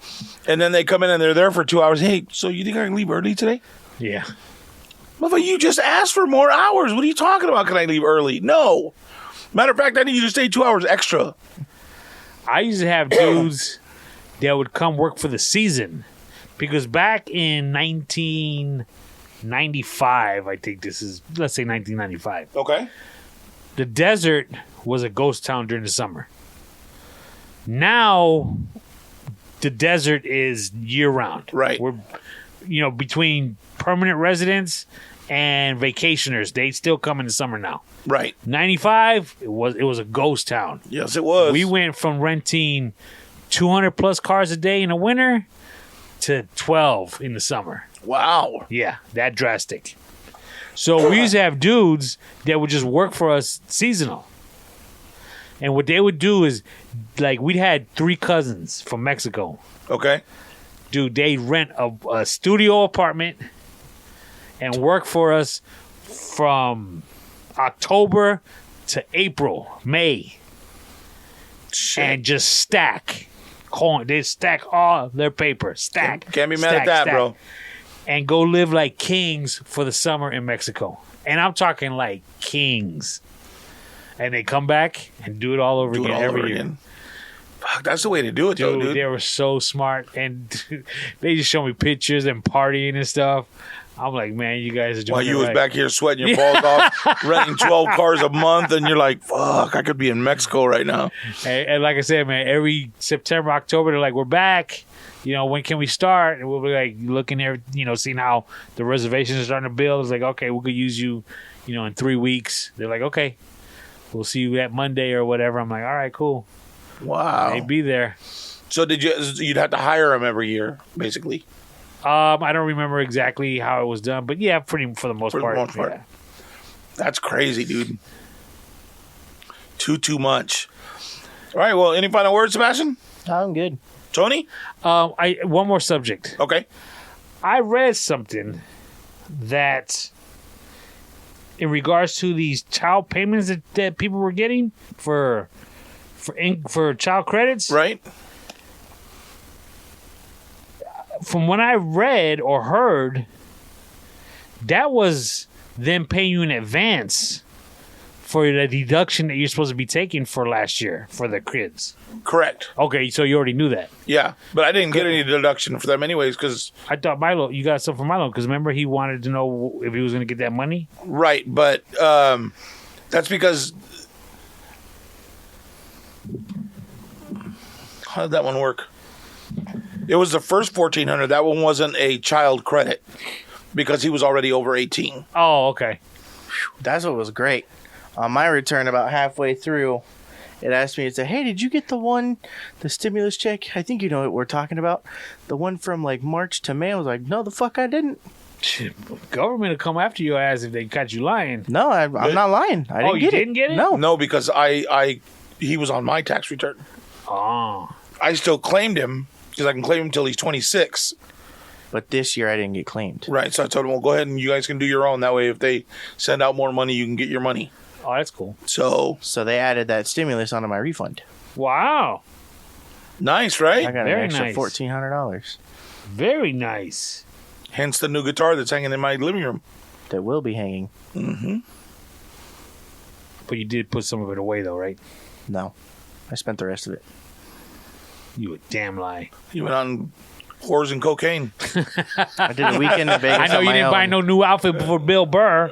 And then they come in and they're there for 2 hours. Hey, so you think I can leave early today? Yeah. Motherfucker, you just asked for more hours. What are you talking about? Can I leave early? No. Matter of fact, I need you to stay 2 hours extra. I used to have dudes that would come work for the season. Because back in 1995, I think this is, let's say 1995. Okay. The desert was a ghost town during the summer. Now, the desert is year-round. Right. We're, between permanent residents and vacationers, they still come in the summer now. Right. 95, it was a ghost town. Yes, it was. We went from renting 200-plus cars a day in the winter to 12 in the summer. Wow. Yeah, that drastic. So we used to have dudes that would just work for us seasonal. And what they would do is, we'd had 3 cousins from Mexico. Okay. Dude, they rent a studio apartment and work for us from October to April, May. Shit. And just stack. They stack all their paper. Stack. Can't be mad at that, bro. and go live like kings for the summer in Mexico. And I'm talking like kings. And they come back and do it all over again every year. Fuck, that's the way to do it, though, dude. They were so smart. And they just show me pictures and partying and stuff. I'm like, man, you guys are doing While you was right. back here sweating your balls off, renting 12 cars a month, and you're like, fuck, I could be in Mexico right now. And like I said, man, every September, October, they're like, we're back. When can we start? And we'll be like looking there, seeing how the reservations are starting to build. It's like, okay, we could use you, in 3 weeks. They're like, okay, we'll see you that Monday or whatever. I'm like, all right, cool. Wow. They'd be there. So you'd have to hire them every year, basically? I don't remember exactly how it was done, but yeah, for the most part. Yeah. That's crazy, dude. Too much. All right, well, any final words, Sebastian? I'm good. Tony? One more subject. Okay. I read something that, in regards to these child payments that people were getting for child credits, Right. From what I read or heard, that was them paying you in advance for the deduction that you're supposed to be taking for last year for the kids. Correct. Okay, so you already knew that. Yeah, but I didn't get any deduction for them anyways because... I thought Milo, you got something for Milo because remember he wanted to know if he was going to get that money? Right, but that's because... How did that one work? It was the first $1,400. That one wasn't a child credit because he was already over 18. Oh, okay. That's what was great. On my return, about halfway through, it asked me, it said, hey, did you get the stimulus check? I think you know what we're talking about. The one from like March to May. I was like, no, the fuck I didn't. Government will come after your ass if they catch you lying. No, I'm not lying. I didn't you get it. didn't get it? No. No, because he was on my tax return. Oh. I still claimed him because I can claim him until he's 26. But this year I didn't get claimed. Right, so I told him, well, go ahead and you guys can do your own. That way, if they send out more money, you can get your money. Oh, that's cool. So they added that stimulus onto my refund. Wow. nice, right? I got Very an extra nice. $1,400 Very nice. Hence the new guitar that's hanging in my living room. that will be hanging. Mm-hmm. But you did put some of it away, though, right? No, I spent the rest of it. You a damn lie. You went on whores and cocaine. I did a weekend in Vegas. I know on you my didn't buy own. no new outfit for Bill Burr.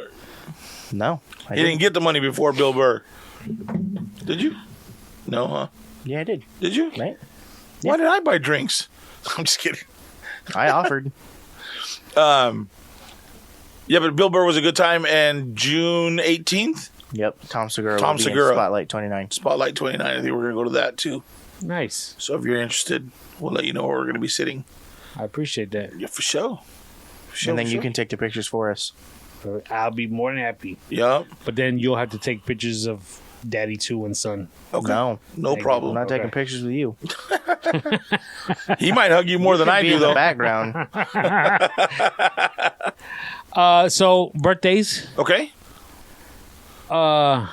No, I You didn't get the money before Bill Burr. Did you? No, huh? Yeah, I did. Did you? Right? Why did I buy drinks? I'm just kidding. I offered. Yeah, but Bill Burr was a good time. And June 18th, Yep, Tom Segura. Tom will be Segura. in Spotlight 29. Spotlight 29. I think we're going to go to that too. Nice. So if you're interested, we'll let you know where we're going to be sitting. I appreciate that. Yeah, for sure. And then you can take the pictures for us. I'll be more than happy. Yeah. But then you'll have to take pictures of Daddy 2 and Son. Okay. No, No I'm problem. not taking Okay. pictures with you. He might hug you more than I Be do, in the though. background. So, birthdays. Okay. My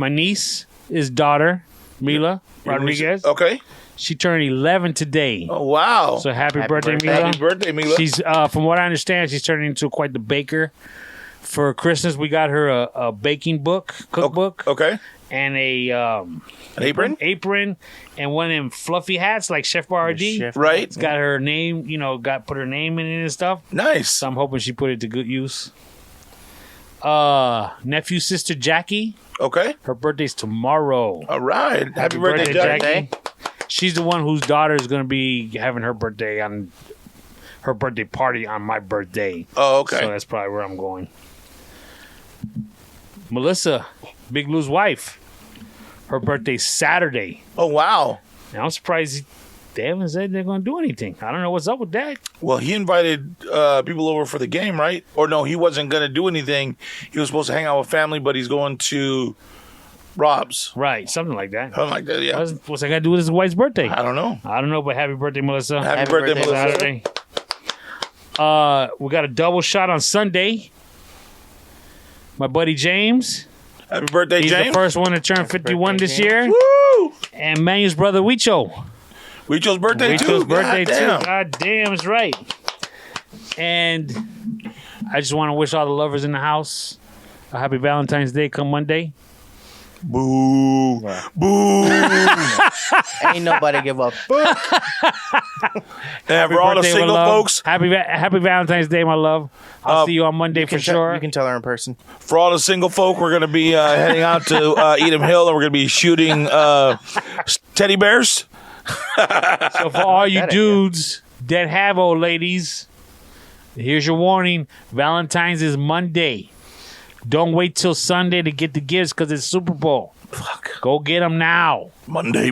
niece, his daughter, Mila Rodriguez. Okay. She turned 11 today. Oh, wow. So happy Happy birthday, birthday. Mila. Happy birthday, Mila. She's from what I understand, she's turning into quite the baker. For Christmas, we got her a baking book, cookbook, Okay. and a An apron? apron, and one of them fluffy hats like Chef Boyardee. Chef- Right. It's got her name, put her name in it and stuff. Nice. So I'm hoping she put it to good use. Nephew, sister Jackie, Okay. her birthday's tomorrow. All right. Happy birthday, birthday, Jack. Jackie. She's the one whose daughter is going to be having her birthday party on my birthday. Oh, okay. So that's probably where I'm going. Melissa, Big Lou's wife, her birthday's Saturday. Oh, wow. Now I'm surprised they haven't said they're going to do anything. I don't know what's up with that. Well, he invited people over for the game, right? Or no, he wasn't going to do anything. He was supposed to hang out with family, but he's going to Rob's. Right, something like that. Something like that, yeah. What's that got to do with his wife's birthday? I don't know. I don't know, but happy birthday, Melissa. Happy birthday, birthday, Melissa. Saturday. We got a double shot on Sunday. My buddy James. Happy birthday, He's James. the first one to turn 51 birthday, this James. year. Woo! And Manu's brother, Wicho. Wicho's birthday, too. Wicho's birthday, God damn. too. God damn, is right. And I just want to wish all the lovers in the house a happy Valentine's Day come Monday. Boo. Yeah. Boo. Ain't nobody give up. And for all the Birthday, my single love. folks, Happy Valentine's Day, my love. I'll see you on Monday for sure. You can tell her in person. for all the single folk, we're going to be heading out to Edom Hill, and we're going to be shooting teddy bears. So for all you that idea. dudes that have old ladies, here's your warning. Valentine's is Monday. Don't wait till Sunday to get the gifts because it's Super Bowl. Fuck. Go get them now. Monday.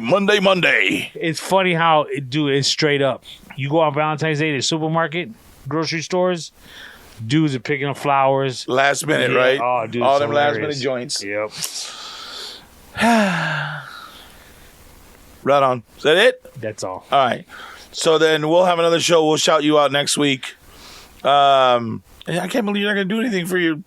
It's funny how it's straight up. You go on Valentine's Day to the supermarket, grocery stores, dudes are picking up flowers. Last minute, Yeah. right? Oh, dude, all it's them last hilarious. minute joints. Yep. Right on. Is that it? That's all. All right. So then we'll have another show. We'll shout you out next week. I can't believe you're not going to do anything for your...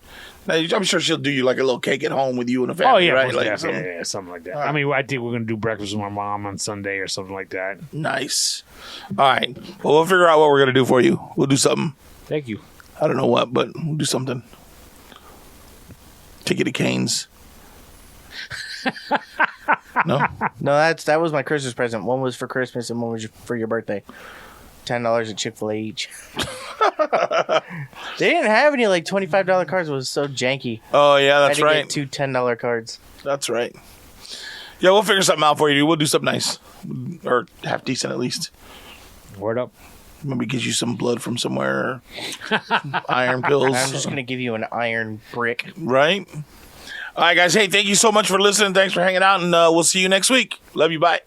I'm sure she'll do you like a little cake at home with you and the family, Oh, yeah, right? most Like definitely. something. Yeah, something like that. All right. I mean, I think we're going to do breakfast with my mom on Sunday or something like that. Nice. All right. Well, we'll figure out what we're going to do for you. We'll do something. Thank you. I don't know what, but we'll do something. Take you to Cane's. No? No, that was my Christmas present. One was for Christmas and one was for your birthday. $10 at Chick-fil-A each. They didn't have any like $25 cards. It was so janky. Oh, yeah, that's I had to right. get two $10 cards. That's right. Yeah, we'll figure something out for you. We'll do something nice. Or half decent at least. Word up. Maybe get you some blood from somewhere. Iron pills. I'm just gonna give you an iron brick. Right? All right, guys. Hey, thank you so much for listening. Thanks for hanging out, and we'll see you next week. Love you. Bye.